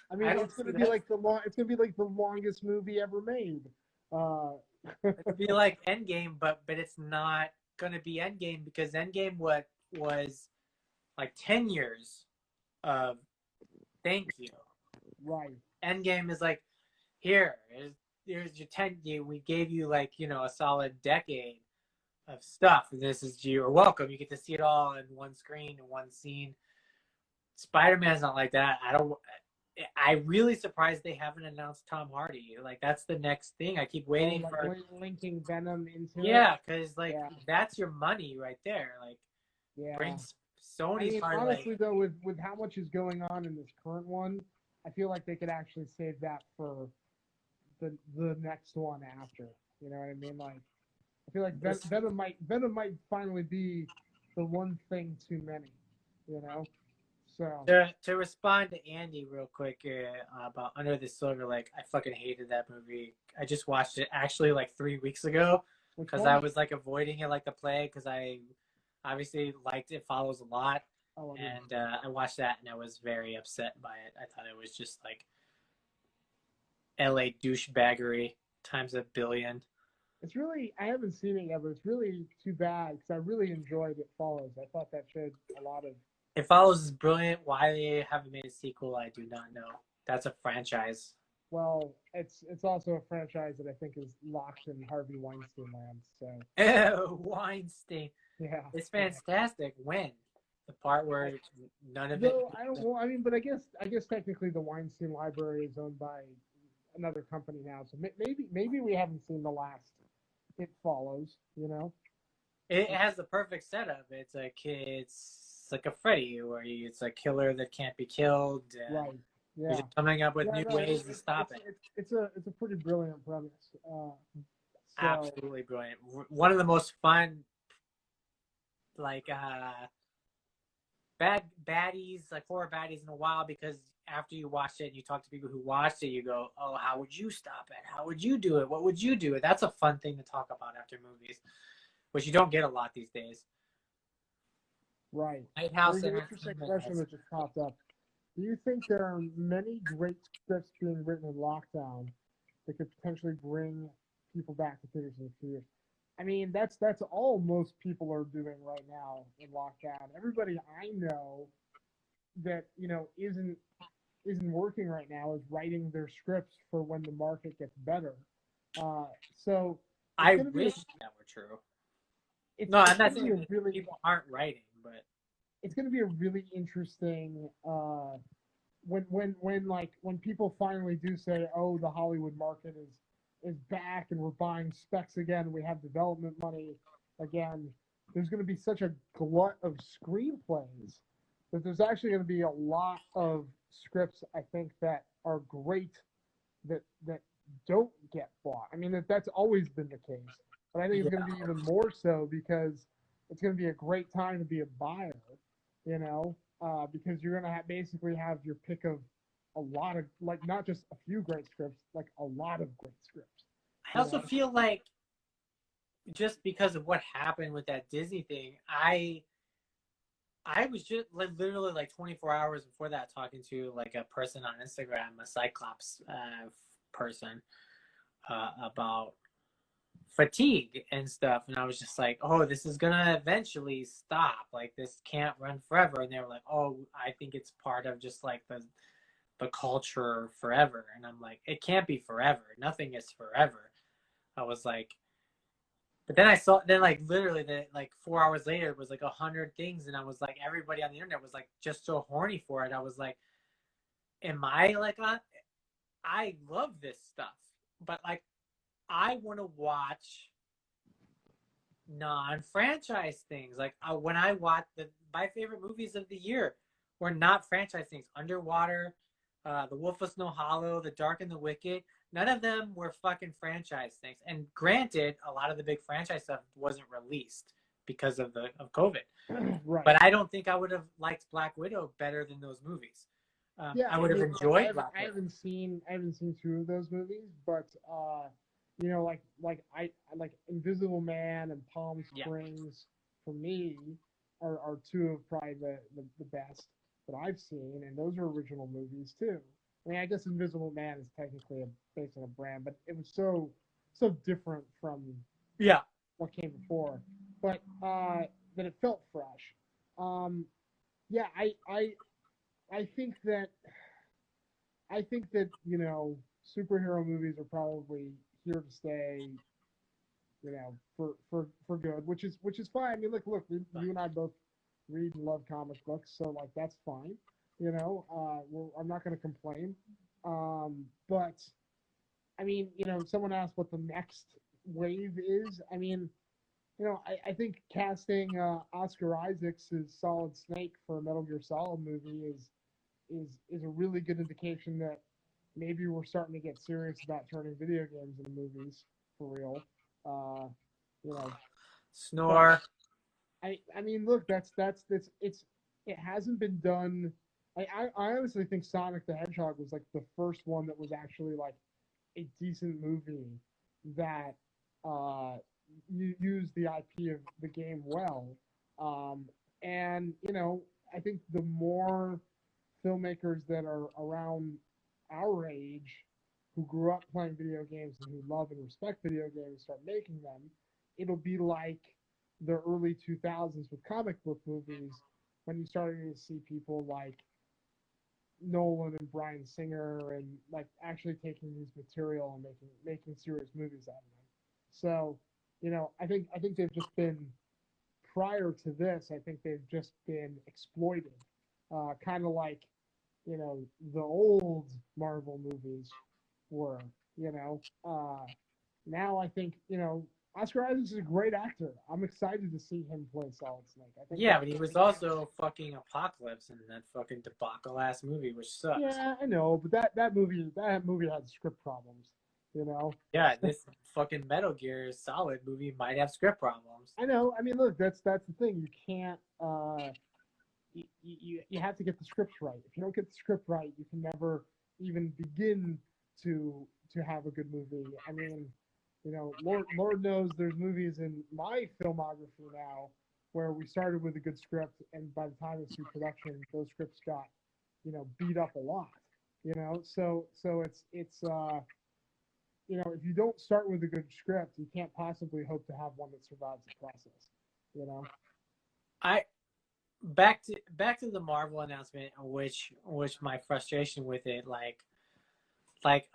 I mean, it's gonna be like the longest movie ever made. It'll be like Endgame, but it's not gonna be Endgame because Endgame was like 10 years of thank you. Right. Endgame is like, here's your 10. We gave you a solid decade of stuff. This is you're welcome. You get to see it all in one screen in one scene. Spider-Man's not like that. I'm really surprised they haven't announced Tom Hardy. That's the next thing. I keep waiting for linking Venom into it. Because that's your money right there. Bring Sony's honestly though, with how much is going on in this current one, I feel like they could actually save that for the next one after. You know what I mean? I feel like Venom might finally be the one thing too many. So to respond to Andy real quick about Under the Silver Lake, I fucking hated that movie. I just watched it actually 3 weeks ago because I was avoiding it like the plague because I obviously liked It Follows a lot, and I watched that and I was very upset by it. I thought it was just LA douchebaggery times a billion. It's really, I haven't seen it yet, but it's really too bad because I really enjoyed It Follows. I thought that showed a lot of. It Follows is brilliant. Why they haven't made a sequel, I do not know. That's a franchise. Well, it's also a franchise that I think is locked in Harvey Weinstein land. So. Oh, Weinstein. Yeah. It's fantastic. When? The part where none of it. But I guess technically the Weinstein Library is owned by another company now, so maybe we haven't seen the last It Follows. It has the perfect setup. It's like a Freddy, where it's a killer that can't be killed. And right. Yeah. You're just coming up with new ways to stop it. It's a pretty brilliant premise. Absolutely brilliant. One of the most fun, baddies, like horror baddies in a while, because after you watch it, you talk to people who watched it, you go, oh, how would you stop it? How would you do it? What would you do? That's a fun thing to talk about after movies, which you don't get a lot these days. Right. Lighthouse There's an interesting question that just popped up. Do you think there are many great scripts being written in lockdown that could potentially bring people back to theaters in a few years? I mean, that's all most people are doing right now in lockdown. Everybody I know that isn't working right now is writing their scripts for when the market gets better. So it's I gonna be wish that were true. it's, No, it's I'm not gonna be saying a really people aren't writing, but it's going to be a really interesting when people finally do say, oh, the Hollywood market is back and we're buying specs again, we have development money again. There's going to be such a glut of screenplays that there's actually going to be a lot of scripts, I think, that are great that don't get bought. I mean, that's always been the case, but I think it's going to be even more so because it's going to be a great time to be a buyer, because you're going to basically have your pick of a lot of, like, not just a few great scripts, like a lot of great scripts. I also feel like just because of what happened with that Disney thing, I was just literally like 24 hours before that talking to like a person on Instagram, a Cyclops person, about fatigue and stuff, and I was just like, oh, this is gonna eventually stop, like this can't run forever. And they were like, oh, I think it's part of just like the culture forever. And I'm like, it can't be forever, nothing is forever. I was like, but then I saw, then like literally like 4 hours later it was like 100 things, and I was like, everybody on the internet was like just so horny for it. I was like, am I like I love this stuff, but like I want to watch non-franchise things. Like when I watch my favorite movies of the year were not franchise things. Underwater, The Wolf of Snow Hollow, The Dark and the Wicked. None of them were fucking franchise things. And granted, a lot of the big franchise stuff wasn't released because of COVID. Right. But I don't think I would have liked Black Widow better than those movies. I would have enjoyed. I haven't seen two of those movies, but like Invisible Man and Palm Springs for me are two of probably the best that I've seen, and those are original movies too. I mean, I guess Invisible Man is technically based on a brand, but it was so different from what came before, but that it felt fresh. Yeah, I think that superhero movies are probably here to stay, for good, which is fine. I mean, look, you and I both read and love comic books, so like that's fine. I'm not going to complain. But I mean, someone asked what the next wave is. I mean, I think casting Oscar Isaacs as Solid Snake for a Metal Gear Solid movie is a really good indication that maybe we're starting to get serious about turning video games into movies for real. Snore. I mean, look, that's it hasn't been done. I honestly think Sonic the Hedgehog was like the first one that was actually like a decent movie that used the IP of the game well. And I think the more filmmakers that are around our age who grew up playing video games and who love and respect video games start making them, it'll be like the early 2000s with comic book movies when you started to see people like Nolan and Bryan Singer and like actually taking these material and making serious movies out of them. So, I think they've just been, prior to this, I think they've just been exploited. Kind of like, the old Marvel movies were, now I think, Oscar Isaac is a great actor. I'm excited to see him play Solid Snake. I think but he was also fucking Apocalypse in that fucking debacle ass movie, which sucks. Yeah, I know, but that movie had script problems. Yeah, this fucking Metal Gear Solid movie might have script problems. I know. I mean, look, that's the thing. You can't you have to get the scripts right. If you don't get the script right, you can never even begin to have a good movie. I mean, you know, Lord knows there's movies in my filmography now where we started with a good script, and by the time it's through production, those scripts got, you know, beat up a lot. You know, so it's you know, if you don't start with a good script, you can't possibly hope to have one that survives the process. You know. Back to the Marvel announcement, which my frustration with it, like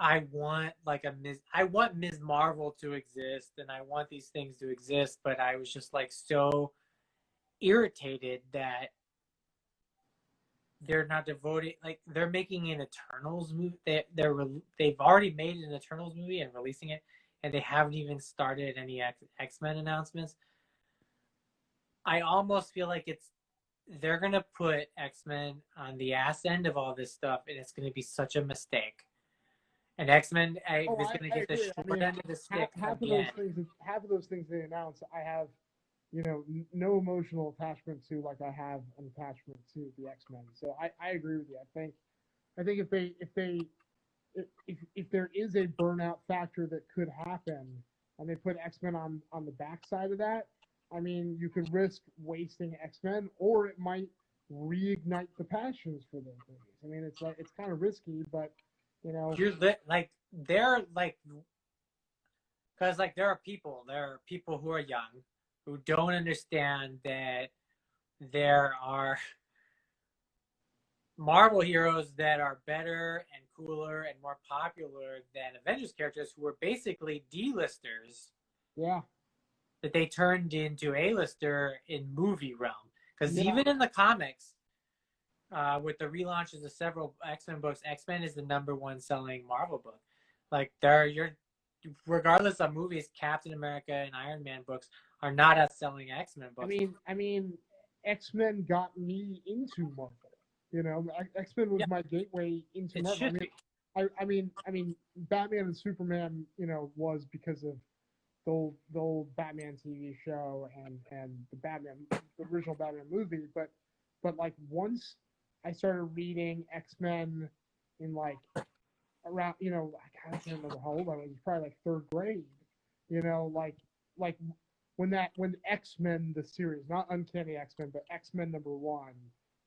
I want Ms. Marvel to exist, and I want these things to exist, but I was just like so irritated that they're not devoted, like they're making an Eternals movie. They've already made an Eternals movie and releasing it, and they haven't even started any X-Men announcements. I almost feel like they're gonna put X-Men on the ass end of all this stuff, and it's gonna be such a mistake. And X-Men is gonna get the short end of the stick again. Half of those things they announce, I have, you know, no emotional attachment to, like I have an attachment to the X-Men. So I agree with you. I think if there is a burnout factor that could happen, and they put X-Men on the backside of that, I mean, you could risk wasting X-Men, or it might reignite the passions for those movies. I mean, it's kind of risky, but you know, they're like, because like there are people who are young who don't understand that there are Marvel heroes that are better and cooler and more popular than Avengers characters who were basically D-listers. Yeah. That they turned into A-lister in movie realm. Because even in the comics, with the relaunches of several X-Men books, X-Men is the #1 selling Marvel book. Like regardless of movies, Captain America and Iron Man books are not as selling X-Men books. I mean, X-Men got me into Marvel. You know, X-Men was my gateway into Marvel. I mean, Batman and Superman, you know, was because of the old Batman TV show and the original Batman movie, but like once I started reading X-Men in like around, you know, I can't remember how old I was. It was probably like 3rd grade. You know, like when X-Men the series, not Uncanny X-Men, but X-Men #1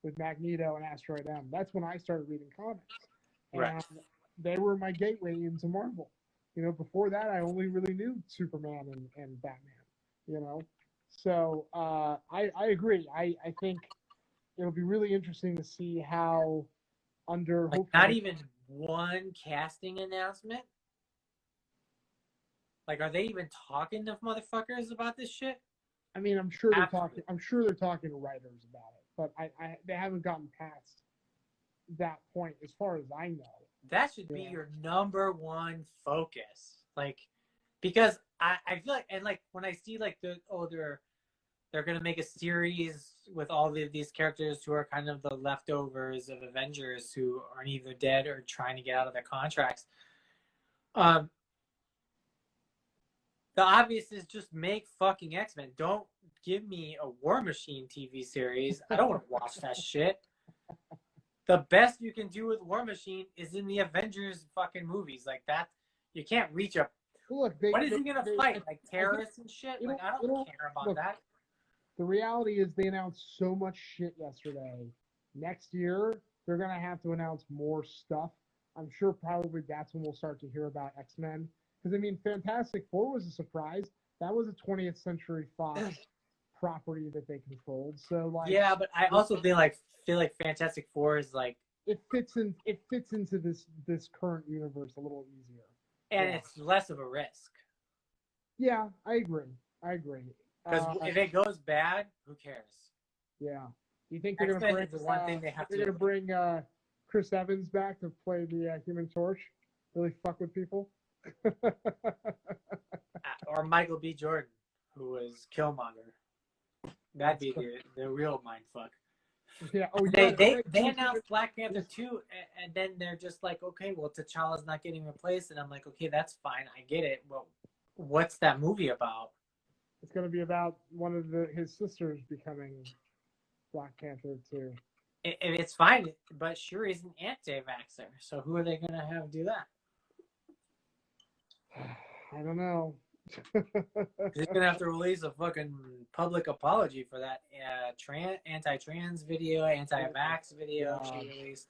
with Magneto and Asteroid M. That's when I started reading comics, and they were my gateway into Marvel. You know, before that, I only really knew Superman and Batman, you know. So I agree. I think it'll be really interesting to see how under... Like, not even one casting announcement? Like, are they even talking to motherfuckers about this shit? I mean, I'm sure they're talking to writers about it, but they haven't gotten past that point as far as I know. That should be your #1 focus. Like, because I feel like, and like when I see like they're gonna make a series with all of these characters who are kind of the leftovers of Avengers who are either dead or trying to get out of their contracts. The obvious is just make fucking X-Men. Don't give me a War Machine TV series. I don't want to watch that shit. The best you can do with War Machine is in the Avengers fucking movies. Like that, you can't reach a... Look, what is he going to fight? Like terrorists and shit? Like, I don't care about that. The reality is they announced so much shit yesterday. Next year, they're going to have to announce more stuff. I'm sure probably that's when we'll start to hear about X-Men. Because, I mean, Fantastic Four was a surprise. That was a 20th Century Fox property that they controlled. So, like... Yeah, but I also feel like Fantastic Four is like... It fits into this current universe a little easier. And it's less of a risk. Yeah, I agree. Because if it goes bad, who cares? Yeah. Do you think they're going to bring Chris Evans back to play the Human Torch? Really fuck with people? Or Michael B. Jordan, who was Killmonger. That'd be the real mindfuck. Yeah. Oh, yeah. They announced Black Panther 2, and then they're just like, okay, well, T'Challa's not getting replaced, and I'm like, okay, that's fine, I get it. Well, what's that movie about? It's going to be about one of his sisters becoming Black Panther 2. It's fine, but Shuri's an anti-vaxxer, so who are they going to have do that? I don't know. He's going to have to release a fucking public apology for that anti-trans video, anti-vax video she released.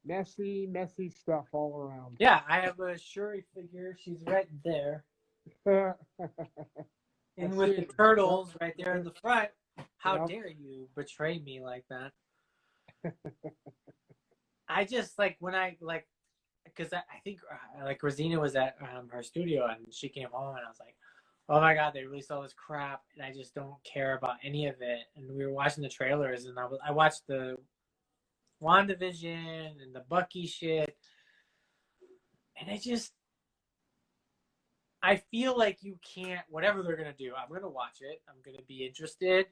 Messy stuff all around. Yeah, I have a Shuri figure. She's right there. And with the turtles right there in the front. How dare you betray me like that? I just when I because I think Rosina was at her studio and she came home and I was like, oh my god, they released all this crap and I just don't care about any of it. And we were watching the trailers and I watched the WandaVision and the Bucky shit, and I feel like you can't, whatever they're gonna do, I'm gonna watch it. I'm gonna be interested.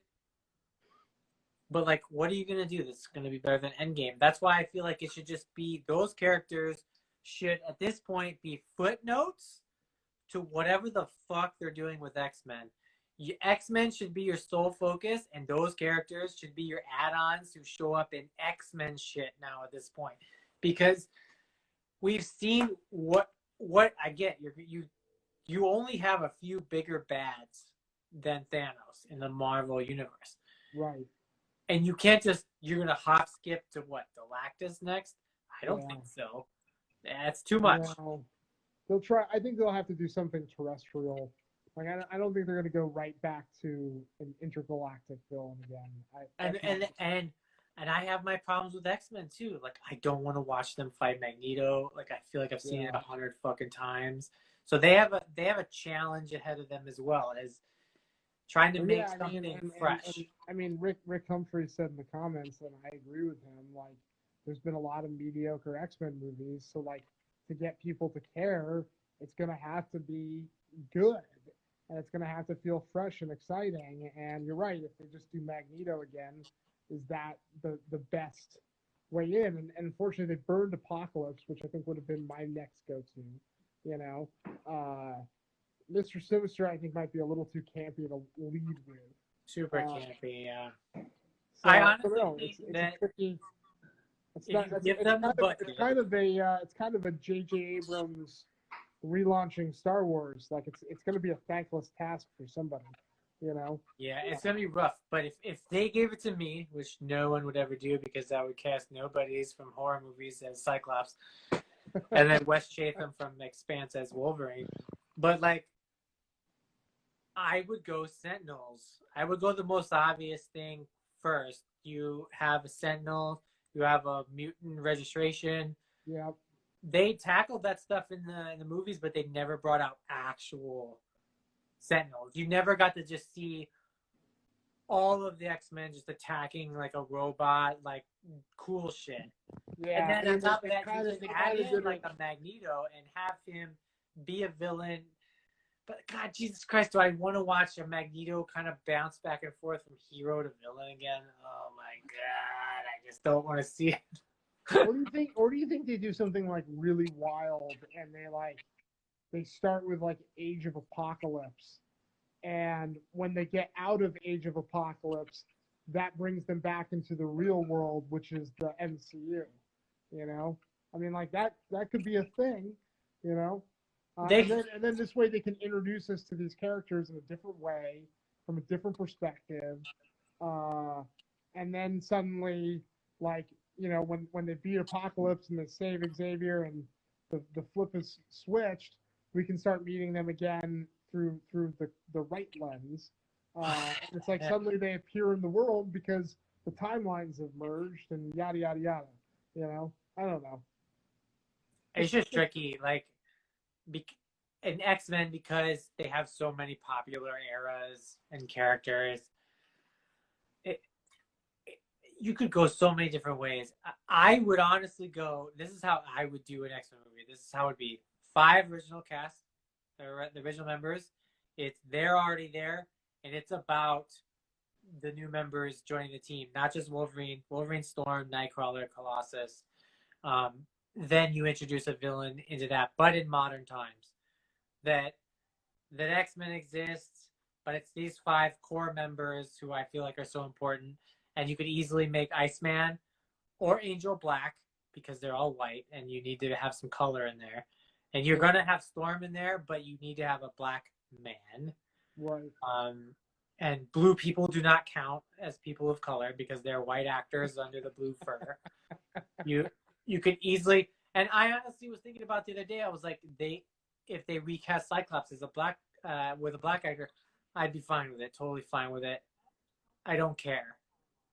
But what are you gonna do that's gonna be better than Endgame? That's why I feel like it should just be those characters should at this point be footnotes to whatever the fuck they're doing with X-Men. X-Men should be your sole focus, and those characters should be your add-ons who show up in X-Men shit now at this point. Because we've seen what I get. You only have a few bigger bads than Thanos in the Marvel universe. Right. And you can't you're going to hop skip to what, Galactus next? I don't think so. That's too much. No. They'll try. I think they'll have to do something terrestrial. I don't think they're going to go right back to an intergalactic villain again. And I have my problems with X-Men too. I don't want to watch them fight Magneto. I feel like I've seen it 100 fucking times. So they have a challenge ahead of them as well as trying to make something fresh. Rick Humphrey said in the comments, and I agree with him. There's been a lot of mediocre X-Men movies, so to get people to care, it's gonna have to be good, and it's gonna have to feel fresh and exciting. And you're right, if they just do Magneto again, is that the best way in? And unfortunately, they burned Apocalypse, which I think would have been my next go-to. Mr. Sinister, I think, might be a little too campy to lead with. Super campy, yeah. So, I honestly it's think tricky. It's kind of a J.J. Abrams relaunching Star Wars. It's going to be a thankless task for somebody, Yeah, it's going to be rough. But if they gave it to me, which no one would ever do because I would cast nobodies from horror movies as Cyclops, and then Wes Chatham from Expanse as Wolverine. But I would go Sentinels. I would go the most obvious thing first. You have a Sentinel. You have a mutant registration. Yeah. They tackled that stuff in the movies, but they never brought out actual Sentinels. You never got to just see all of the X-Men just attacking like a robot, cool shit. Yeah. And then on top of that, you just add in a Magneto and have him be a villain. But God, Jesus Christ, do I want to watch a Magneto kind of bounce back and forth from hero to villain again? Oh my God, I just don't want to see it. Or do you think they do something really wild and they start with Age of Apocalypse, and when they get out of Age of Apocalypse, that brings them back into the real world, which is the MCU. That could be a thing. And then this way they can introduce us to these characters in a different way, from a different perspective, and then suddenly, when they beat Apocalypse and they save Xavier and the flip is switched, we can start meeting them again through the right lens. It's suddenly they appear in the world because the timelines have merged and yada yada yada. I don't know. It's just tricky, in X-Men, because they have so many popular eras and characters. You could go so many different ways. I would honestly go, this is how I would do an X-Men movie. This is how it would be. 5 original cast, the original members. They're already there, and it's about the new members joining the team, not just Wolverine, Storm, Nightcrawler, Colossus. Then you introduce a villain into that, but in modern times. That X-Men exists, but it's these 5 core members who I feel like are so important. And you could easily make Iceman or Angel Black because they're all white, and you need to have some color in there. And you're gonna have Storm in there, but you need to have a black man. Right. And blue people do not count as people of color because they're white actors under the blue fur. You could easily, and I honestly was thinking about the other day. I was like, if they recast Cyclops as a black with a black actor, I'd be fine with it. Totally fine with it. I don't care.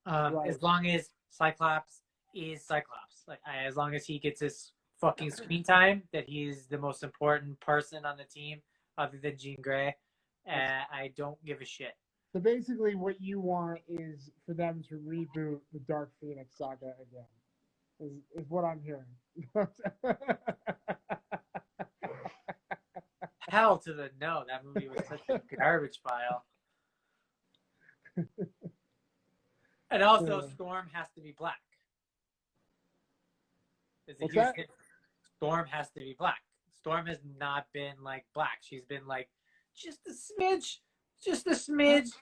Right. As long as Cyclops is Cyclops, as long as he gets his fucking screen time, that he's the most important person on the team other than Jean Grey, I don't give a shit. So basically, what you want is for them to reboot the Dark Phoenix saga again. Is what I'm hearing. Hell to the no! That movie was such a garbage pile. And also, Storm has to be black. What's that? Storm has to be black. Storm has not been black. She's been just a smidge.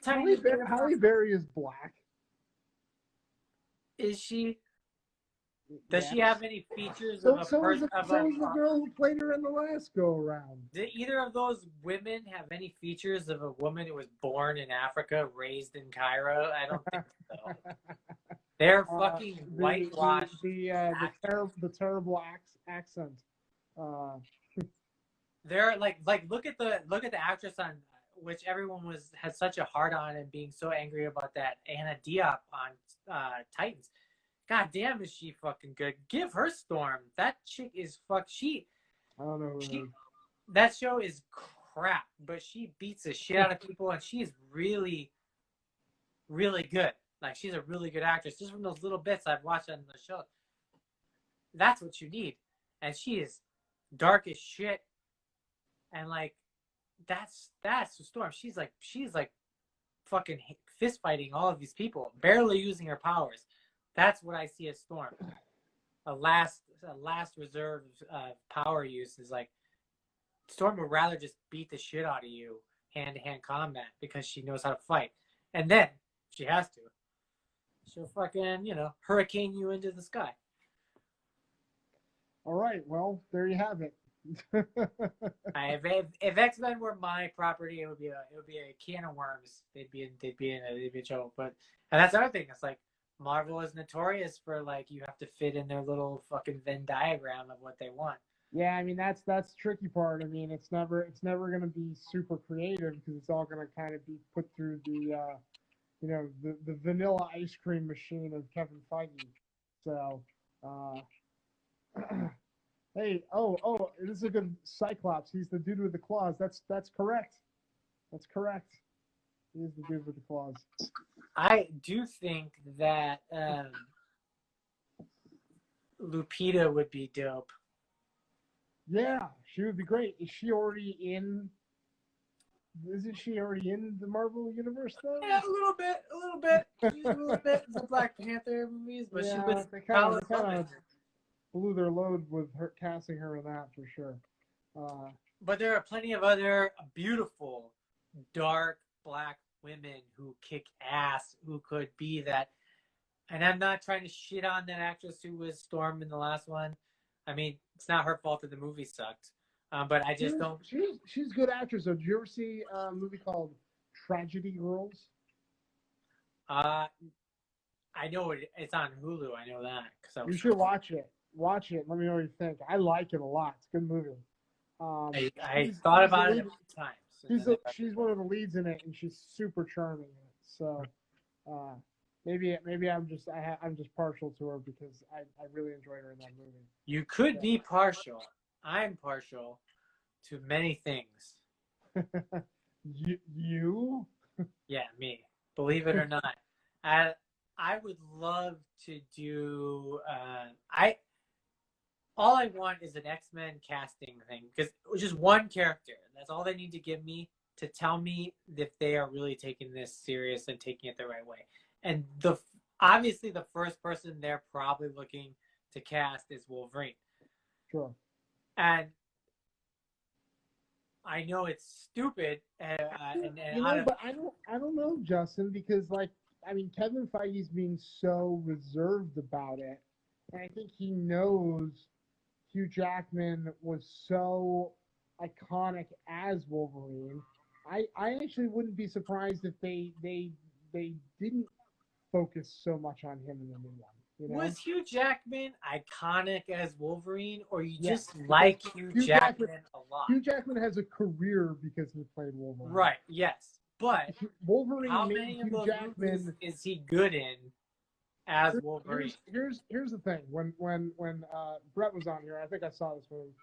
Tiny. Halle Berry is black. Is she? Does she have any features so of a so person? is the girl who played her in the last go around. Did either of those women have any features of a woman who was born in Africa, raised in Cairo? I don't think so. They're fucking whitewashed. The terrible accent. They're look at the actress on which everyone had such a hard on and being so angry about that Anna Diop on Titans. God damn, is she fucking good? Give her Storm. That chick is I don't know. That show is crap, but she beats the shit out of people, and she's really, really good. She's a really good actress. Just from those little bits I've watched on the show. That's what you need. And she is dark as shit. And that's the Storm. She's fucking fist fighting all of these people, barely using her powers. That's what I see as Storm. A last reserve power use is Storm would rather just beat the shit out of you hand-to-hand combat because she knows how to fight. And then, if she has to, she'll fucking, hurricane you into the sky. All right, well, there you have it. If X-Men were my property, it would be a can of worms. They'd be in trouble. But that's the other thing. It's Marvel is notorious for you have to fit in their little fucking Venn diagram of what they want. Yeah, I mean that's the tricky part. I mean it's never gonna be super creative because it's all gonna kind of be put through the the vanilla ice cream machine of Kevin Feige. So hey, this is a good Cyclops. He's the dude with the claws. That's correct. That's correct. He is the dude with the claws. I do think that Lupita would be dope. Yeah, she would be great. Isn't she already in the Marvel universe though? Yeah, a little bit. She's a little bit in the Black Panther movies, but she was they kind of blew their load with her casting her in that for sure. But there are plenty of other beautiful, dark black women who kick ass, who could be that. And I'm not trying to shit on that actress who was Storm in the last one. I mean, it's not her fault that the movie sucked. But I just don't. She's a good actress. Though. Did you ever see a movie called Tragedy Girls? I know it's on Hulu. I know that. You should watch it. Watch it. Let me know what you think. I like it a lot. It's a good movie. I thought about it a few times. She's one of the leads in it, and she's super charming in it. So maybe I'm just partial to her because I really enjoyed her in that movie. You could be partial. I'm partial to many things. You? Yeah, me. Believe it or not. I would love to do all I want is an X-Men casting thing because just one character. That's all they need to give me to tell me if they are really taking this serious and taking it the right way. And obviously the first person they're probably looking to cast is Wolverine. Sure. And I know it's stupid, and But I don't know, Justin, because like, I mean, Kevin Feige's being so reserved about it, and I think he knows Hugh Jackman was so iconic as Wolverine. I actually wouldn't be surprised if they didn't focus so much on him in the new one. You know? Was Hugh Jackman iconic as Wolverine, or you Yes, just like because Hugh Jackman a lot? Hugh Jackman has a career because he played Wolverine. Right, yes. But Wolverine how made many of Hugh those Jackman. movies is he good in as Wolverine? Here's the thing. When Brett was on here, I think I saw this movie.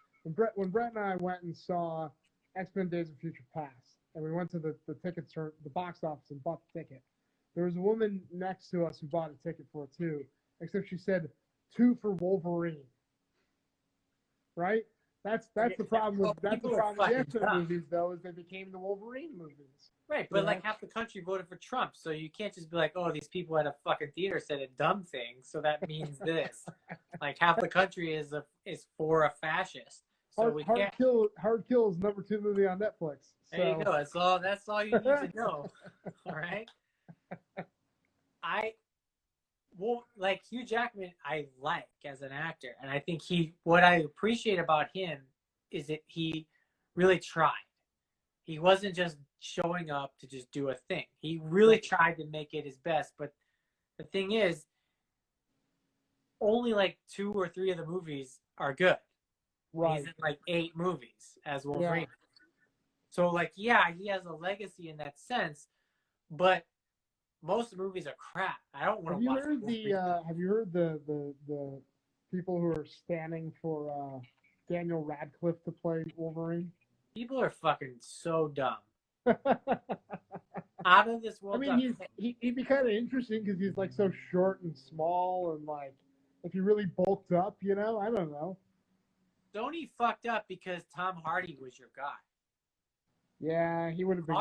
When Brett and I went and saw X-Men: Days of Future Past, and we went to the box office and bought the ticket. There was a woman next to us who bought a ticket for it too, except she said 2 for Wolverine. Right? That's the problem with the X-Men movies though, is they became the Wolverine movies. Right, but like half the country voted for Trump, so you can't just be like, oh, these people at a fucking theater said a dumb thing, so that means this. Like half the country is for a fascist. So Hard Kill is number 2 movie on Netflix. So. There you go. That's all you need to know. All right. Like Hugh Jackman, I like as an actor, and I think what I appreciate about him is that he really tried. He wasn't just showing up to just do a thing. He really tried to make it his best. But the thing is, only like 2 or 3 of the movies are good. Right. He's in like 8 movies as Wolverine. Yeah. So like, yeah, he has a legacy in that sense, but most of the movies are crap. I don't want to watch. Have you heard the people who are standing for Daniel Radcliffe to play Wolverine? People are fucking so dumb. Out of this world. I mean, he'd be kind of interesting because he's like so short and small, and like if he really bulked up, I don't know. Sony fucked up because Tom Hardy was your guy. Yeah, he would have been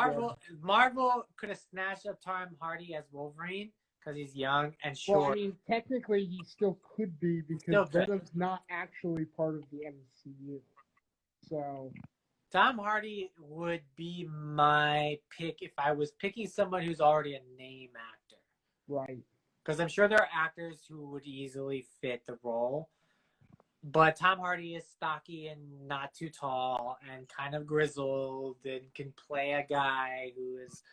Marvel could have snatched up Tom Hardy as Wolverine because he's young and short. Well, I mean, technically he still could be because Venom's not actually part of the MCU. So Tom Hardy would be my pick if I was picking someone who's already a name actor. Right. Because I'm sure there are actors who would easily fit the role. But Tom Hardy is stocky and not too tall and kind of grizzled and can play a guy who is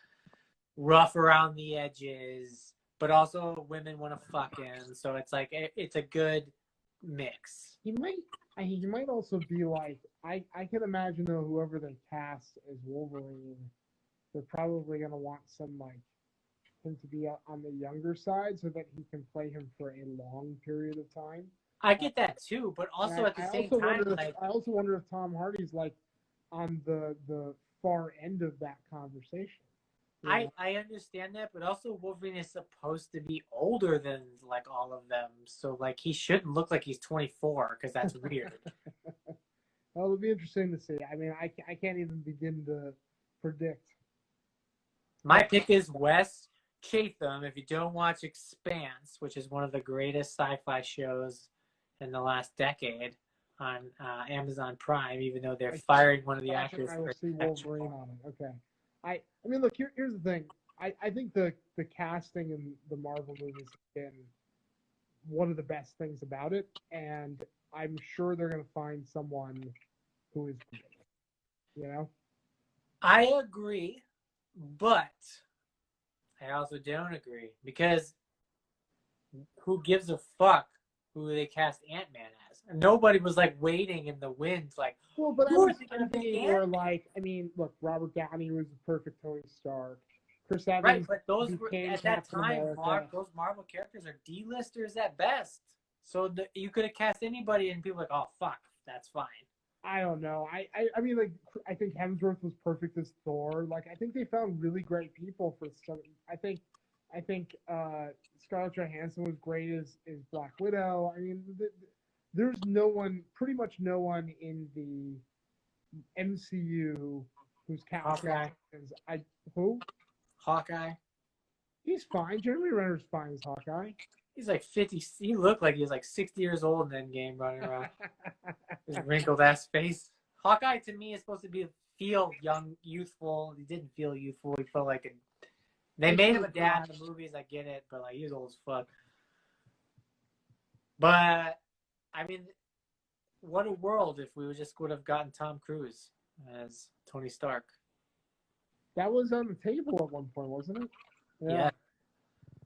rough around the edges, but also women want to fuck him. So it's like, it's a good mix. He might also be like, I can imagine though, whoever they cast as Wolverine, they're probably going to want him to be on the younger side so that he can play him for a long period of time. I get that too, but also at the same time, I also wonder if Tom Hardy's like on the far end of that conversation. I understand that, but also Wolverine is supposed to be older than like all of them, so like he shouldn't look like he's 24 because that's weird. Well, it'll be interesting to see. I mean, I can't even begin to predict. My pick is Wes Chatham. If you don't watch Expanse, which is one of the greatest sci-fi shows in the last decade on Amazon Prime, even though they're firing one of the actors. I will see Wolverine on it. Okay. I mean, look, here's the thing. I think the casting in the Marvel movies has been one of the best things about it, and I'm sure they're going to find someone who is good. I agree, but I also don't agree because who gives a fuck who they cast Ant-Man as? Nobody was like waiting in the wings, like. Well, but I'm thinking more like, I mean, look, Robert Downey was the perfect Tony Stark. Chris Evans, right? But those were at that time. Those Marvel characters are D-listers at best. So you could have cast anybody, and people were like, oh fuck, that's fine. I don't know. I mean, like, I think Hemsworth was perfect as Thor. Like, I think they found really great people for some. I think Scarlett Johansson was great as Black Widow. I mean, there's pretty much no one in the MCU who's cast as who? Hawkeye. He's fine. Jeremy Renner's fine as Hawkeye. He's like 50. He looked like he was like 60 years old in Endgame running around. His wrinkled ass face. Hawkeye to me is supposed to feel young, youthful. He didn't feel youthful. He felt like they made him a dad in the movies. I get it, but like he was old as fuck. But I mean, what a world if we would have gotten Tom Cruise as Tony Stark. That was on the table at one point, wasn't it? Yeah.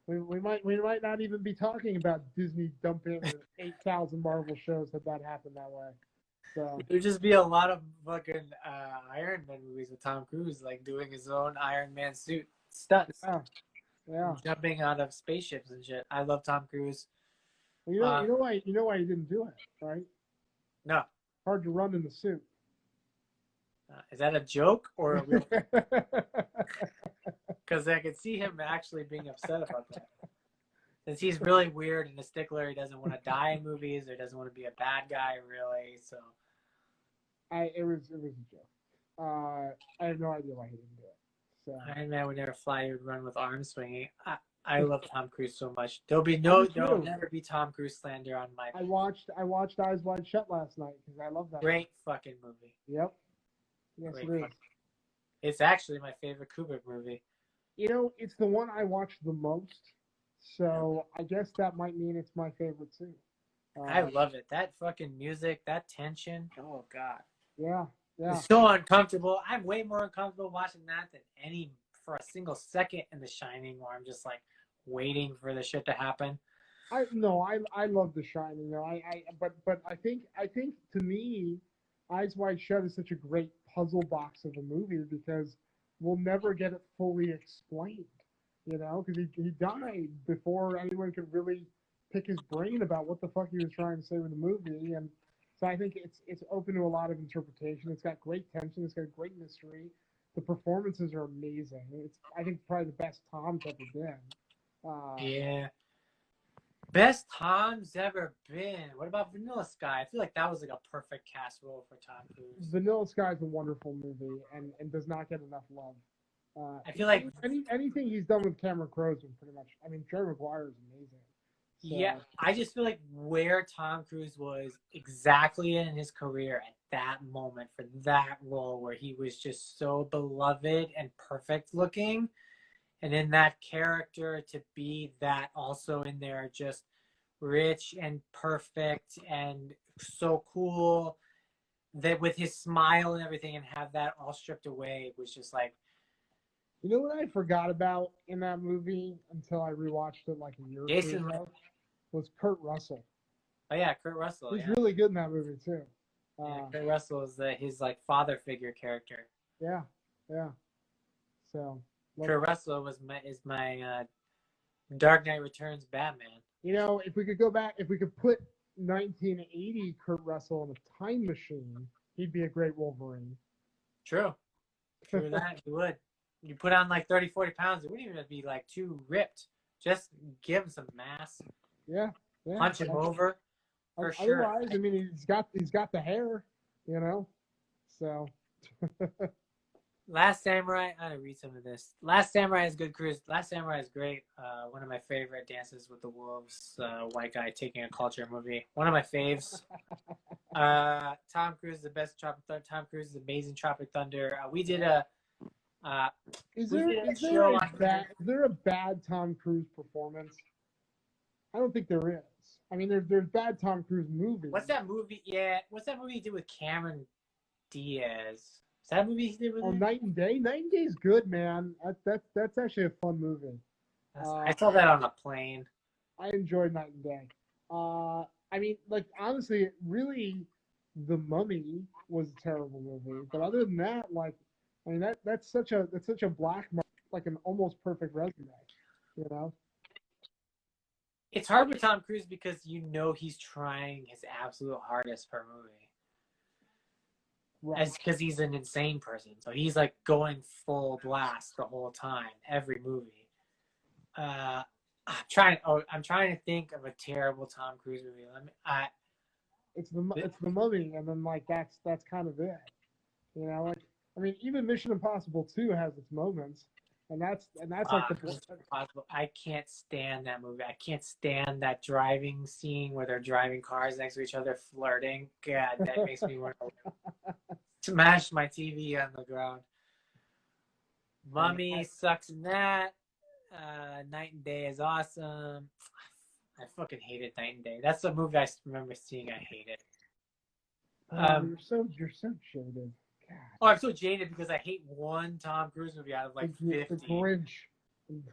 We might not even be talking about Disney dumping 8,000 Marvel shows had that happened that way. So There'd just be a lot of fucking Iron Man movies with Tom Cruise, like doing his own Iron Man suit stunts. Yeah. Jumping out of spaceships and shit. I love Tom Cruise. Well, you know why he didn't do it, right? No. Hard to run in the suit. Is that a joke or a real? Because I could see him actually being upset about that. Since he's really weird and a stickler, he doesn't want to die in movies or doesn't want to be a bad guy, really. So, it was a joke. I have no idea why he didn't do it. So Iron Man would never fly; he would run with arms swinging. I love Tom Cruise so much. There'll never be Tom Cruise slander on my. I watched Eyes Wide Shut last night because I love that. Great fucking movie. Yep. Yes, Great it is. It's actually my favorite Kubrick movie. You know, it's the one I watch the most, so I guess that might mean it's my favorite too. I love it. That fucking music, that tension. Oh god. Yeah. It's so uncomfortable. I'm way more uncomfortable watching that than for a single second in The Shining, where I'm just like waiting for the shit to happen. I love The Shining. But I think to me, Eyes Wide Shut is such a great puzzle box of a movie because we'll never get it fully explained, because he died before anyone could really pick his brain about what the fuck he was trying to say with the movie. And so I think it's open to a lot of interpretation. It's got great tension. It's got great mystery. The performances are amazing. It's, I think, probably the best Tom's ever been. Yeah. Best Tom's ever been. What about Vanilla Sky? I feel like that was like a perfect cast role for Tom Cruise. Vanilla Sky is a wonderful movie and does not get enough love. I feel like anything he's done with Cameron Crowe's been pretty much. I mean, Jerry Maguire is amazing. So, yeah, I just feel like where Tom Cruise was exactly in his career at that moment for that role, where he was just so beloved and perfect looking. And in that character to be that also in there, just rich and perfect and so cool, that with his smile and everything, and have that all stripped away, was just like. You know what I forgot about in that movie until I rewatched it like a year or two ago? Was Kurt Russell. Oh yeah, Kurt Russell. He's really good in that movie too. Kurt Russell is his like father figure character. Yeah. So. Kurt Russell is my Dark Knight Returns Batman. If we could go back, if we could put 1980 Kurt Russell in a time machine, he'd be a great Wolverine. True that, he would. You put on like 30, 40 pounds, it wouldn't even be like too ripped. Just give him some mass. Yeah. Punch him over. For sure. Otherwise, I mean, he's got the hair, So. Last Samurai, I gotta read some of this. Last Samurai is good, Cruise. Last Samurai is great. One of my favorite, Dances with the Wolves. White guy taking a culture movie. One of my faves. Tom Cruise is the best Tropic Thunder. Tom Cruise is amazing Tropic Thunder. We did a. Is there a bad Tom Cruise performance? I don't think there is. I mean, there's bad Tom Cruise movies. What's that movie? Yeah, what's that movie he did with Cameron Diaz? Is that a movie he did with him? Night and Day? Night and Day is good, man. That's actually a fun movie. I saw that on a plane. I enjoyed Night and Day. I mean, like, honestly, really, The Mummy was a terrible movie. But other than that, like, I mean, that's such a black mark, like an almost perfect resume, It's hard with Tom Cruise because he's trying his absolute hardest per movie. Right. Because he's an insane person, so he's like going full blast the whole time, every movie. I'm trying to think of a terrible Tom Cruise movie. It's the Mummy, and then like that's kind of it. Like, I mean, even Mission Impossible 2 has its moments, and that's like Impossible. I can't stand that movie. I can't stand that driving scene where they're driving cars next to each other, flirting. God, that makes me want to Smashed my TV on the ground. Mummy sucks in that. Night and Day is awesome. I fucking hated Night and Day. That's the movie I remember seeing. I hated. You're so jaded. God. Oh, I'm so jaded because I hate one Tom Cruise movie out of like 50. The Grinch.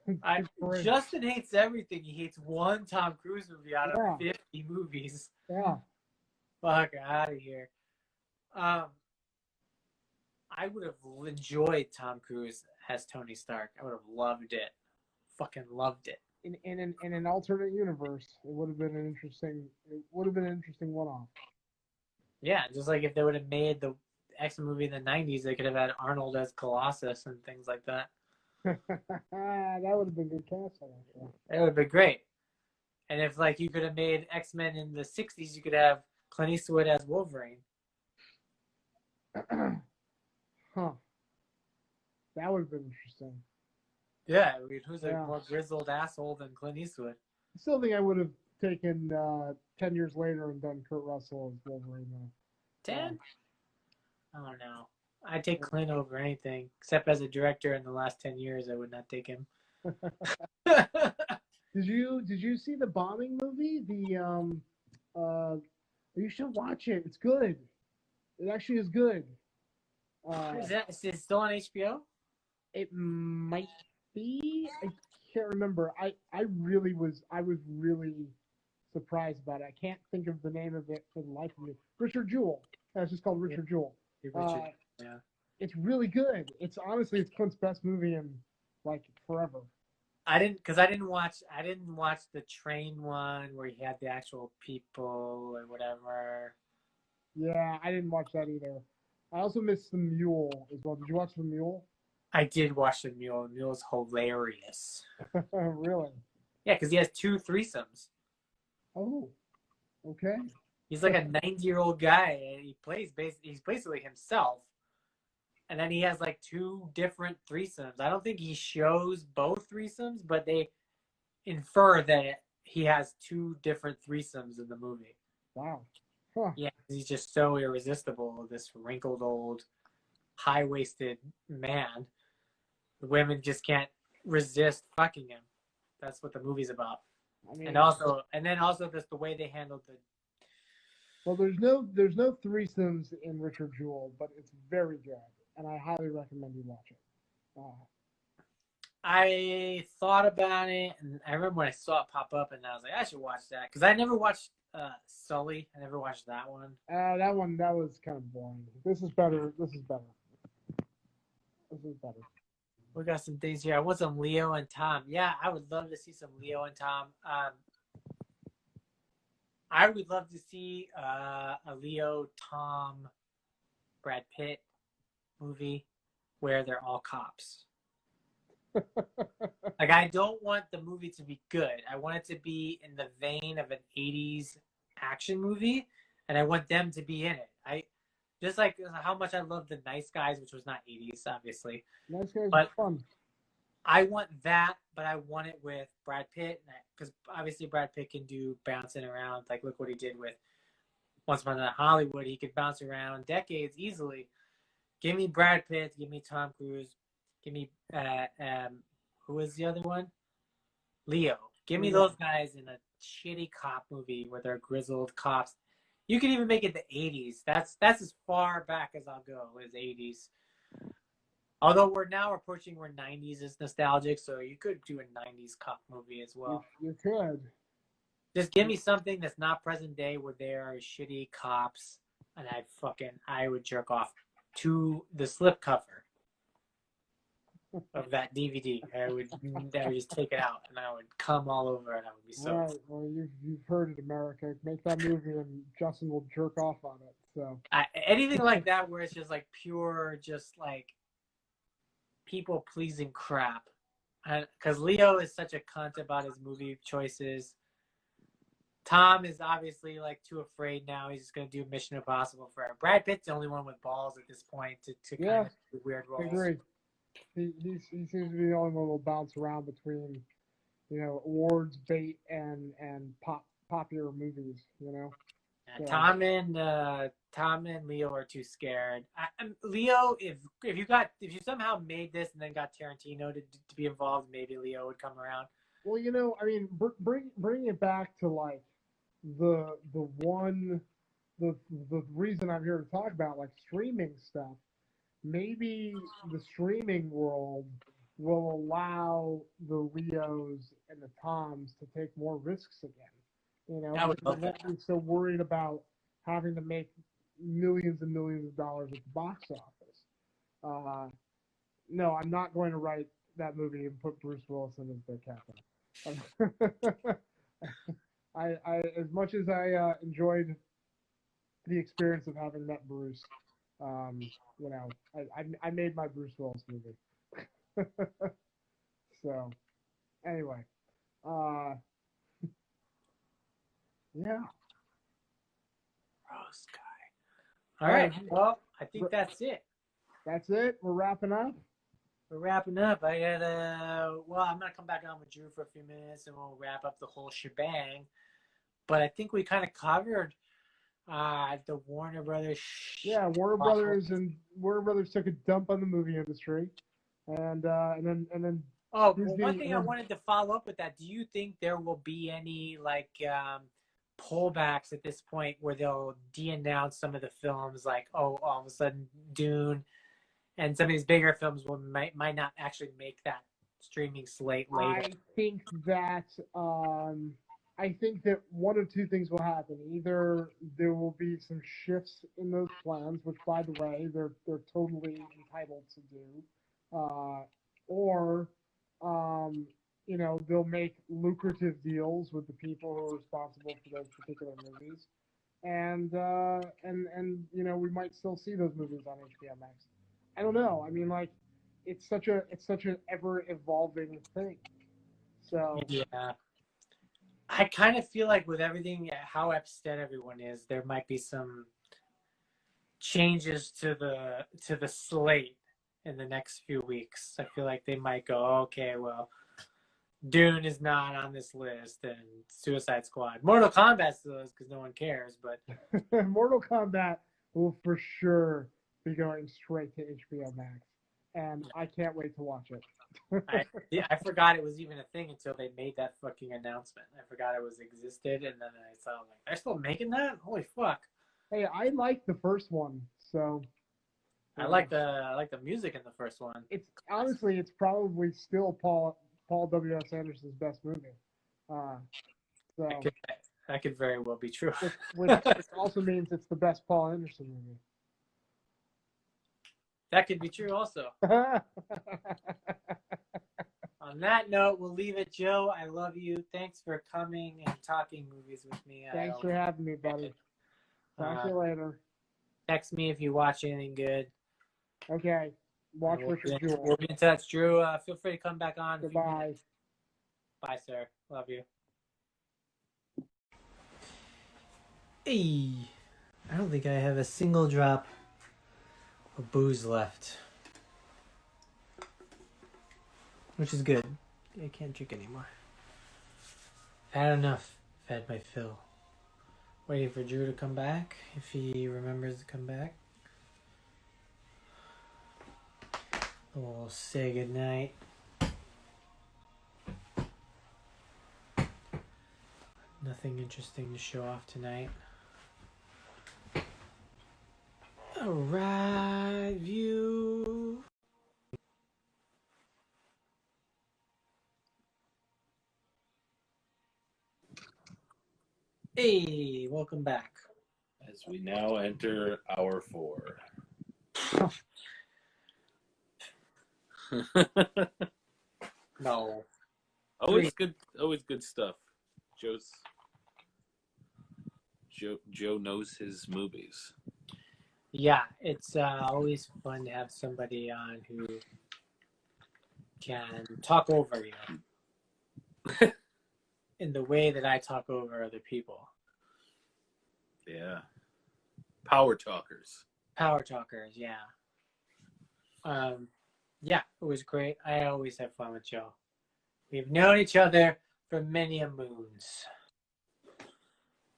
Grinch. Justin hates everything. He hates one Tom Cruise movie out of 50 movies. Yeah. Fuck out of here. I would have enjoyed Tom Cruise as Tony Stark. I would have loved it. Fucking loved it. In an alternate universe, it would have been an interesting one-off. Yeah, just like if they would have made the X-Men movie in the 90s, they could have had Arnold as Colossus and things like that. That would have been good casting, actually. It would have been great. And if like you could have made X-Men in the 60s, you could have Clint Eastwood as Wolverine. Huh. That would have been interesting. Yeah, who's a more grizzled asshole than Clint Eastwood? I still think I would have taken 10 years later and done Kurt Russell as Wolverine, though. 10? I don't know. I'd take Clint over anything, except as a director in the last 10 years, I would not take him. Did you see the bombing movie? You should watch it. It's good. It actually is good. Is it still on HBO? It might be. I can't remember. I was really surprised about it. I can't think of the name of it for the life of me. Richard Jewell. It's just called Richard Jewell. Yeah. It's really good. It's Clint's best movie in like forever. I didn't watch the train one where he had the actual people or whatever. Yeah, I didn't watch that either. I also missed The Mule as well. Did you watch The Mule? I did watch The Mule. The Mule's hilarious. Really? Yeah, because he has 2 threesomes. Oh, okay. He's like a 90-year-old guy, and he's basically himself. And then he has like 2 different threesomes. I don't think he shows both threesomes, but they infer that he has 2 different threesomes in the movie. Wow. Huh. Yeah, he's just so irresistible, this wrinkled old, high-waisted man. The women just can't resist fucking him. That's what the movie's about. I mean, and then also just the way they handled the. Well, there's no threesomes in Richard Jewell, but it's very good, and I highly recommend you watch it. I thought about it, and I remember when I saw it pop up, and I was like, I should watch that because I never watched Sully. I never watched that one. That was kind of boring. This is better. We got some things here. I want some Leo and Tom. Yeah, I would love to see some Leo and Tom. I would love to see a Leo, Tom, Brad Pitt movie where they're all cops. Like, I don't want the movie to be good. I want it to be in the vein of an 80s action movie, and I want them to be in it. Just like how much I love The Nice Guys, which was not 80s, obviously. Nice Guys was fun. I want that, but I want it with Brad Pitt, because obviously Brad Pitt can do bouncing around. Like, look what he did with Once Upon a Hollywood. He could bounce around decades easily. Give me Brad Pitt. Give me Tom Cruise. Give me who was the other one? Leo. Give me those guys in a shitty cop movie where they're grizzled cops. You can even make it the 80s. That's as far back as I'll go, is 80s. Although we're approaching where 90s is nostalgic, so you could do a 90s cop movie as well. You could. Just give me something that's not present day where they are shitty cops, and I would jerk off to the slipcover of that DVD. I would just take it out, and I would come all over, and I would be so. All right. Well, you've heard it, America. Make that movie, and Justin will jerk off on it. So anything like that, where it's just like pure, just like people pleasing crap. Because Leo is such a cunt about his movie choices. Tom is obviously like too afraid now. He's just gonna do Mission Impossible forever. Brad Pitt's the only one with balls at this point to kind of do weird roles. I agree. He seems to be the only one who will bounce around between, awards bait and popular movies. Yeah, Yeah. Tom and Leo are too scared. Leo, if you somehow made this and then got Tarantino to be involved, maybe Leo would come around. Well, you know, I mean, bring it back to like the one the reason I'm here to talk about like streaming stuff. Maybe the streaming world will allow the Leos and the Toms to take more risks again. You know, I would because love they won't that. be so worried about having to make millions and millions of dollars at the box office. No, I'm not going to write that movie and put Bruce Willis as the captain. I as much as I enjoyed the experience of having met Bruce, you know, I made my Bruce Willis movie. So anyway, uh, yeah. Rose guy. All right. Well, I think that's it. That's it. We're wrapping up. We're wrapping up. I'm gonna come back on with Drew for a few minutes and we'll wrap up the whole shebang. But I think we kind of covered the Warner Brothers. Yeah, Warner Brothers took a dump on the movie industry, and then. Oh, Disney, well, one thing I wanted to follow up with that. Do you think there will be any like pullbacks at this point where they'll de-announce some of the films, like all of a sudden Dune and some of these bigger films might not actually make that streaming slate later? I think that one of two things will happen. Either there will be some shifts in those plans, which, by the way, they're totally entitled to do, or you know, they'll make lucrative deals with the people who are responsible for those particular movies, and you know, we might still see those movies on HBO Max. I don't know. I mean, like, it's such an ever evolving thing. So Yeah. I kind of feel like with everything, how upset everyone is, there might be some changes to the slate in the next few weeks. I feel like they might go, okay, well, Dune is not on this list, and Suicide Squad, Mortal Kombat still is because no one cares. But Mortal Kombat will for sure be going straight to HBO Max, and I can't wait to watch it. I forgot it was even a thing until they made that fucking announcement. I forgot it was existed, and then I saw like they're still making that. Holy fuck! Hey, I like the first one, so I like the music in the first one. It's honestly, it's probably still Paul W.S. Anderson's best movie. So that could very well be true. which also means it's the best Paul Anderson movie. That could be true also. On that note, we'll leave it. Joe, I love you. Thanks for coming and talking movies with me. Thanks for having me, buddy. Talk to you later. Text me if you watch anything good. Okay. Watch Richard Jewell. We'll be in touch. Drew, feel free to come back on. Goodbye. Bye, sir. Love you. Hey, I don't think I have a single drop of booze left, which is good. I can't drink anymore. I've had enough. I've had my fill. Waiting for Drew to come back, if he remembers to come back. We'll say goodnight. Nothing interesting to show off tonight. Alright, view. Hey, welcome back. As we now enter hour 4. No. Always good stuff. Joe knows his movies. Yeah, it's always fun to have somebody on who can talk over you in the way that I talk over other people. Yeah. Power talkers. Power talkers, yeah. Yeah, it was great. I always have fun with Joe. We've known each other for many a moons.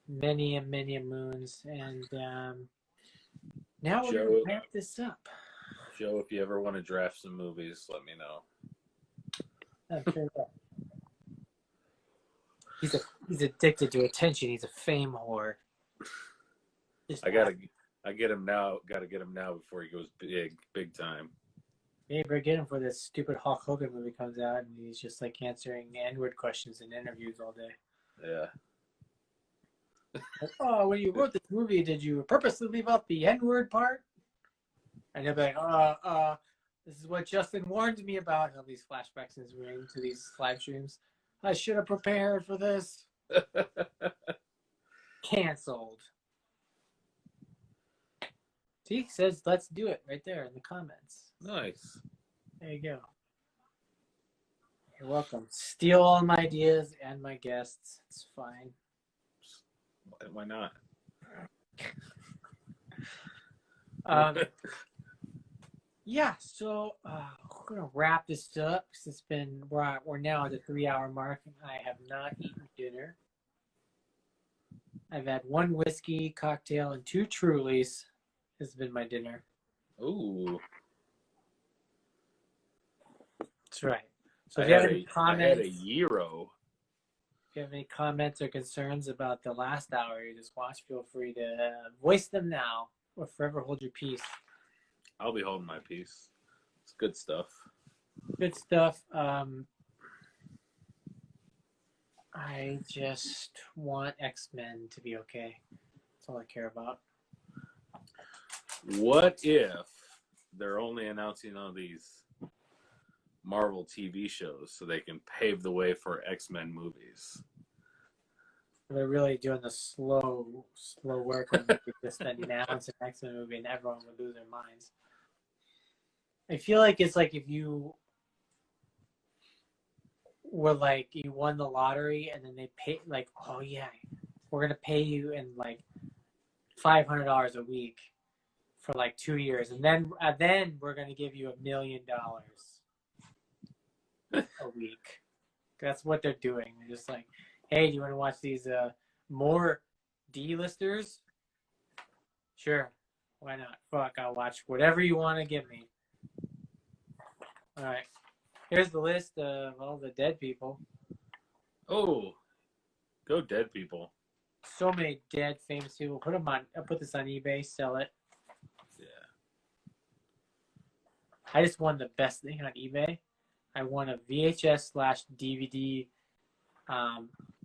many and many moons, and now we're Joe- gonna wrap this up. Joe, if you ever want to draft some movies, let me know. I'm sure that he's addicted to attention. He's a fame whore. I get him now. Got to get him now before he goes big time. Maybe we're getting for this stupid Hulk Hogan movie comes out, and he's just like answering N-word questions in interviews all day. Yeah. Like, oh, when you wrote this movie, did you purposely leave out the N-word part? And he'll be like, this is what Justin warned me about. All these flashbacks in his room to these live streams. I should have prepared for this. Canceled. See, he says, let's do it right there in the comments. Nice. There you go. You're welcome. Steal all my ideas and my guests. It's fine. Why not? Yeah, so we're gonna wrap this up because we're now at the 3-hour mark, and I have not eaten dinner. I've had 1 whiskey cocktail and 2 Trulies. This has been my dinner. Ooh. That's right. So I if you have had any a comments, gyro. if you have any comments or concerns about the last hour you just watched, feel free to voice them now or forever hold your peace. I'll be holding my peace. It's good stuff. Good stuff. I just want X-Men to be okay. That's all I care about. What if they're only announcing all these Marvel TV shows so they can pave the way for X-Men movies? They're really doing the slow work when they just announce an X-Men movie and everyone would lose their minds. I feel like it's like if you were like you won the lottery and then they pay like, oh yeah, we're gonna pay you in like $500 a week for like 2 years, and then we're gonna give you $1 million a week. That's what they're doing. They're just like, hey, do you want to watch these more D-listers? Sure, why not? Fuck, I'll watch whatever you want to give me. All right, here's the list of all the dead people. Oh, go dead people. So many dead famous people. Put them on. I'll put this on eBay. Sell it. Yeah. I just won the best thing on eBay. I won a VHS/DVD.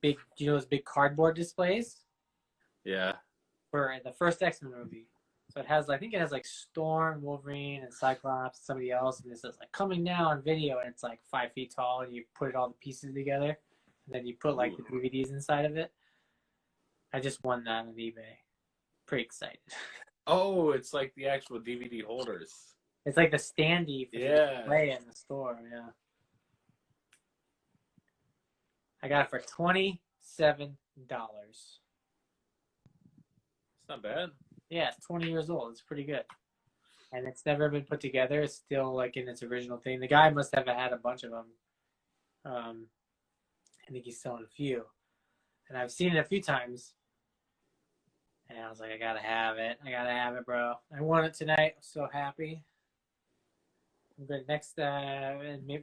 Big, you know those big cardboard displays Yeah. for the first X-Men movie. So it has, I think it has like Storm, Wolverine, and Cyclops, somebody else, and it says like coming now on video, and it's like 5 feet tall, and you put all the pieces together, and then you put like the DVDs inside of it. I just won that on eBay. Pretty excited. Oh, it's like the actual DVD holders. It's like the standee for the display in the store. Yeah. I got it for $27. It's not bad. Yeah, it's 20 years old. It's pretty good. And it's never been put together. It's still like in its original thing. The guy must have had a bunch of them. I think he's selling a few. And I've seen it a few times. And I was like, I gotta have it. I gotta have it, bro. I won it tonight. I'm so happy. I'm good. Next,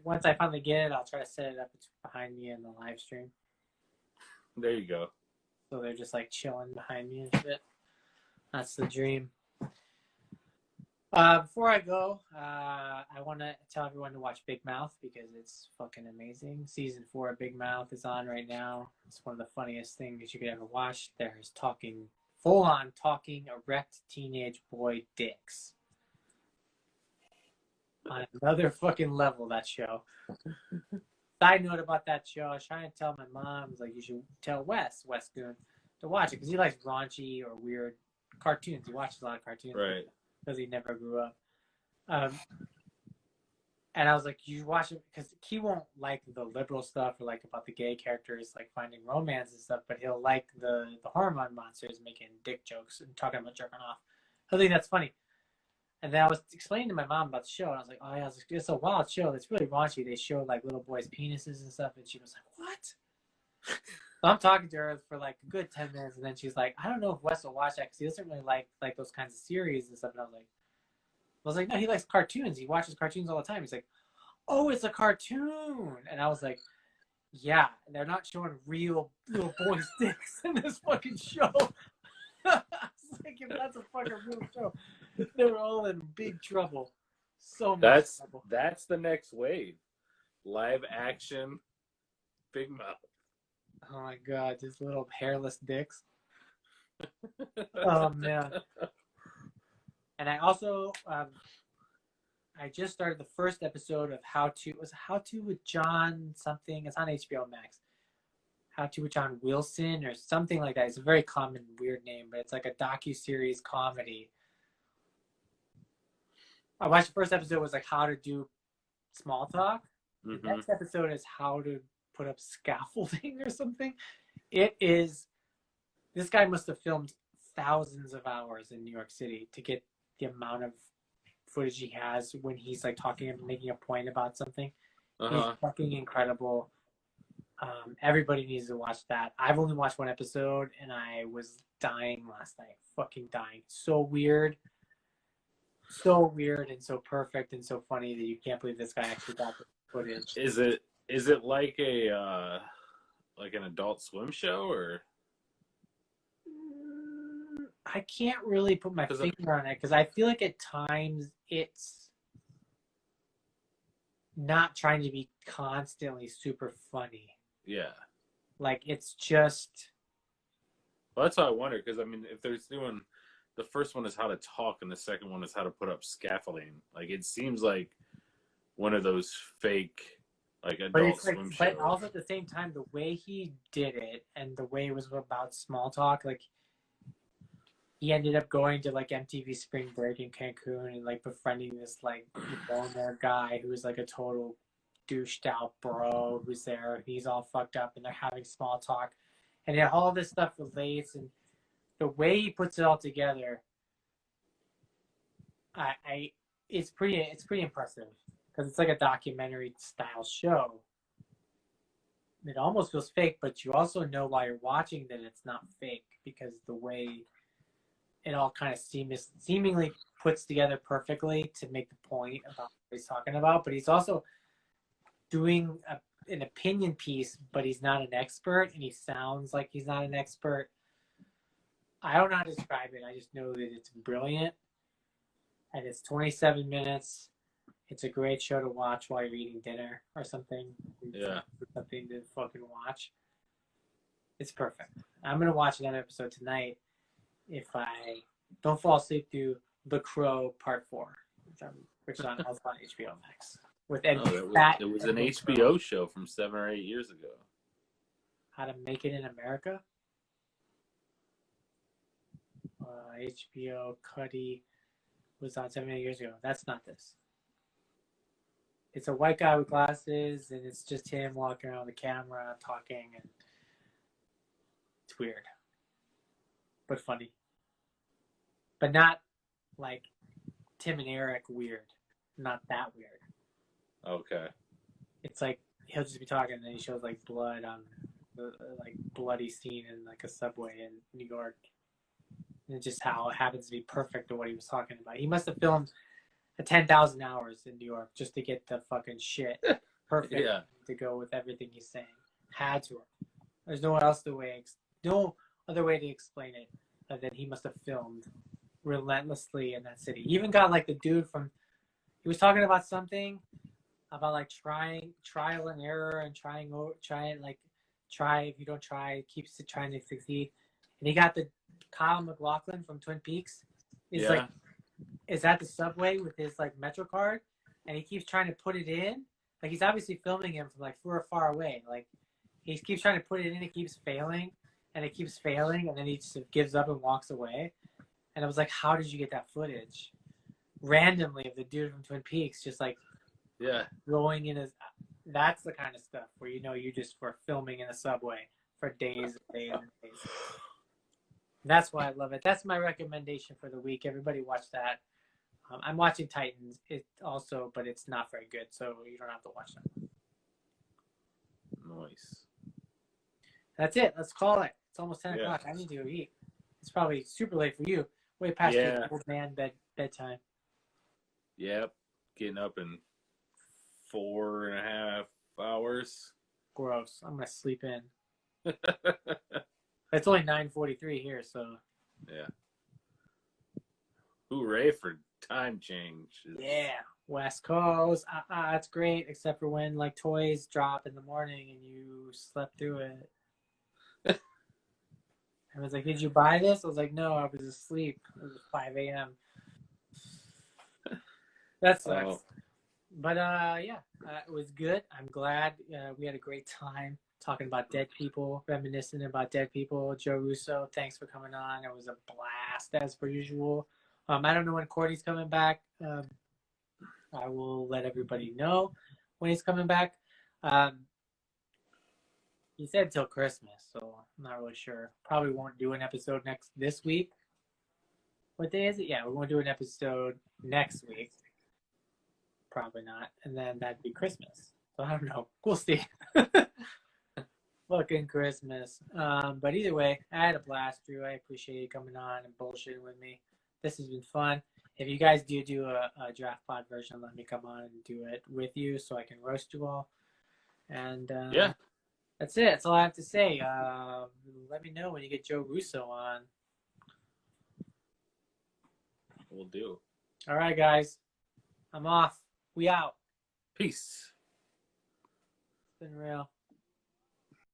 once I finally get it, I'll try to set it up behind me in the live stream. There you go. So they're just like chilling behind me and shit. That's the dream. Before I go, I want to tell everyone to watch Big Mouth because it's fucking amazing. Season 4 of Big Mouth is on right now. It's one of the funniest things you could ever watch. There's full-on talking erect teenage boy dicks. On another fucking level, that show. Side note about that show, I was trying to tell my mom, I was like, you should tell Wes Goon, to watch it because he likes raunchy or weird cartoons. He watches a lot of cartoons. Right. Because he never grew up. And I was like, you watch it because he won't like the liberal stuff or like about the gay characters, like finding romance and stuff, but he'll like the hormone monsters making dick jokes and talking about jerking off. I think that's funny. And then I was explaining to my mom about the show, and I was like, oh yeah, it's a wild show. It's really raunchy. They show like little boys' penises and stuff, and she was like, what? I'm talking to her for like a good 10 minutes, and then she's like, I don't know if Wes will watch that because he doesn't really like those kinds of series and stuff. And I was like, no, he likes cartoons. He watches cartoons all the time. He's like, oh, it's a cartoon. And I was like, yeah, they're not showing real little boys' dicks in this fucking show. I was like, if that's a fucking real show, they're all in big trouble. So much trouble. That's the next wave. Live action, big mouth. Oh my god, these little hairless dicks. Oh man. And I also I just started the first episode of How To with John something. It's on HBO Max. How To with John Wilson or something like that. It's a very common weird name, but it's like a docu-series comedy. I watched the first episode was like how to do small talk. The next episode is how to put up scaffolding or something. It is, this guy must have filmed thousands of hours in New York City to get the amount of footage he has when he's like talking and making a point about something. He's fucking incredible. Everybody needs to watch that. I've only watched one episode and I was dying last night. Fucking dying. So weird and so perfect and so funny that you can't believe this guy actually got the footage. Is it like a like an Adult Swim show or? I can't really put my finger on it because I feel like at times it's not trying to be constantly super funny. Yeah. Like it's just. Well, that's how I wonder because I mean, if there's doing, the first one is how to talk and the second one is how to put up scaffolding. Like it seems like one of those fake like Adult Swim shows. But also at the same time, the way he did it and the way it was about small talk, like. He ended up going to like MTV Spring Break in Cancun and like befriending this like loner guy who's like a total douched out bro who's there. He's all fucked up and they're having small talk, and then all this stuff relates and the way he puts it all together. It's pretty impressive because it's like a documentary style show. It almost feels fake, but you also know while you're watching that it's not fake because the way it all kind of seemingly puts together perfectly to make the point about what he's talking about. But he's also doing an opinion piece, but he's not an expert, and he sounds like he's not an expert. I don't know how to describe it. I just know that it's brilliant, and it's 27 minutes. It's a great show to watch while you're eating dinner or something. Yeah. Something to fucking watch. It's perfect. I'm going to watch another episode tonight. If I don't fall asleep through The Crow Part 4, which is also on HBO Max. With Ed it was an HBO show from 7 or 8 years ago. How to Make It in America? HBO Cuddy was on 7 or 8 years ago. That's not this. It's a white guy with glasses, and it's just him walking around the camera, talking, and it's weird. But funny. But not like Tim and Eric weird. Not that weird. Okay. It's like he'll just be talking and then he shows like blood on the like bloody scene in like a subway in New York. And just how it happens to be perfect to what he was talking about. He must have filmed 10,000 hours in New York just to get the fucking shit perfect to go with everything he's saying. Had to. There's no other way to explain it other than he must have filmed relentlessly in that city. He even got like the dude from, he was talking about something about like trial and error and try if you don't try, keeps it trying to succeed. And he got the Kyle MacLachlan from Twin Peaks is at the subway with his like Metro card, and he keeps trying to put it in. Like he's obviously filming him from like far away. Like he keeps trying to put it in, it keeps failing, and then he just gives up and walks away. And I was like, how did you get that footage? Randomly of the dude from Twin Peaks just like going in his. That's the kind of stuff where you just were filming in a subway for days and days and days. That's why I love it. That's my recommendation for the week. Everybody watch that. I'm watching Titans but it's not very good, so you don't have to watch that. Nice. That's it. Let's call it. It's almost 10 Yeah. o'clock. I need to go eat. It's probably super late for you. Way past Yeah. your old man bedtime. Yep. Getting up in 4.5 hours. Gross. I'm gonna sleep in. It's only 9:43 here, so Yeah. Hooray for time change. yeah. West Coast. That's great, except for when like toys drop in the morning and you slept through it. I was like, "Did you buy this?" I was like, "No, I was asleep. It was 5 a.m." That sucks. Oh, But yeah, it was good. I'm glad we had a great time talking about dead people, reminiscing about dead people. Joe Russo, thanks for coming on. It was a blast as per usual. I don't know when Courtney's coming back. I will let everybody know when he's coming back. He said till Christmas, so I'm not really sure. Probably won't do an episode this week. What day is it? Yeah, we're going to do an episode next week. Probably not. And then that'd be Christmas. So I don't know. We'll see. Fucking Christmas. But either way, I had a blast, Drew. I appreciate you coming on and bullshitting with me. This has been fun. If you guys do a draft pod version, let me come on and do it with you so I can roast you all. And yeah. that's it. That's all I have to say. Let me know when you get Joe Russo on. We'll do. All right, guys. I'm off. We out. Peace. It's been real.